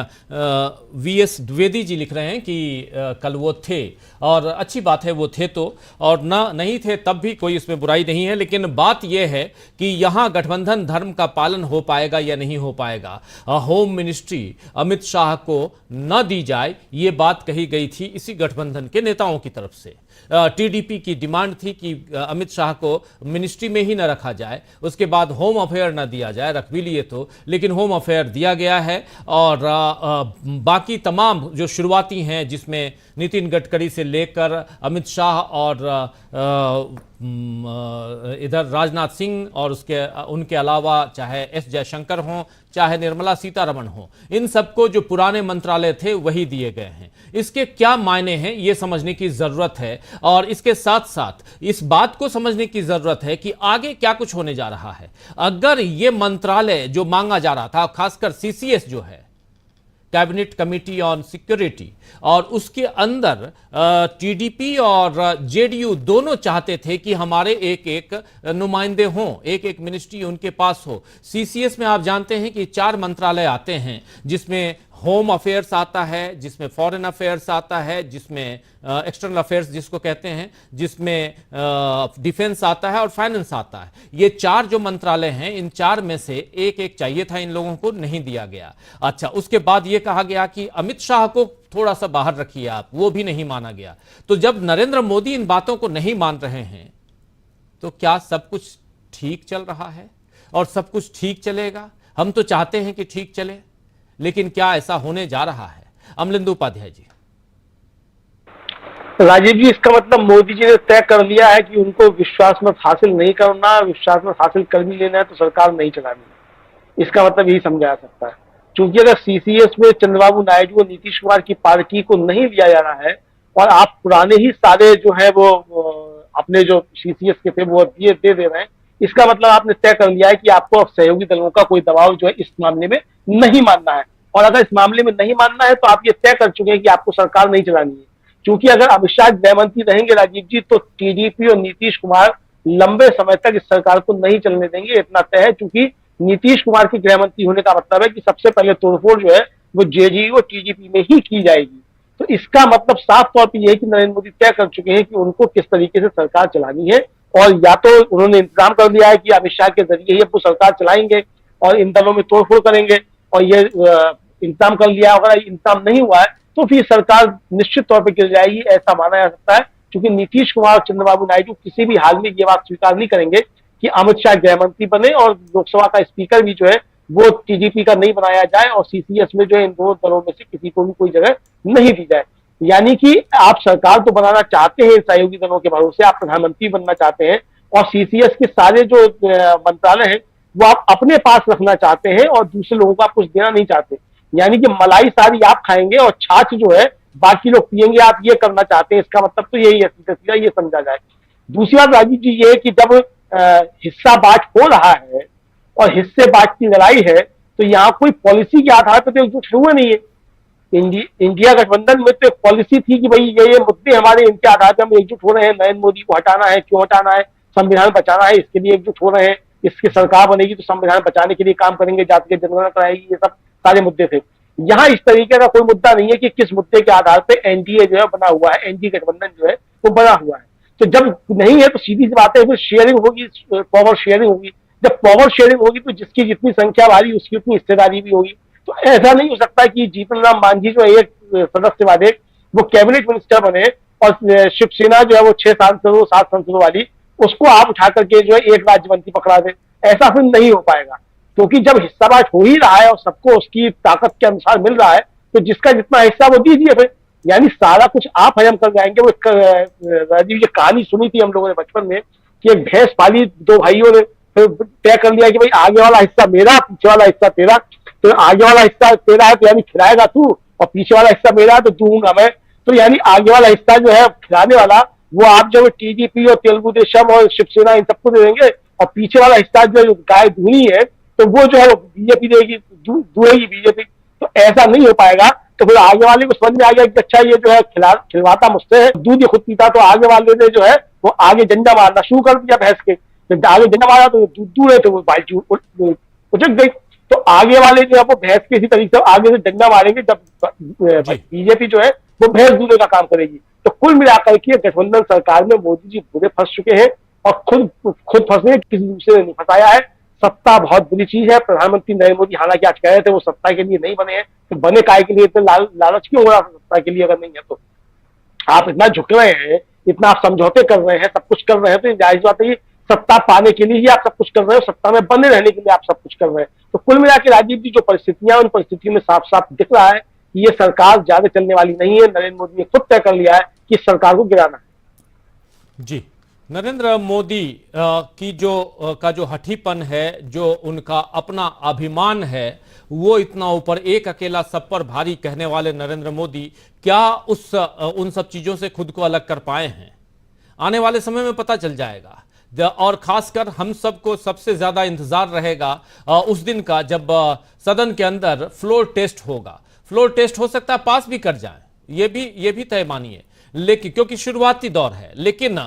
वीएस द्विवेदी जी लिख रहे हैं कि कल वो थे। और अच्छी बात है वो थे तो, और नहीं थे तब भी कोई इसमें बुराई नहीं है। लेकिन बात यह है कि यहाँ गठबंधन धर्म का पालन हो पाएगा या नहीं हो पाएगा। होम मिनिस्ट्री अमित शाह को न दी जाए, ये बात कही गई थी इसी गठबंधन के नेताओं की तरफ से। टीडीपी की डिमांड थी कि अमित शाह को मिनिस्ट्री में ही न रखा जाए, उसके बाद होम अफेयर न दिया जाए। रख भी लिए तो, लेकिन होम अफेयर दिया गया है। और बाकी तमाम जो शुरुआती हैं, जिसमें नितिन गडकरी से लेकर अमित शाह और इधर राजनाथ सिंह और उनके अलावा चाहे एस जयशंकर हों, चाहे निर्मला सीतारमण हों, इन सबको जो पुराने मंत्रालय थे वही दिए गए हैं। इसके क्या मायने हैं ये समझने की जरूरत है। और इसके साथ साथ इस बात को समझने की जरूरत है कि आगे क्या कुछ होने जा रहा है। अगर ये मंत्रालय जो मांगा जा रहा था, खासकर सीसीएस जो है, कैबिनेट कमेटी ऑन सिक्योरिटी, और उसके अंदर टीडीपी और जेडीयू दोनों चाहते थे कि हमारे एक नुमाइंदे हों, एक मिनिस्ट्री उनके पास हो। सीसीएस में आप जानते हैं कि 4 मंत्रालय आते हैं, जिसमें होम अफेयर्स आता है, जिसमें फॉरेन अफेयर्स आता है, जिसमें एक्सटर्नल अफेयर्स जिसको कहते हैं, जिसमें डिफेंस आता है और फाइनेंस आता है। ये 4 जो मंत्रालय हैं, इन 4 में से एक चाहिए था, इन लोगों को नहीं दिया गया। अच्छा, उसके बाद ये कहा गया कि अमित शाह को थोड़ा सा बाहर रखिए आप, वो भी नहीं माना गया। तो जब नरेंद्र मोदी इन बातों को नहीं मान रहे हैं तो क्या सब कुछ ठीक चल रहा है और सब कुछ ठीक चलेगा? हम तो चाहते हैं कि ठीक चले, लेकिन क्या ऐसा होने जा रहा है? अमलिंदु उपाध्याय जी। राजीव जी, इसका मतलब मोदी जी ने तय कर लिया है कि उनको विश्वास मत हासिल नहीं करना, विश्वास मत हासिल कर भी लेना है तो सरकार नहीं चलानी। इसका मतलब यही समझा जा सकता है। क्योंकि अगर सीसीएस में चंद्रबाबू नायडू और नीतीश कुमार की पार्टी को नहीं लिया जा रहा है और आप पुराने ही सारे जो है वो अपने जो सीसीएस के थे वो दे रहे हैं, इसका मतलब आपने तय कर लिया है कि आपको अब सहयोगी दलों का कोई दबाव जो है इस मामले में नहीं मानना है। और अगर इस मामले में नहीं मानना है तो आप ये तय कर चुके हैं कि आपको सरकार नहीं चलानी है। क्योंकि अगर अमित शाह गृह मंत्री रहेंगे राजीव जी, तो टीडीपी और नीतीश कुमार लंबे समय तक इस सरकार को नहीं चलने देंगे, इतना तय है। क्योंकि नीतीश कुमार के गृह मंत्री होने का मतलब है कि सबसे पहले तोड़फोड़ जो है वो जेडीयू और टीडीपी में ही की जाएगी। तो इसका मतलब साफ तौर पर यह है कि नरेंद्र मोदी तय कर चुके हैं कि उनको किस तरीके से सरकार चलानी है। और या तो उन्होंने इंतजाम कर दिया है कि अमित शाह के जरिए ही वो सरकार चलाएंगे और इन दलों में तोड़फोड़ करेंगे, और ये इंतजाम कर लिया। अगर इंतजाम नहीं हुआ है तो फिर सरकार निश्चित तौर पर गिर जाएगी, ऐसा माना जा सकता है। क्योंकि नीतीश कुमार और चंद्रबाबू नायडू किसी भी हाल में ये बात स्वीकार नहीं करेंगे कि अमित शाह गृह मंत्री बने और लोकसभा का स्पीकर भी जो है वो टीडीपी का नहीं बनाया जाए और सीसीएस में जो है इन दोनों दलों में से किसी को भी कोई जगह नहीं दी जाए। यानी कि आप सरकार तो बनाना चाहते हैं सहयोगी दलों के भरोसे, आप प्रधानमंत्री बनना चाहते हैं और सीसीएस के सारे जो मंत्रालय हैं वो आप अपने पास रखना चाहते हैं और दूसरे लोगों को आप कुछ देना नहीं चाहते। यानी कि मलाई सारी आप खाएंगे और छाछ जो है बाकी लोग पिएंगे, आप ये करना चाहते हैं। इसका मतलब तो यही है, ये समझा जाए। दूसरी बात राजीव जी ये है कि जब हिस्सा बांट हो रहा है और हिस्से बांट की लड़ाई है तो यहाँ कोई पॉलिसी के आधार पर तो एकजुट हुए नहीं है। इंडिया गठबंधन में तो एक पॉलिसी थी कि भाई ये मुद्दे हमारे, इनके आधार पर हम एकजुट हो रहे हैं, नरेंद्र मोदी को हटाना है, क्यों हटाना है, संविधान बचाना है, इसके लिए एकजुट हो रहे हैं, इसकी सरकार बनेगी तो संविधान बचाने के लिए काम करेंगे, जाति की जनगणना कराएगी, ये सब सारे मुद्दे थे। यहाँ इस तरीके का कोई मुद्दा नहीं है कि किस मुद्दे के आधार पर एनडीए जो है बना हुआ है, एनडीए गठबंधन जो है वो बना हुआ है। तो जब नहीं है तो सीधी सी बात है फिर शेयरिंग होगी, पावर शेयरिंग होगी। जब पावर शेयरिंग होगी तो जिसकी जितनी संख्या भारी उसकी उतनी हिस्सेदारी भी होगी। तो ऐसा नहीं हो सकता कि जीतन राम मांझी जो एक सदस्य वाले वो कैबिनेट मिनिस्टर बने और शिवसेना जो है वो 6 सांसदों 7 सांसदों वाली उसको आप उठा करके जो है एक राज्य मंत्री पकड़ा दे, ऐसा फिर नहीं हो पाएगा। क्योंकि जब हिस्सा बांट हो ही रहा है और सबको उसकी ताकत के अनुसार मिल रहा है तो जिसका जितना हिस्सा वो दीजिए फिर। यानी सारा कुछ आप हजम कर जाएंगे। वो राजीव ये कहानी सुनी थी हम लोगों ने बचपन में कि एक भैंस पाली, 2 भाइयों ने फिर तय कर लिया कि भाई आगे वाला हिस्सा मेरा, पीछे वाला हिस्सा तेरा। तो आगे वाला हिस्सा तेरा है तो यानी खिलाएगा तू, और पीछे वाला हिस्सा मेरा है तो दूंगा मैं। तो यानी आगे वाला हिस्सा जो है खिलाने वाला वो आप जो टीडीपी और तेलुगु देशम और शिवसेना इन सबको दे देंगे, और पीछे वाला हिस्सा जो गाय दूनी है तो वो जो है वो बीजेपी देगी, दूहेगी बीजेपी। तो ऐसा नहीं हो पाएगा। तो फिर आगे वाले को समझ में आ गया कि अच्छा ये जो है खिलवाता मुझसे है, दूध ये खुद पीता। तो आगे वाले ने जो है वो आगे झंडा मारना शुरू कर दिया भैंस के। जब आगे झंडा मारा तो दूध दूर है तो वो बाल्टी उचक गई। तो आगे वाले जो है वो भैंस के इसी तरीके से आगे से डंडा मारेंगे जब बीजेपी जो है वो भैंस दूधे का काम करेगी। तो कुल मिलाकर के गठबंधन सरकार में मोदी जी पूरे फंस चुके हैं और खुद फंसे, किसी दूसरे ने नहीं फंसाया है। सत्ता बहुत बुरी चीज है। प्रधानमंत्री नरेंद्र मोदी हालांकि आज कह रहे थे वो सत्ता के लिए नहीं बने हैं, तो बने काय के लिए, इतने लालच क्यों हो रहा है सत्ता के लिए अगर नहीं है तो? आप इतना झुक रहे हैं, इतना आप समझौते कर रहे हैं, सब कुछ कर रहे हैं, तो जाहिर बात है सत्ता पाने के लिए ही आप सब कुछ कर रहे हो, सत्ता में बने रहने के लिए आप सब कुछ कर रहे हैं। तो कुल मिला के राजीव जी जो परिस्थितियां, उन परिस्थितियों में साफ साफ दिख रहा है कि ये सरकार ज्यादा चलने वाली नहीं है। नरेंद्र मोदी ने खुद तय कर लिया है कि इस सरकार को गिराना है। जी, नरेंद्र मोदी की जो हठीपन है, जो उनका अपना अभिमान है, वो इतना ऊपर, एक अकेला सब पर भारी कहने वाले नरेंद्र मोदी क्या उन सब चीजों से खुद को अलग कर पाए हैं? आने वाले समय में पता चल जाएगा। और खासकर हम सबको सबसे ज्यादा इंतजार रहेगा उस दिन का जब सदन के अंदर फ्लोर टेस्ट होगा। फ्लोर टेस्ट हो सकता है पास भी कर जाए, ये भी तय मानिए, लेकिन क्योंकि शुरुआती दौर है। लेकिन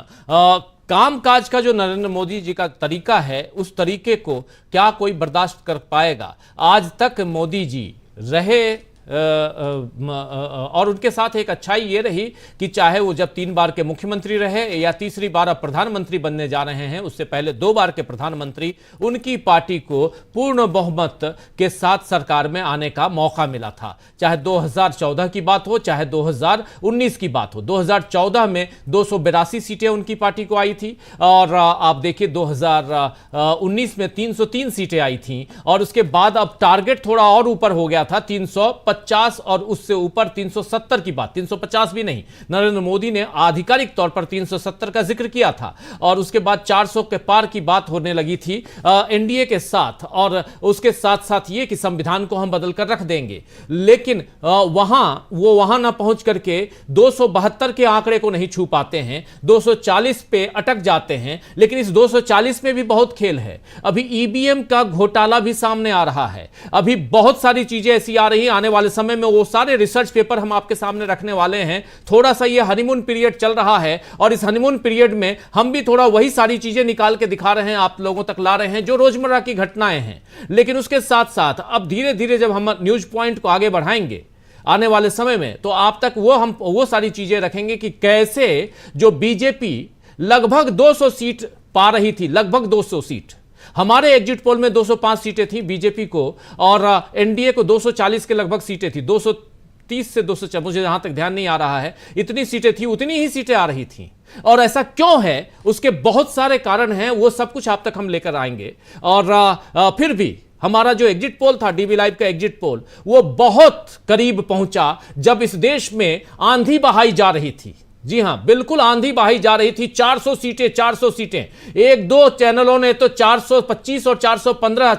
कामकाज का जो नरेंद्र मोदी जी का तरीका है, उस तरीके को क्या कोई बर्दाश्त कर पाएगा? आज तक मोदी जी रहे और उनके साथ एक अच्छाई ये रही कि चाहे वो जब 3 बार के मुख्यमंत्री रहे या तीसरी बार अब प्रधानमंत्री बनने जा रहे हैं, उससे पहले 2 बार के प्रधानमंत्री, उनकी पार्टी को पूर्ण बहुमत के साथ सरकार में आने का मौका मिला था। चाहे 2014 की बात हो, चाहे 2019 की बात हो। 2014 में 282 सीटें उनकी पार्टी को आई थी और आप देखिए 2019 में 303 सीटें आई थी और उसके बाद अब टारगेट थोड़ा और ऊपर हो गया था, 325 350 और उससे ऊपर 370 की बात, 350 भी नहीं, नरेंद्र मोदी ने आधिकारिक तौर पर 370 का जिक्र किया था और उसके बाद 400 के पार की बात होने लगी थी एनडीए के साथ, और उसके साथ साथ ये कि संविधान को हम बदल कर रख देंगे। लेकिन वहां ना पहुंच करके 272 के आंकड़े को नहीं छू पाते हैं, 240 पे अटक जाते हैं। लेकिन इस 240 में भी बहुत खेल है। अभी ईवीएम का घोटाला भी सामने आ रहा है, अभी बहुत सारी चीजें ऐसी आ रही हैं। आने वाले समय में वो सारे रिसर्च पेपर हम आपके सामने रखने वाले हैं। थोड़ा सा ये हनीमून पीरियड चल रहा है और इस हनीमून पीरियड में हम भी थोड़ा वही सारी चीजें निकाल के दिखा रहे हैं, आप लोगों तक ला रहे हैं जो रोजमर्रा की घटनाएं हैं। लेकिन उसके साथ साथ अब धीरे धीरे जब हम न्यूज पॉइंट को आगे बढ़ाएंगे आने वाले समय में, तो आप तक हम वो सारी चीजें रखेंगे कि कैसे जो बीजेपी लगभग 200 सीट पा रही थी, लगभग 200 सीट, हमारे एग्जिट पोल में 205 सीटें थी बीजेपी को और एनडीए को 240 के लगभग सीटें थी, 230 से 240, मुझे जहां तक ध्यान नहीं आ रहा है, इतनी सीटें थी, उतनी ही सीटें आ रही थी। और ऐसा क्यों है, उसके बहुत सारे कारण हैं, वो सब कुछ आप तक हम लेकर आएंगे। और फिर भी हमारा जो एग्जिट पोल था, डीबी लाइव का एग्जिट पोल, वो बहुत करीब पहुंचा जब इस देश में आंधी बहाई जा रही थी। जी हां, बिल्कुल आंधी बहाई जा रही थी। 400 सीटें, 400 सीटें, एक दो चैनलों ने तो 425 और 415,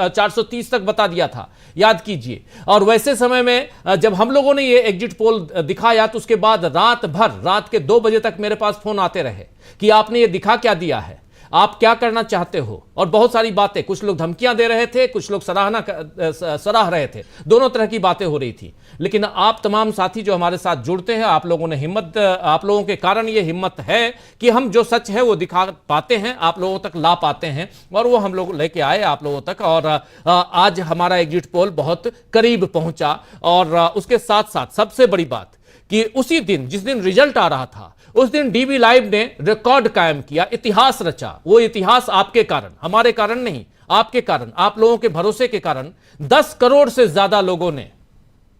430 तक बता दिया था, याद कीजिए। और वैसे समय में जब हम लोगों ने ये एग्जिट पोल दिखाया तो उसके बाद रात भर, रात के 2 बजे तक मेरे पास फोन आते रहे कि आपने ये दिखा क्या दिया है, आप क्या करना चाहते हो, और बहुत सारी बातें। कुछ लोग धमकियां दे रहे थे, कुछ लोग सराह रहे थे, दोनों तरह की बातें हो रही थी। लेकिन आप तमाम साथी जो हमारे साथ जुड़ते हैं, आप लोगों ने हिम्मत, आप लोगों के कारण ये हिम्मत है कि हम जो सच है वो दिखा पाते हैं, आप लोगों तक ला पाते हैं, और वो हम लोग लेके आए आप लोगों तक। और आज हमारा एग्जिट पोल बहुत करीब पहुंचा। और उसके साथ साथ सबसे बड़ी बात कि उसी दिन, जिस दिन रिजल्ट आ रहा था, उस दिन डीबी लाइव ने रिकॉर्ड कायम किया, इतिहास रचा। वो इतिहास आपके कारण, हमारे कारण नहीं, आपके कारण, आप लोगों के भरोसे के कारण 10 करोड़ से ज्यादा लोगों ने,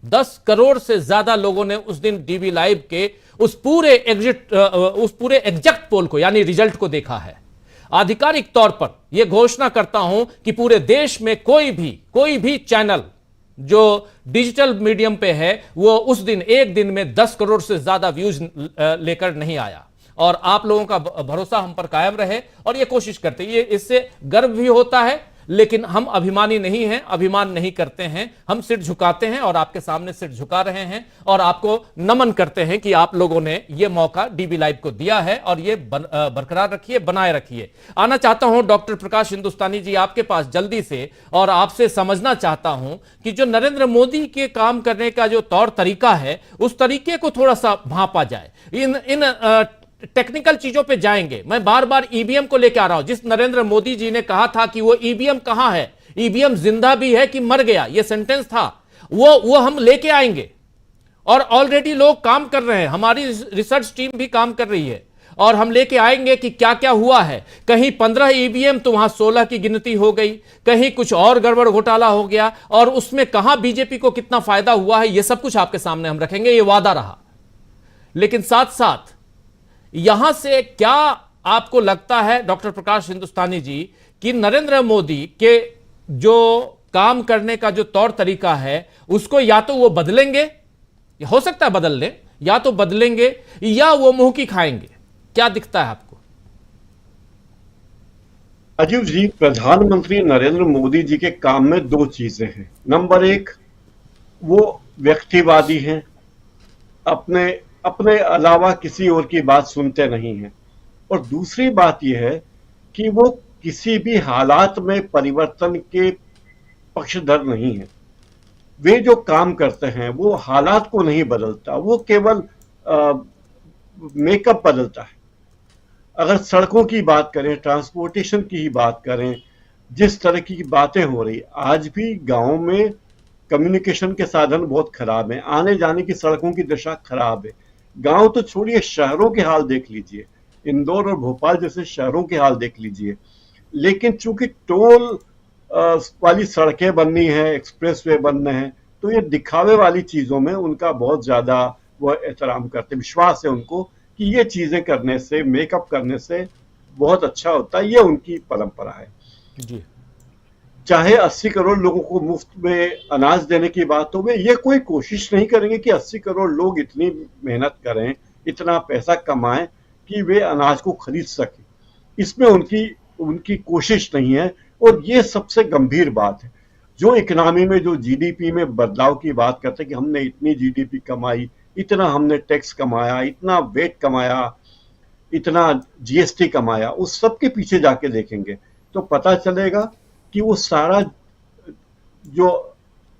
10 करोड़ से ज्यादा लोगों ने उस दिन डीबी लाइव के उस पूरे एग्जैक्ट पोल को, यानी रिजल्ट को देखा है। आधिकारिक तौर पर यह घोषणा करता हूं कि पूरे देश में कोई भी चैनल जो डिजिटल मीडियम पे है, वो उस दिन, एक दिन में 10 करोड़ से ज्यादा व्यूज लेकर नहीं आया। और आप लोगों का भरोसा हम पर कायम रहे और ये कोशिश करते, ये इससे गर्व भी होता है। लेकिन हम अभिमानी नहीं हैं, अभिमान नहीं करते हैं, हम सिर झुकाते हैं और आपके सामने सिर झुका रहे हैं और आपको नमन करते हैं कि आप लोगों ने ये मौका डीबी लाइव को दिया है और ये बरकरार रखिए, बनाए रखिए। आना चाहता हूं डॉक्टर प्रकाश हिंदुस्तानी जी आपके पास जल्दी से, और आपसे समझना चाहता हूं कि जो नरेंद्र मोदी के काम करने का जो तौर तरीका है, उस तरीके को थोड़ा सा भांपा जाए। इन टेक्निकल चीजों पे जाएंगे। मैं बार बार ईवीएम को लेकर आ रहा हूं। जिस नरेंद्र मोदी जी ने कहा था कि वो ईवीएम कहां है, ईवीएम जिंदा भी है कि मर गया, ये सेंटेंस था, वो हम लेके आएंगे। और ऑलरेडी लोग काम कर रहे हैं, हमारी रिसर्च टीम भी काम कर रही है, और हम लेके आएंगे कि क्या क्या हुआ है। कहीं 15 ईवीएम तो वहां 16 की गिनती हो गई, कहीं कुछ और गड़बड़ घोटाला हो गया, और उसमें कहां बीजेपी को कितना फायदा हुआ है, यह सब कुछ आपके सामने हम रखेंगे, ये वादा रहा। लेकिन साथ साथ यहां से क्या आपको लगता है डॉक्टर प्रकाश हिंदुस्तानी जी कि नरेंद्र मोदी के जो काम करने का जो तौर तरीका है, उसको या तो वो बदलेंगे, हो सकता है बदल लें, या तो बदलेंगे या वो मुंह की खाएंगे, क्या दिखता है आपको? अजीब जी, प्रधानमंत्री नरेंद्र मोदी जी के काम में 2 चीजें हैं। नंबर 1, वो व्यक्तिवादी हैं, अपने अलावा किसी और की बात सुनते नहीं हैं। और दूसरी बात यह है कि वो किसी भी हालात में परिवर्तन के पक्षधर नहीं है। वे जो काम करते हैं वो हालात को नहीं बदलता, वो केवल मेकअप बदलता है। अगर सड़कों की बात करें, ट्रांसपोर्टेशन की ही बात करें, जिस तरह की बातें हो रही, आज भी गांव में कम्युनिकेशन के साधन बहुत खराब हैं, आने जाने की सड़कों की दशा खराब है। गांव तो छोड़िए, शहरों के हाल देख लीजिए, इंदौर और भोपाल जैसे शहरों के हाल देख लीजिए। लेकिन चूंकि टोल वाली सड़कें बननी है, एक्सप्रेसवे बनने हैं, तो ये दिखावे वाली चीजों में उनका बहुत ज्यादा वो एहतराम करते, विश्वास है उनको कि ये चीजें करने से, मेकअप करने से बहुत अच्छा होता है। ये उनकी परंपरा है। जी। चाहे 80 करोड़ लोगों को मुफ्त में अनाज देने की बात हो, वे ये कोई कोशिश नहीं करेंगे कि 80 करोड़ लोग इतनी मेहनत करें, इतना पैसा कमाएं कि वे अनाज को खरीद सकें। इसमें उनकी कोशिश नहीं है, और ये सबसे गंभीर बात है। जो इकोनॉमी में, जो जीडीपी में बदलाव की बात करते हैं कि हमने इतनी जीडीपी कमाई, इतना हमने टैक्स कमाया, इतना वेट कमाया, इतना जीएसटी कमाया, उस सब के पीछे जाके देखेंगे तो पता चलेगा कि वो सारा जो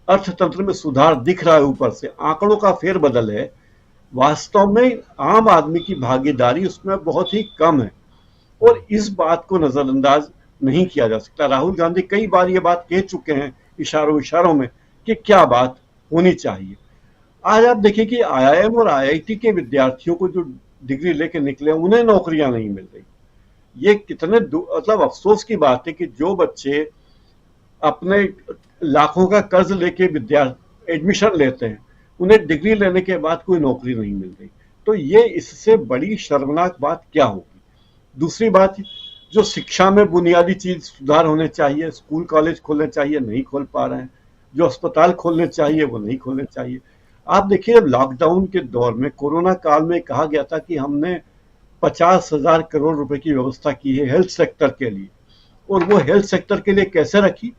अर्थतंत्र में सुधार दिख रहा है ऊपर से, आंकड़ों का फेरबदल है, वास्तव में आम आदमी की भागीदारी उसमें बहुत ही कम है, और इस बात को नजरअंदाज नहीं किया जा सकता। राहुल गांधी कई बार ये बात कह चुके हैं इशारों में कि क्या बात होनी चाहिए। आज आप देखिए कि आईआईएम और आईआईटी के विद्यार्थियों को जो डिग्री लेके निकले, उन्हें नौकरियां नहीं मिल रही। ये कितने मतलब अफसोस की बात है कि जो बच्चे अपने लाखों का कर्ज लेके एडमिशन लेते हैं, उन्हें डिग्री लेने के बाद कोई नौकरी नहीं मिल रही। तो ये इससे बड़ी शर्मनाक बात क्या होगी। दूसरी बात, जो शिक्षा में बुनियादी चीज सुधार होने चाहिए, स्कूल कॉलेज खोलने चाहिए, नहीं खोल पा रहे हैं। जो अस्पताल खोलने चाहिए वो नहीं खोलने चाहिए। आप देखिए, लॉकडाउन के दौर में, कोरोना काल में कहा गया था कि हमने 50,000 करोड़ रुपए की व्यवस्था की है हेल्थ सेक्टर के लिए, और वो हेल्थ सेक्टर के लिए कैसे रखी,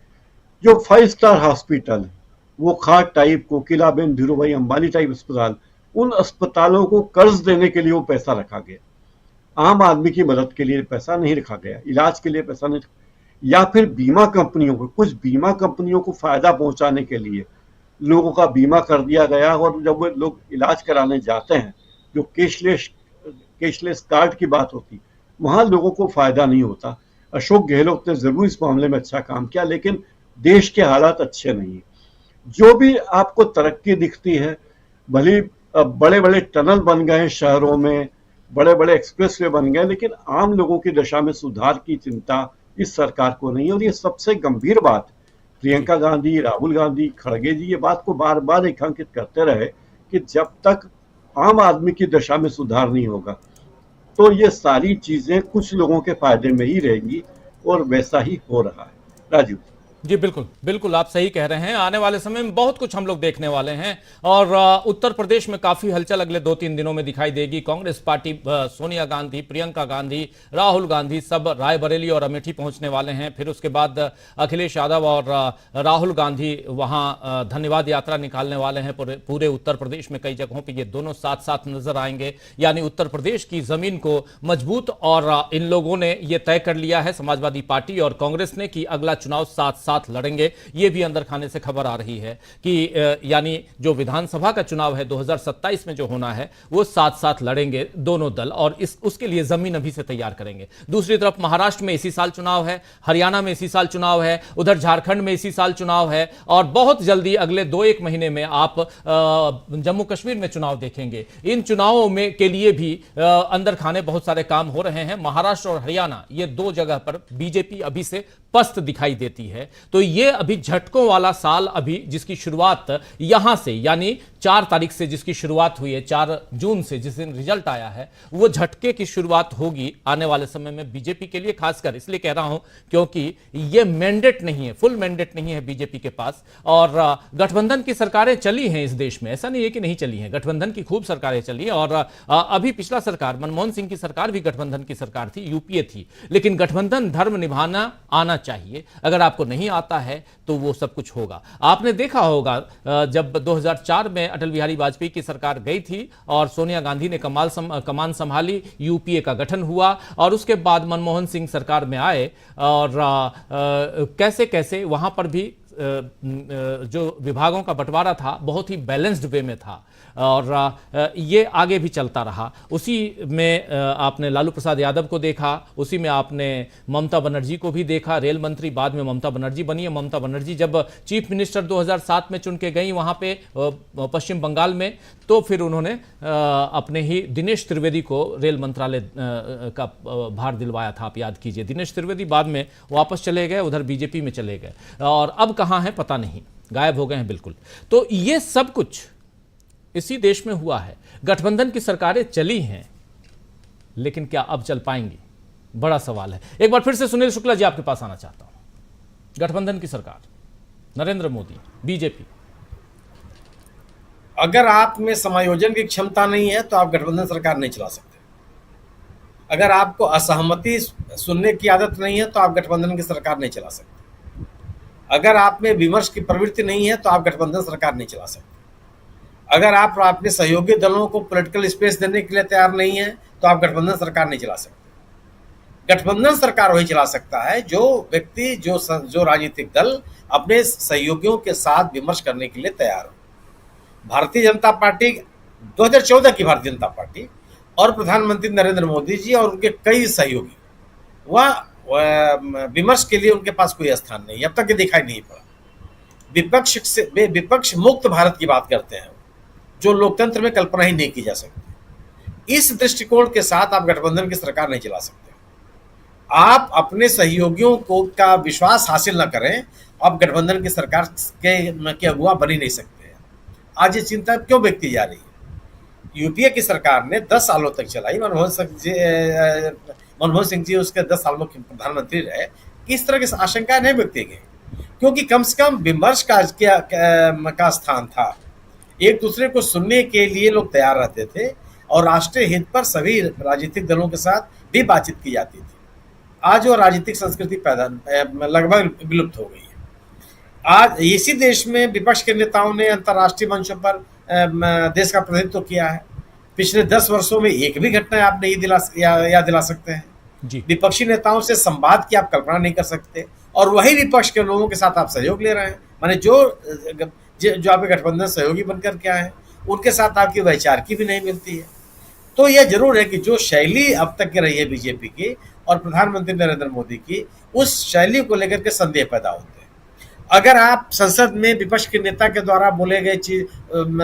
जो 5 स्टार हॉस्पिटल है, वो खाट टाइप, कोकिलाबेन धीरूभाई अंबानी टाइप अस्पताल, उन अस्पतालों को कर्ज देने के लिए वो पैसा रखा गया। आम आदमी की मदद के लिए पैसा नहीं रखा गया, इलाज के लिए पैसा नहीं, या फिर बीमा कंपनियों को, कुछ बीमा कंपनियों को फायदा पहुंचाने के लिए लोगों का बीमा कर दिया गया, और जब वो लोग इलाज कराने जाते हैं, जो कैशलेस कार्ड की बात होती, वहां लोगों को फायदा नहीं होता। अशोक गहलोत ने जरूर इस मामले में अच्छा काम किया, लेकिन देश के हालात अच्छे नहीं है। जो भी आपको तरक्की दिखती है, भले बड़े बड़े टनल बन गए शहरों में, बड़े बड़े एक्सप्रेसवे बन गए, लेकिन आम लोगों की दशा में सुधार की चिंता इस सरकार को नहीं है। और ये सबसे गंभीर बात, प्रियंका गांधी, राहुल गांधी, खड़गे जी ये बात को बार बार रेखांकित करते रहे कि जब तक आम आदमी की दशा में सुधार नहीं होगा, तो ये सारी चीजें कुछ लोगों के फायदे में ही रहेंगी, और वैसा ही हो रहा है। राजीव जी बिल्कुल बिल्कुल, आप सही कह रहे हैं। आने वाले समय में बहुत कुछ हम लोग देखने वाले हैं, और उत्तर प्रदेश में काफी हलचल अगले 2-3 दिनों में दिखाई देगी। कांग्रेस पार्टी, सोनिया गांधी, प्रियंका गांधी, राहुल गांधी सब रायबरेली और अमेठी पहुंचने वाले हैं। फिर उसके बाद अखिलेश यादव और राहुल गांधी वहां धन्यवाद यात्रा निकालने वाले हैं। पूरे उत्तर प्रदेश में कई जगहों पर ये दोनों साथ साथ नजर आएंगे। यानी उत्तर प्रदेश की जमीन को मजबूत और इन लोगों ने ये तय कर लिया है, समाजवादी पार्टी और कांग्रेस ने, कि अगला चुनाव साथ लड़ेंगे। ये भी अंदर खाने से खबर आ रही है कि यानी जो विधानसभा का चुनाव है 2027 में जो होना है, वो साथ साथ लड़ेंगे दोनों दल, और उसके लिए जमीन अभी से तैयार करेंगे। दूसरी तरफ महाराष्ट्र में इसी साल चुनाव है, हरियाणा में इसी साल चुनाव है, उधर झारखंड में इसी साल चुनाव है, और बहुत जल्दी अगले 2-1 महीने में आप जम्मू कश्मीर में चुनाव देखेंगे। इन चुनावों में के लिए भी अंदर खाने बहुत सारे काम हो रहे हैं। महाराष्ट्र और हरियाणा, ये 2 जगह पर बीजेपी अभी से पस्त दिखाई देती है। तो ये अभी झटकों वाला साल, अभी जिसकी शुरुआत यहां से, यानी 4 तारीख से जिसकी शुरुआत हुई है, 4 जून से जिस दिन रिजल्ट आया है, वो झटके की शुरुआत होगी आने वाले समय में बीजेपी के लिए। खासकर इसलिए कह रहा हूं क्योंकि ये मैंडेट नहीं है, फुल मैंडेट नहीं है बीजेपी के पास, और गठबंधन की सरकारें चली हैं इस देश में, ऐसा नहीं है कि नहीं चली हैं, गठबंधन की खूब सरकारें चली। और अभी पिछला सरकार, मनमोहन सिंह की सरकार भी गठबंधन की सरकार थी, यूपीए थी, लेकिन गठबंधन धर्म निभाना आना चाहिए। अगर आपको नहीं आता है तो वो सब कुछ होगा। आपने देखा होगा जब 2004 में अटल बिहारी वाजपेयी की सरकार गई थी और सोनिया गांधी ने कमान संभाली, यूपीए का गठन हुआ, और उसके बाद मनमोहन सिंह सरकार में आए, और कैसे कैसे वहां पर भी जो विभागों का बंटवारा था बहुत ही बैलेंस्ड वे में था, और ये आगे भी चलता रहा। उसी में आपने लालू प्रसाद यादव को देखा, उसी में आपने ममता बनर्जी को भी देखा, रेल मंत्री बाद में ममता बनर्जी बनी है। ममता बनर्जी जब चीफ मिनिस्टर 2007 में चुन के गई वहाँ पे पश्चिम बंगाल में, तो फिर उन्होंने अपने ही दिनेश त्रिवेदी को रेल मंत्रालय का भार दिलवाया था। आप याद कीजिए, दिनेश त्रिवेदी बाद में वापस चले गए, उधर बीजेपी में चले गए, और अब कहाँ हैं पता नहीं, गायब हो गए हैं बिल्कुल। तो ये सब कुछ इसी देश में हुआ है। गठबंधन की सरकारें चली हैं, लेकिन क्या अब चल पाएंगी, बड़ा सवाल है। एक बार फिर से सुनील शुक्ला जी आपके पास आना चाहता हूं। गठबंधन की सरकार, नरेंद्र मोदी, बीजेपी। अगर आप में समायोजन की क्षमता नहीं है तो आप गठबंधन सरकार नहीं चला सकते। अगर आपको असहमति सुनने की आदत नहीं है तो आप गठबंधन की सरकार नहीं चला सकते। अगर आप में विमर्श की प्रवृत्ति नहीं है तो आप गठबंधन सरकार नहीं चला सकते। अगर आप अपने सहयोगी दलों को पॉलिटिकल स्पेस देने के लिए तैयार नहीं है तो आप गठबंधन सरकार नहीं चला सकते। गठबंधन सरकार वही चला सकता है जो व्यक्ति, जो राजनीतिक दल अपने सहयोगियों के साथ विमर्श करने के लिए तैयार हो। भारतीय जनता पार्टी, 2014 की भारतीय जनता पार्टी और प्रधानमंत्री नरेंद्र मोदी जी और उनके कई सहयोगी, वह विमर्श के लिए उनके पास कोई स्थान नहीं, अब तक ये दिखाई नहीं पड़ा। विपक्ष मुक्त भारत की बात करते हैं, जो लोकतंत्र में कल्पना ही नहीं की जा सकती। इस दृष्टिकोण के साथ आप गठबंधन की सरकार नहीं चला सकते। आप अपने सहयोगियों का विश्वास हासिल न करें, आप गठबंधन की सरकार के अगुवा बन ही नहीं सकते हैं। आज ये चिंता क्यों व्यक्ति जा रही है? यूपीए की सरकार ने 10 सालों तक चलाई, मनमोहन सिंह जी उसके 10 साल में प्रधानमंत्री रहे, किस तरह की आशंका नहीं व्यक्त की, क्योंकि कम से कम विमर्श का स्थान था। एक दूसरे को सुनने के लिए लोग तैयार रहते थे और राष्ट्रीय हित पर सभी राजनीतिक दलों के साथ भी बातचीत की जाती थी। आज वो राजनीतिक संस्कृति लगभग विलुप्त हो गई है। आज इसी देश में विपक्ष के नेताओं ने अंतर्राष्ट्रीय मंचों पर देश का प्रतिनिधित्व किया है। पिछले 10 वर्षों में एक भी घटना आप नहीं याद दिला सकते हैं। विपक्षी नेताओं से संवाद की आप कल्पना नहीं कर सकते, और वही विपक्ष के लोगों के साथ आप सहयोग ले रहे हैं। माने जो आपके गठबंधन सहयोगी बनकर के आए हैं, उनके साथ आपकी वैचार की भी नहीं मिलती है। तो यह जरूर है कि जो शैली अब तक की रही है बीजेपी की और प्रधानमंत्री नरेंद्र मोदी की, उस शैली को लेकर के संदेह पैदा होते हैं। अगर आप संसद में विपक्ष के नेता के द्वारा बोले गए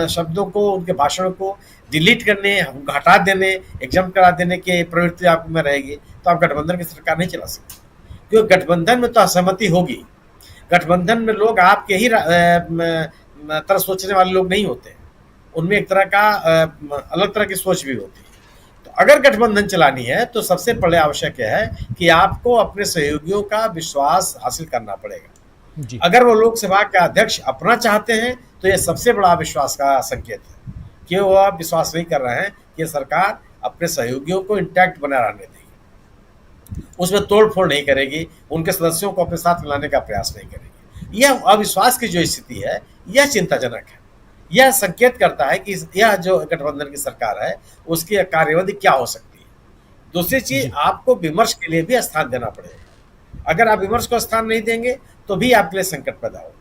शब्दों को, उनके भाषणों को डिलीट करने, हटा देने, एग्जाम करा देने की प्रवृत्ति आप में रहेगी, तो आप गठबंधन की सरकार नहीं चला सकते। क्योंकि गठबंधन में तो असहमति होगी। गठबंधन में लोग आपके ही तरह सोचने वाले लोग नहीं होते, उनमें एक तरह का अलग तरह की सोच भी होती है। तो अगर गठबंधन चलानी है तो सबसे पहले आवश्यक है कि आपको अपने सहयोगियों का विश्वास हासिल करना पड़ेगा। अगर वो लोकसभा के अध्यक्ष अपना चाहते हैं तो यह सबसे बड़ा विश्वास का संकेत है कि वो आप विश्वास नहीं कर रहे हैं कि सरकार अपने सहयोगियों को इंटैक्ट बना रहने देगी, उसमें तोड़फोड़ नहीं करेगी, उनके सदस्यों को अपने साथ मिलाने का प्रयास नहीं करेगी। यह अविश्वास की जो स्थिति है, यह चिंताजनक है। यह संकेत करता है कि यह जो गठबंधन की सरकार है उसकी कार्यविधि क्या हो सकती है। दूसरी चीज, आपको विमर्श के लिए भी स्थान देना पड़ेगा। अगर आप विमर्श को स्थान नहीं देंगे तो भी आपके लिए संकट पैदा होगा।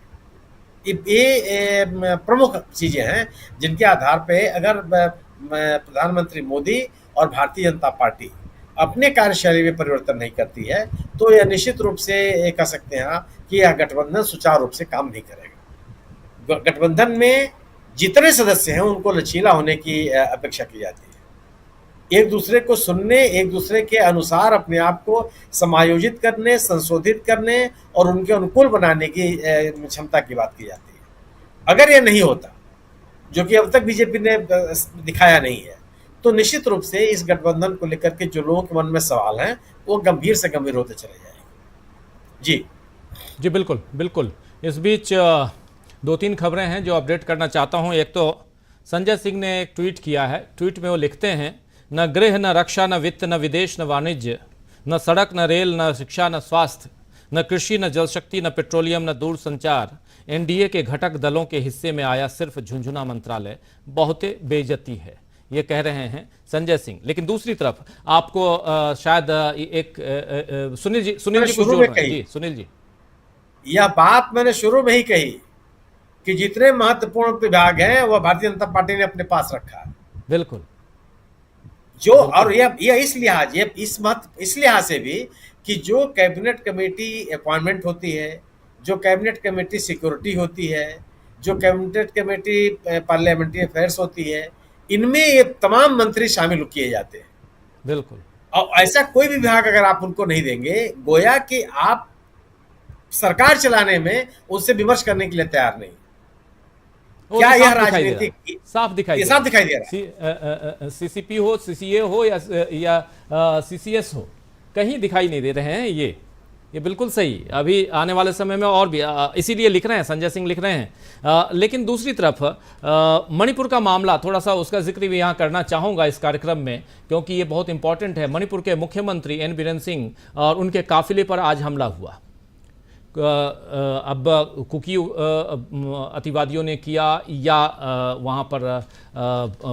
ये प्रमुख चीजें हैं जिनके आधार पे अगर प्रधानमंत्री मोदी और भारतीय जनता पार्टी अपने कार्यशैली में परिवर्तन नहीं करती है तो यह निश्चित रूप से कह सकते हैं आप कि यह गठबंधन सुचारू रूप से काम नहीं करेगा। गठबंधन में जितने सदस्य हैं उनको लचीला होने की अपेक्षा की जाती है। एक दूसरे को सुनने, एक दूसरे के अनुसार अपने आप को समायोजित करने, संशोधित करने और उनके अनुकूल बनाने की क्षमता की बात की जाती है। अगर यह नहीं होता, जो कि अब तक बीजेपी ने दिखाया नहीं है, तो निश्चित रूप से इस गठबंधन को लेकर के जो लोगों के मन में सवाल हैं वो गंभीर से गंभीर होते चले जाएंगे। जी बिल्कुल बिल्कुल। इस बीच 2-3 खबरें हैं जो अपडेट करना चाहता हूं। एक तो संजय सिंह ने एक ट्वीट किया है। ट्वीट में वो लिखते हैं, न गृह, न रक्षा, न वित्त, न विदेश, न वाणिज्य, न सड़क, न रेल, न शिक्षा, न स्वास्थ्य, न कृषि, न जलशक्ति, न पेट्रोलियम, न दूरसंचार, एनडीए के घटक दलों के हिस्से में आया सिर्फ झुंझुना मंत्रालय, बहुते बेइज्जती है, ये कह रहे हैं संजय सिंह। लेकिन दूसरी तरफ आपको शायद एक सुनील जी सुनील जी यह बात मैंने शुरू में ही कही कि जितने महत्वपूर्ण विभाग हैं वह भारतीय जनता पार्टी ने अपने पास रखा है। बिल्कुल। जो और यह इस लिहाज से भी कि जो कैबिनेट कमेटी अपॉइंटमेंट होती है, जो कैबिनेट कमेटी सिक्योरिटी होती है, जो कैबिनेट कमेटी पार्लियामेंट्री अफेयर्स होती है, इनमें ये तमाम मंत्री शामिल किए जाते हैं। बिल्कुल। और ऐसा कोई भी विभाग अगर आप उनको नहीं देंगे, गोया कि आप सरकार चलाने में उससे विमर्श करने के लिए तैयार नहीं। क्या यह राजनीतिक साफ दिखाई दे रहा है? सीसीपी हो, सीसीए हो या सीसीएस हो, कहीं दिखाई नहीं दे रहे हैं ये। ये बिल्कुल सही। अभी आने वाले समय में और भी इसीलिए लिख रहे हैं, संजय सिंह लिख रहे हैं। लेकिन दूसरी तरफ मणिपुर का मामला, थोड़ा सा उसका जिक्र भी यहाँ करना चाहूँगा इस कार्यक्रम में, क्योंकि ये बहुत इंपॉर्टेंट है। मणिपुर के मुख्यमंत्री एन बीरेन सिंह और उनके काफिले पर आज हमला हुआ। अब कुकी अतिवादियों ने किया या वहाँ पर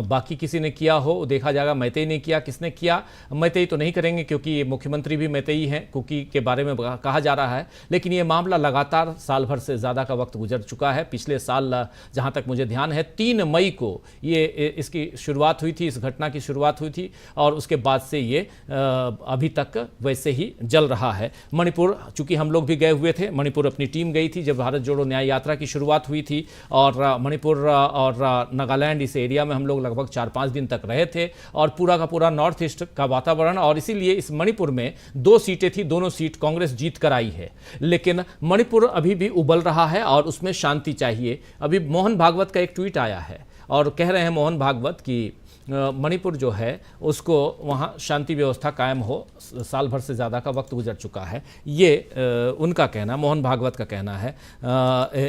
बाकी किसी ने किया हो, देखा जाएगा। मैतेई ने किया, किसने किया मैतेई तो नहीं करेंगे क्योंकि मुख्यमंत्री भी मैतेई हैं, कुकी के बारे में कहा जा रहा है। लेकिन ये मामला लगातार साल भर से ज़्यादा का वक्त गुजर चुका है। पिछले साल जहाँ तक मुझे ध्यान है 3 मई को ये इसकी शुरुआत हुई थी, इस घटना की शुरुआत हुई थी और उसके बाद से ये अभी तक वैसे ही जल रहा है। मणिपुर, चूँकि हम लोग भी गए हुए थे, मणिपुर अपनी टीम गई थी जब भारत जोड़ो न्याय यात्रा की शुरुआत हुई थी और मणिपुर और नागालैंड इस एरिया में हम लोग लगभग 4-5 दिन तक रहे थे और पूरा का पूरा नॉर्थ ईस्ट का वातावरण, और इसीलिए इस मणिपुर में 2 सीटें थी, दोनों सीट कांग्रेस जीत कर आई है। लेकिन मणिपुर अभी भी उबल रहा है और उसमें शांति चाहिए। अभी मोहन भागवत का एक ट्वीट आया है और कह रहे हैं मोहन भागवत कि मणिपुर जो है उसको वहाँ शांति व्यवस्था कायम हो, साल भर से ज़्यादा का वक्त गुजर चुका है। ये उनका कहना, मोहन भागवत का कहना है।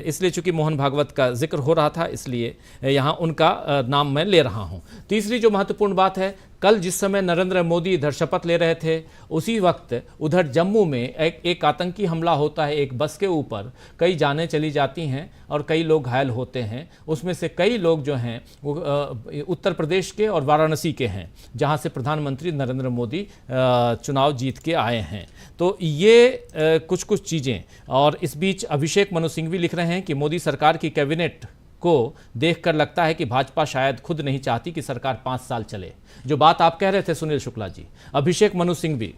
इसलिए चूंकि मोहन भागवत का जिक्र हो रहा था इसलिए यहाँ उनका नाम मैं ले रहा हूँ। तीसरी जो महत्वपूर्ण बात है, कल जिस समय नरेंद्र मोदी इधर शपथ ले रहे थे उसी वक्त उधर जम्मू में एक आतंकी हमला होता है। एक बस के ऊपर कई जानें चली जाती हैं और कई लोग घायल होते हैं। उसमें से कई लोग जो हैं वो उत्तर प्रदेश के और वाराणसी के हैं, जहां से प्रधानमंत्री नरेंद्र मोदी चुनाव जीत के आए हैं। तो ये कुछ चीज़ें। और इस बीच अभिषेक मनु सिंघवी लिख रहे हैं कि मोदी सरकार की कैबिनेट को देखकर लगता है कि भाजपा शायद खुद नहीं चाहती कि सरकार 5 साल चले। जो बात आप कह रहे थे सुनील शुक्ला जी, अभिषेक मनु सिंघवी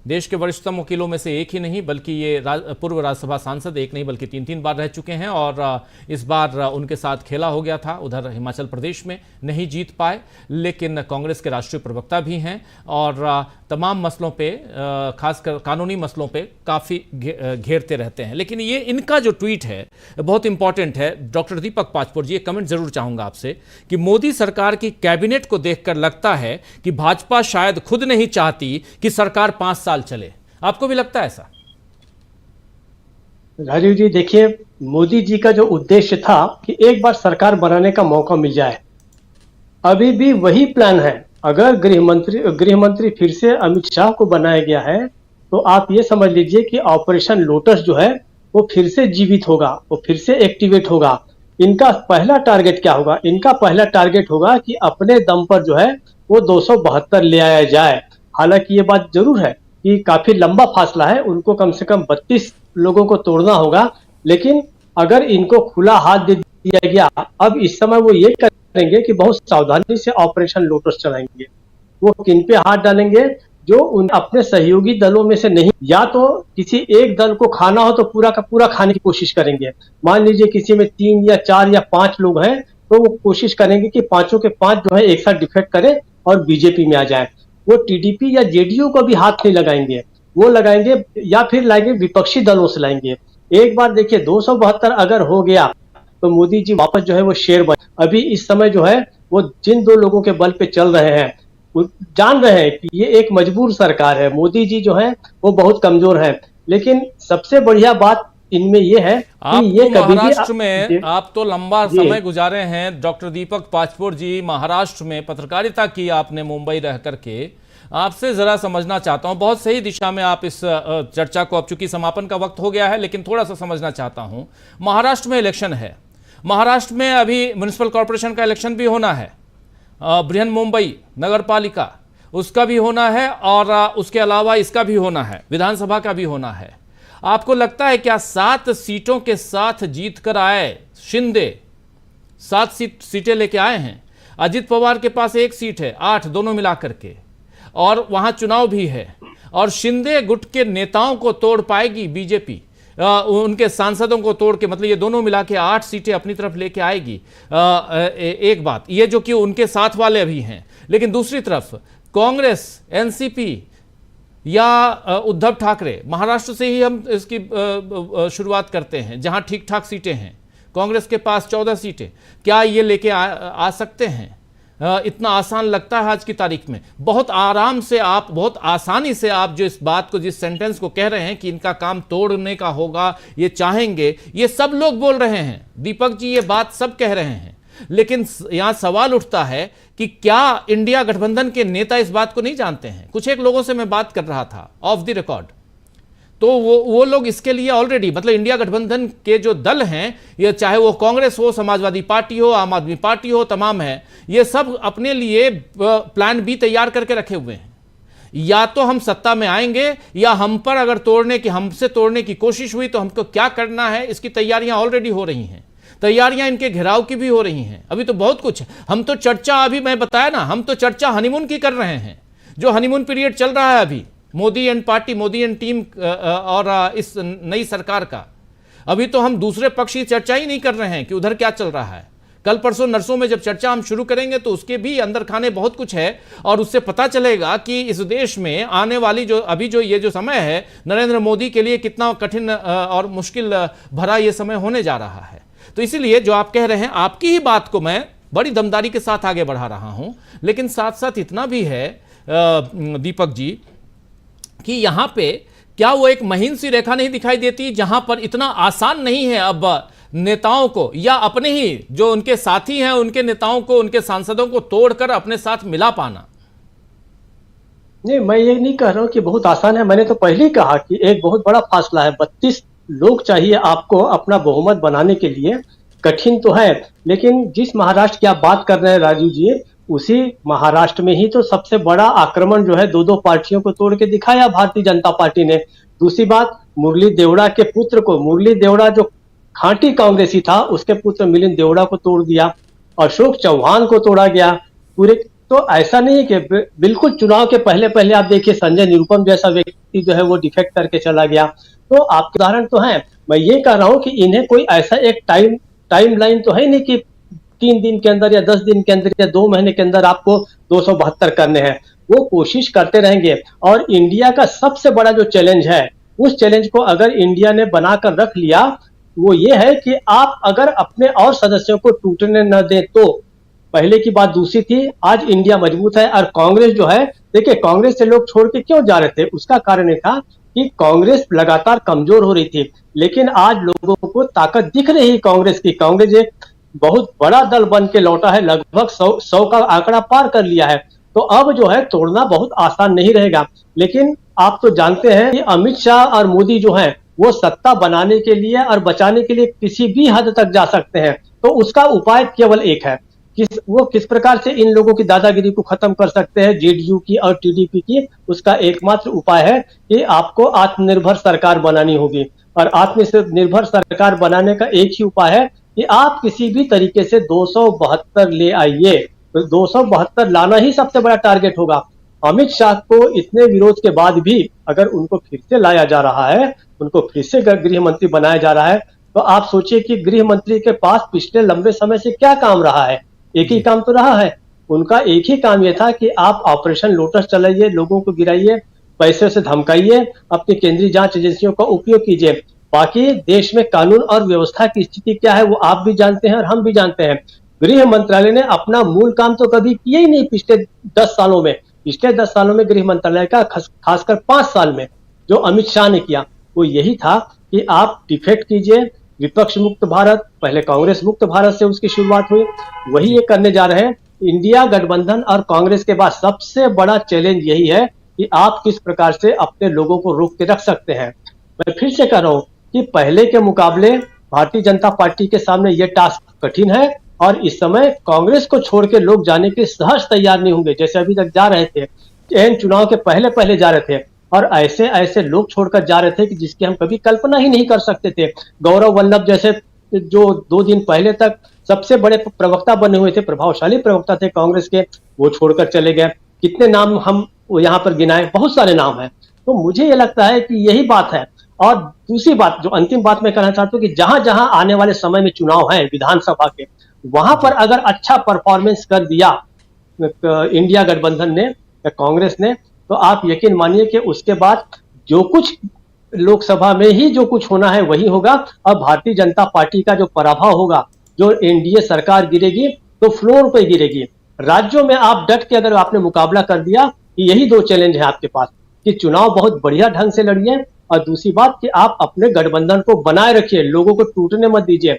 देश के वरिष्ठतम वकीलों में से एक ही नहीं बल्कि ये पूर्व राज्यसभा सांसद एक नहीं बल्कि 3 बार रह चुके हैं और इस बार उनके साथ खेला हो गया था। उधर हिमाचल प्रदेश में नहीं जीत पाए, लेकिन कांग्रेस के राष्ट्रीय प्रवक्ता भी हैं और तमाम मसलों पे, खासकर कानूनी मसलों पे काफ़ी घेरते रहते हैं। लेकिन ये इनका जो ट्वीट है बहुत इंपॉर्टेंट है। डॉक्टर दीपक पाचपुर जी, ये कमेंट जरूर चाहूँगा आपसे कि मोदी सरकार की कैबिनेट को देखकर लगता है कि भाजपा शायद खुद नहीं चाहती कि सरकार 5 साल चले। आपको भी लगता है ऐसा? राजीव जी, देखिए, मोदी जी का जो उद्देश्य था कि एक बार सरकार बनाने का मौका मिल जाए, अभी भी वही प्लान है। अगर गृह मंत्री फिर से अमित शाह को बनाया गया है तो आप ये समझ लीजिए कि ऑपरेशन लोटस जो है वो फिर से जीवित होगा, वो फिर से एक्टिवेट होगा। इनका पहला टारगेट क्या होगा? इनका पहला टारगेट होगा कि अपने दम पर जो है वो 272 ले आया जाए। हालांकि ये बात जरूर है कि काफी लंबा फासला है, उनको कम से कम 32 लोगों को तोड़ना होगा। लेकिन अगर इनको खुला हाथ दे दिया गया, अब इस समय वो ये करेंगे कि बहुत सावधानी से ऑपरेशन लोटस चलाएंगे। वो किन पे हाथ डालेंगे? जो उन अपने सहयोगी दलों में से नहीं, या तो किसी एक दल को खाना हो तो पूरा का पूरा खाने की कोशिश करेंगे। मान लीजिए किसी में 3 या 4 या 5 लोग हैं तो वो कोशिश करेंगे कि 5 के 5 जो है एक साथ डिफेक्ट करें और बीजेपी में आ जाए। वो टीडीपी या जेडीयू को भी हाथ नहीं लगाएंगे, वो लगाएंगे या फिर लाएंगे विपक्षी दलों से लाएंगे। एक बार देखिए 272 अगर हो गया तो मोदी जी वापस जो है वो शेर बन। अभी इस समय जो है वो जिन 2 लोगों के बल पे चल रहे हैं वो जान रहे हैं कि ये एक मजबूर सरकार है, मोदी जी जो है वो बहुत कमजोर है। लेकिन सबसे बढ़िया बात इनमें ये है कि ये कभी महाराष्ट्र में आप तो लंबा समय गुजारे हैं डॉक्टर दीपक पाचपुर जी, महाराष्ट्र में पत्रकारिता की आपने मुंबई रह करके। आपसे जरा समझना चाहता हूं, बहुत सही दिशा में आप इस चर्चा को, अब चूंकि समापन का वक्त हो गया है लेकिन थोड़ा सा समझना चाहता हूं। महाराष्ट्र में इलेक्शन है, महाराष्ट्र में अभी म्युनिसिपल कॉर्पोरेशन का इलेक्शन भी होना है, बृहन मुंबई नगर पालिका उसका भी होना है और उसके अलावा इसका भी होना है, विधानसभा का भी होना है। आपको लगता है क्या 7 सीटों के साथ जीत कर आए शिंदे, 7 सीटें लेके आए हैं? अजित पवार के पास 1 सीट है, 8 दोनों मिलाकर के, और वहां चुनाव भी है। और शिंदे गुट के नेताओं को तोड़ पाएगी बीजेपी, उनके सांसदों को तोड़ के, मतलब ये दोनों मिला के 8 सीटें अपनी तरफ लेके आएगी। एक बात ये जो कि उनके साथ वाले अभी हैं, लेकिन दूसरी तरफ कांग्रेस, एनसीपी या उद्धव ठाकरे, महाराष्ट्र से ही हम इसकी शुरुआत करते हैं जहां ठीक ठाक सीटें हैं। कांग्रेस के पास 14 सीटें, क्या ये लेके आ सकते हैं? इतना आसान लगता है आज की तारीख में? बहुत आराम से आप, बहुत आसानी से आप जो इस बात को, जिस सेंटेंस को कह रहे हैं कि इनका काम तोड़ने का होगा, ये चाहेंगे, ये सब लोग बोल रहे हैं, दीपक जी ये बात सब कह रहे हैं, लेकिन यहां सवाल उठता है कि क्या इंडिया गठबंधन के नेता इस बात को नहीं जानते हैं? कुछ एक लोगों से मैं बात कर रहा था ऑफ द रिकॉर्ड, तो वो लोग इसके लिए ऑलरेडी, मतलब इंडिया गठबंधन के जो दल हैं, ये चाहे वो कांग्रेस हो, समाजवादी पार्टी हो, आम आदमी पार्टी हो, तमाम है, ये सब अपने लिए प्लान बी तैयार करके रखे हुए हैं। या तो हम सत्ता में आएंगे, या हम पर अगर हमसे तोड़ने की कोशिश हुई तो हमको क्या करना है, इसकी तैयारियां ऑलरेडी हो रही हैं। तैयारियां इनके घेराव की भी हो रही हैं। अभी तो बहुत कुछ, हम तो चर्चा, अभी मैं बताया ना, हम तो चर्चा हनीमून की कर रहे हैं, जो हनीमून पीरियड चल रहा है अभी Modi and party, Modi and team और इस नई सरकार का। अभी तो हम दूसरे पक्ष की चर्चा ही नहीं कर रहे हैं कि उधर क्या चल रहा है। कल परसों नरसों में जब चर्चा हम शुरू करेंगे तो उसके भी अंदर खाने बहुत कुछ है, और उससे पता चलेगा कि इस देश में आने वाली ये जो समय है नरेंद्र मोदी के लिए कितना कठिन और मुश्किल भरा ये समय होने जा रहा है। तो इसीलिए जो आप कह रहे हैं, आपकी ही बात को मैं बड़ी दमदारी के साथ आगे बढ़ा रहा हूं, लेकिन साथ साथ इतना भी है दीपक जी कि यहां पे क्या वो एक महीन सी रेखा नहीं दिखाई देती जहां पर इतना आसान नहीं है अब नेताओं को, या अपने ही जो उनके साथी हैं उनके नेताओं को, उनके सांसदों को तोड़कर अपने साथ मिला पाना? नहीं, मैं ये नहीं कह रहा हूँ कि बहुत आसान है। मैंने तो पहले ही कहा कि एक बहुत बड़ा फासला है। 32 लोग चाहिए आपको अपना बहुमत बनाने के लिए। कठिन तो है, लेकिन जिस महाराष्ट्र की आप बात कर रहे हैं राजीव जी, उसी महाराष्ट्र में ही तो सबसे बड़ा आक्रमण जो है दो पार्टियों को तोड़ के दिखाया भारतीय जनता पार्टी ने। दूसरी बात, मुरली देवड़ा के पुत्र को, मुरली देवड़ा जो खांटी कांग्रेसी था, उसके पुत्र मिलिंद देवड़ा को तोड़ दिया, अशोक चौहान को तोड़ा गया पूरे। तो ऐसा नहीं है कि बिल्कुल चुनाव के पहले आप देखिए संजय निरुपम जैसा व्यक्ति जो है वो डिफेक्ट करके चला गया। तो आपके उदाहरण तो हैं। मैं ये कह रहा हूं कि इन्हें कोई ऐसा एक टाइम लाइन तो है नहीं कि 3 दिन के अंदर या 10 दिन के अंदर या 2 महीने के अंदर आपको 272 करने हैं। वो कोशिश करते रहेंगे। और इंडिया का सबसे बड़ा जो चैलेंज है, उस चैलेंज को अगर इंडिया ने बनाकर रख लिया, वो ये है कि आप अगर अपने और सदस्यों को टूटने न दें तो। पहले की बात दूसरी थी, आज इंडिया मजबूत है। और कांग्रेस जो है, देखिए कांग्रेस से लोग छोड़ के क्यों जा रहे थे, उसका कारण ये था कि कांग्रेस लगातार कमजोर हो रही थी। लेकिन आज लोगों को ताकत दिख रही है कांग्रेस की। कांग्रेस एक बहुत बड़ा दल बन के लौटा है, लगभग 100 का आंकड़ा पार कर लिया है। तो अब जो है तोड़ना बहुत आसान नहीं रहेगा। लेकिन आप तो जानते हैं कि अमित शाह और मोदी जो हैं वो सत्ता बनाने के लिए और बचाने के लिए किसी भी हद तक जा सकते हैं। तो उसका उपाय केवल एक है, वो किस प्रकार से इन लोगों की दादागिरी को खत्म कर सकते हैं, जेडीयू की और टीडीपी की। उसका एकमात्र उपाय है कि आपको आत्मनिर्भर सरकार बनानी होगी। और आत्मनिर्भर सरकार बनाने का एक ही उपाय है कि आप किसी भी तरीके से 272 ले आइए। तो 272 लाना ही सबसे बड़ा टारगेट होगा। अमित शाह को इतने विरोध के बाद भी अगर उनको फिर से लाया जा रहा है, उनको फिर से गृह मंत्री बनाया जा रहा है, तो आप सोचिए कि गृह मंत्री के पास पिछले लंबे समय से क्या काम रहा है। एक ही काम तो रहा है उनका। एक ही काम यह था कि आप ऑपरेशन लोटस चलाइए, लोगों को गिराइए, पैसे से धमकाइए, अपनी केंद्रीय जांच एजेंसियों का उपयोग कीजिए। बाकी देश में कानून और व्यवस्था की स्थिति क्या है वो आप भी जानते हैं और हम भी जानते हैं। गृह मंत्रालय ने अपना मूल काम तो कभी किया ही नहीं पिछले 10 सालों में। पिछले 10 सालों में गृह मंत्रालय का खासकर 5 साल में जो अमित शाह ने किया वो यही था कि आप डिफेक्ट कीजिए, विपक्ष मुक्त भारत, पहले कांग्रेस मुक्त भारत से उसकी शुरुआत हुई, वही ये करने जा रहे हैं। इंडिया गठबंधन और कांग्रेस के बाद सबसे बड़ा चैलेंज यही है कि आप किस प्रकार से अपने लोगों को रोक के रख सकते हैं। मैं फिर से कह रहा हूं कि पहले के मुकाबले भारतीय जनता पार्टी के सामने यह टास्क कठिन है। और इस समय कांग्रेस को छोड़ के लोग जाने के सहज तैयार नहीं होंगे, जैसे अभी तक जा रहे थे, एन चुनाव के पहले जा रहे थे। और ऐसे लोग छोड़कर जा रहे थे कि जिसकी हम कभी कल्पना ही नहीं कर सकते थे। गौरव वल्लभ जैसे जो 2 दिन पहले तक सबसे बड़े प्रवक्ता बने हुए थे, प्रभावशाली प्रवक्ता थे कांग्रेस के, वो छोड़कर चले गए। कितने नाम हम यहाँ पर गिनाए, बहुत सारे नाम हैं। तो मुझे ये लगता है कि यही बात है। और दूसरी बात, जो अंतिम बात मैं कहना चाहता हूँ कि जहां जहां आने वाले समय में चुनाव है विधानसभा के, वहां पर अगर अच्छा परफॉर्मेंस कर दिया इंडिया गठबंधन ने या कांग्रेस ने, तो आप यकीन मानिए कि उसके बाद जो कुछ लोकसभा में ही जो कुछ होना है वही होगा। और भारतीय जनता पार्टी का जो पराभव होगा, जो एनडीए सरकार गिरेगी तो फ्लोर पे गिरेगी। राज्यों में आप डट के अगर आपने मुकाबला कर दिया कि यही दो चैलेंज है आपके पास, कि चुनाव बहुत बढ़िया ढंग से लड़िए और दूसरी बात कि आप अपने गठबंधन को बनाए रखिए, लोगों को टूटने मत दीजिए।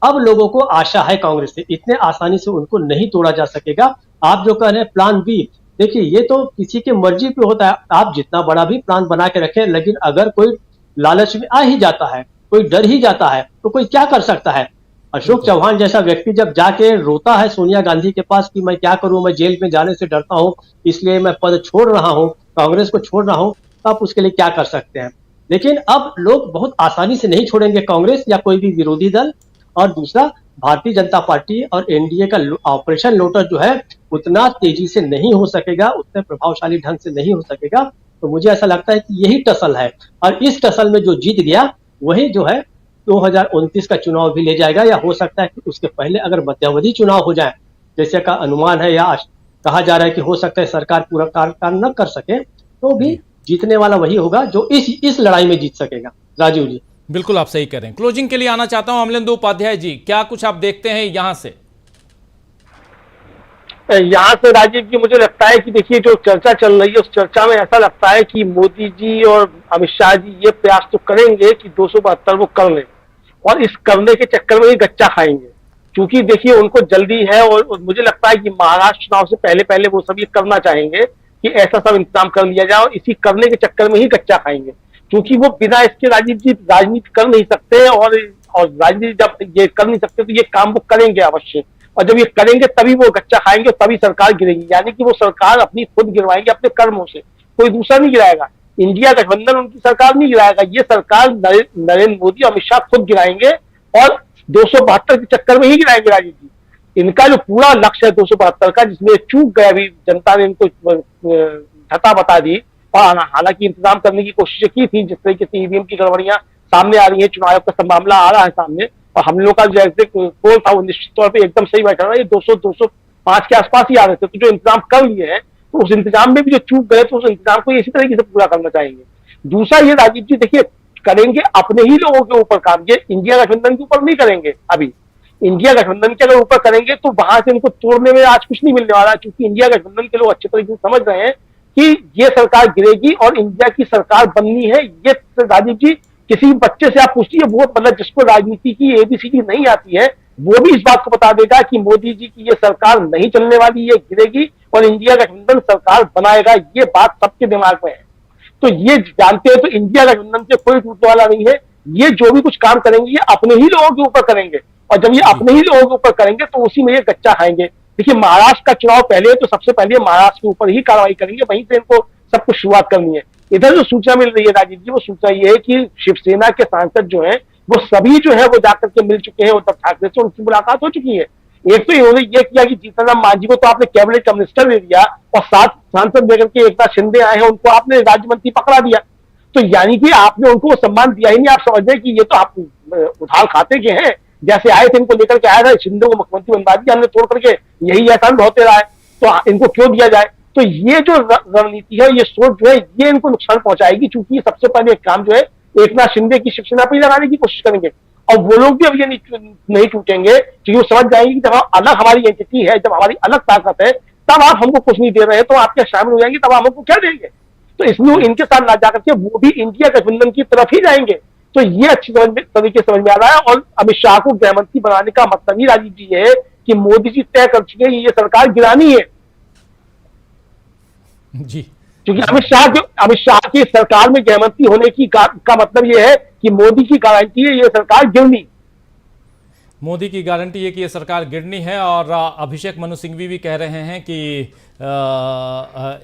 अब लोगों को आशा है कांग्रेस से, इतने आसानी से उनको नहीं तोड़ा जा सकेगा। आप जो कह रहे हैं प्लान बी, देखिए ये तो किसी की मर्जी पे होता है, आप जितना बड़ा भी प्लान बना के रखें, लेकिन अगर कोई लालच में आ ही जाता है, कोई डर ही जाता है, तो कोई क्या कर सकता है। अशोक चौहान जैसा व्यक्ति जब जाके रोता है सोनिया गांधी के पास कि मैं क्या करूं, मैं जेल में जाने से डरता हूं, इसलिए मैं पद छोड़ रहा हूं, कांग्रेस को छोड़ रहा हूं, तो आप उसके लिए क्या कर सकते हैं। लेकिन अब लोग बहुत आसानी से नहीं छोड़ेंगे कांग्रेस या कोई भी विरोधी दल। और दूसरा, भारतीय जनता पार्टी और एनडीए का ऑपरेशन लोटस जो है उतना तेजी से नहीं हो सकेगा, उतने प्रभावशाली ढंग से नहीं हो सकेगा। तो मुझे ऐसा लगता है कि यही टसल है, और इस टसल में जो जीत गया वही जो है 2029 का चुनाव भी ले जाएगा, या हो सकता है कि उसके पहले अगर मध्यावधि चुनाव हो जाए, जैसे का अनुमान है या कहा जा रहा है कि हो सकता है सरकार पूरा कार्य न कर सके, तो भी जीतने वाला वही होगा जो इस लड़ाई में जीत सकेगा। राजीव जी, बिल्कुल आप सही कह रहे हैं। क्लोजिंग के लिए आना चाहता हूं अमलेंदु उपाध्याय जी, क्या कुछ आप देखते हैं यहां से? राजीव जी, मुझे लगता है कि देखिए जो चर्चा चल रही है उस चर्चा में ऐसा लगता है कि मोदी जी और अमित शाह जी ये प्रयास तो करेंगे कि 272 वो कर लें, और इस करने के चक्कर में ही गच्चा खाएंगे, क्योंकि देखिए उनको जल्दी है। और मुझे लगता है कि महाराष्ट्र चुनाव से पहले पहले वो सब ये करना चाहेंगे कि ऐसा सब इंतजाम कर लिया जाए, और इसी करने के चक्कर में ही गच्चा खाएंगे, क्योंकि वो बिना इसके राजीव जी राजनीति कर नहीं सकते, और राजनीति जब ये कर नहीं सकते तो ये काम वो करेंगे अवश्य, और जब ये करेंगे तभी वो गच्चा खाएंगे, तभी सरकार गिरेगी। यानी कि वो सरकार अपनी खुद गिरवाएंगे अपने कर्मों से, कोई दूसरा नहीं गिराएगा। इंडिया गठबंधन उनकी सरकार नहीं गिराएगा, ये सरकार नरेंद्र मोदी अमित शाह खुद गिराएंगे, और 272 के चक्कर में ही गिराएंगे राजीव जी। इनका जो पूरा लक्ष्य है 272 का, जिसमें चूक गया, अभी जनता ने इनको धता बता दी, और हालांकि इंतजाम करने की कोशिश की थी, जिस तरीके से ईवीएम की गड़बड़ियां सामने आ रही है, चुनाव आयोग का सब मामला आ रहा है सामने, और हम लोग का जो एग्जिट पोल था वो निश्चित तौर पे एकदम सही बैठा रहा, ये 200-205 के आसपास ही आ रहे थे। तो जो इंतजाम कर लिए हैं, तो उस इंतजाम में भी जो चूक गए, तो उस इंतजाम को इसी तरीके से पूरा करना चाहेंगे। दूसरा ये राजीव जी, देखिए करेंगे अपने ही लोगों के ऊपर काम, ये इंडिया गठबंधन के ऊपर नहीं करेंगे। अभी इंडिया गठबंधन के अगर ऊपर करेंगे तो वहां से इनको तोड़ने में आज कुछ नहीं मिलने वाला, क्योंकि इंडिया गठबंधन के लोग अच्छे तरीके से समझ रहे हैं कि ये सरकार गिरेगी और इंडिया की सरकार बननी है। ये राजीव जी, किसी बच्चे से आप पूछिए, वो मतलब जिसको राजनीति की एबीसीडी नहीं आती है, वो भी इस बात को बता देगा कि मोदी जी की ये सरकार नहीं चलने वाली, ये गिरेगी और इंडिया गठबंधन सरकार बनाएगा। ये बात सबके दिमाग में है, तो ये जानते हैं। तो इंडिया गठबंधन से कोई टूटने वाला नहीं है। ये जो भी कुछ काम करेंगे ये अपने ही लोगों के ऊपर करेंगे, और जब ये अपने ही लोगों के ऊपर करेंगे तो उसी में ये गच्चा खाएंगे। देखिए महाराष्ट्र का चुनाव पहले है, तो सबसे पहले महाराष्ट्र के ऊपर ही कार्रवाई करेंगे, वहीं से इनको सब कुछ शुरुआत करनी है। इधर जो सूचना मिल रही है राजीव जी, वो सूचना ये है कि शिवसेना के सांसद जो है वो सभी जो है वो जाकर के मिल चुके हैं उद्धव ठाकरे से, उनकी मुलाकात हो चुकी है। एक तो इन्होंने ये किया कि जीतन राम मांझी को तो आपने कैबिनेट का मिनिस्टर दे दिया, और 7 सांसद लेकर के एकनाथ शिंदे आए हैं, उनको आपने राज्य मंत्री पकड़ा दिया। तो यानी कि आपने उनको सम्मान दिया ही नहीं। आप समझ रहे कि ये तो आप उधार खाते के हैं, जैसे आए थे इनको लेकर के आया था, शिंदे को मुख्यमंत्री बनवा दिया हमने तोड़ करके, यही एहसान बहुत रहा है, तो इनको क्यों दिया जाए। तो ये जो रणनीति है, ये सोच जो है, ये इनको नुकसान पहुंचाएगी, क्योंकि सबसे पहले एक काम जो है एकनाथ शिंदे की शिवसेना पर लगाने की कोशिश करेंगे, और वो लोग भी अब ये नहीं टूटेंगे, क्योंकि वो समझ जाएंगे कि जब अलग हमारी एंटिटी है, जब हमारी अलग ताकत है, तब आप हमको कुछ नहीं दे रहे हैं, तो आप क्या शामिल हो जाएंगे, तब आप हमको क्या देंगे। तो इसलिए इनके साथ ना जाकर के वो भी इंडिया गठबंधन की तरफ ही जाएंगे। तो ये अच्छी तरीके समझ में आ रहा है। और अमित शाह को गृहमंत्री बनाने का मतलब ही राजीव जी है कि मोदी जी तय कर चुके हैं ये सरकार गिरानी है जी, क्योंकि अमित शाह की सरकार में गृहमंत्री होने की का मतलब ये है कि मोदी की गारंटी है ये सरकार गिरनी। मोदी की गारंटी है कि ये सरकार गिरनी है। और अभिषेक मनु सिंघवी भी कह रहे हैं कि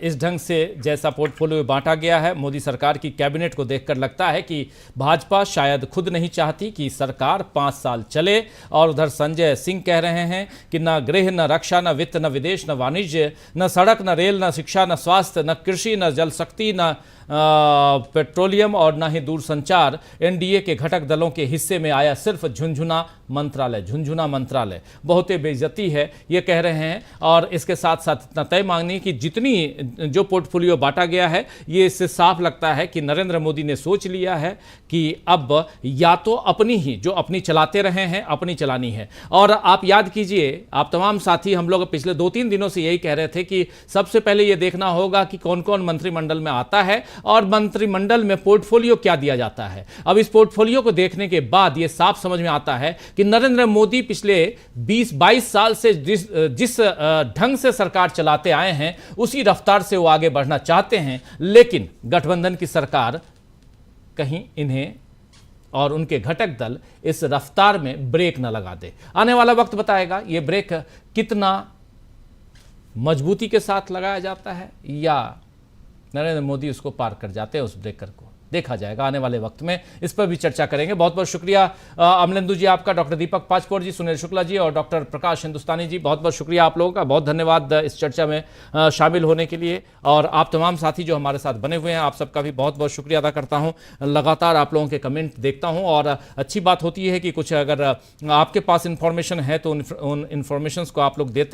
इस ढंग से जैसा पोर्टफोलियो बांटा गया है मोदी सरकार की कैबिनेट को देखकर लगता है कि भाजपा शायद खुद नहीं चाहती कि सरकार 5 साल चले। और उधर संजय सिंह कह रहे हैं कि न गृह, न रक्षा, न वित्त, न विदेश, न वाणिज्य, न सड़क, न रेल, न शिक्षा, न स्वास्थ्य, न कृषि, न जल शक्ति, न पेट्रोलियम और न ही दूरसंचार एनडीए के घटक दलों के हिस्से में आया। सिर्फ झुंझुना मंत्रालय बहुत बेइज्जती है, ये कह रहे हैं। और इसके साथ साथ इतना तय मांगने की जितनी जो पोर्टफोलियो बांटा गया है, ये इससे साफ लगता है कि नरेंद्र मोदी ने सोच लिया है कि अब या तो अपनी ही जो अपनी चलाते रहे हैं अपनी चलानी है। और आप याद कीजिए, आप तमाम साथी हम लोग पिछले 2-3 दिनों से यही कह रहे थे कि सबसे पहले ये देखना होगा कि कौन कौन मंत्रिमंडल में आता है और मंत्रिमंडल में पोर्टफोलियो क्या दिया जाता है। अब इस पोर्टफोलियो को देखने के बाद ये साफ समझ में आता है कि नरेंद्र मोदी पिछले 20-22 साल से जिस ढंग से सरकार चलाते आए हैं उसी रफ्तार से वो आगे बढ़ना चाहते हैं, लेकिन गठबंधन की सरकार कहीं इन्हें और उनके घटक दल इस रफ्तार में ब्रेक न लगा दे। आने वाला वक्त बताएगा ये ब्रेक कितना मजबूती के साथ लगाया जाता है या नरेंद्र मोदी उसको पार कर जाते हैं, उस ब्रेकर को देखा जाएगा आने वाले वक्त में। इस पर भी चर्चा करेंगे। बहुत बहुत शुक्रिया अमलेंदु जी आपका, डॉक्टर दीपक पाचपोर जी, सुनील शुक्ला जी और डॉक्टर प्रकाश हिंदुस्तानी जी, बहुत बहुत शुक्रिया आप लोगों का। बहुत धन्यवाद इस चर्चा में शामिल होने के लिए। और आप तमाम साथी जो हमारे साथ बने हुए हैं, आप सबका भी बहुत बहुत शुक्रिया अदा करता हूं। लगातार आप लोगों के कमेंट देखता हूं और अच्छी बात होती है कि कुछ अगर आपके पास इंफॉर्मेशन है तो उन इंफॉर्मेशन को आप लोग देते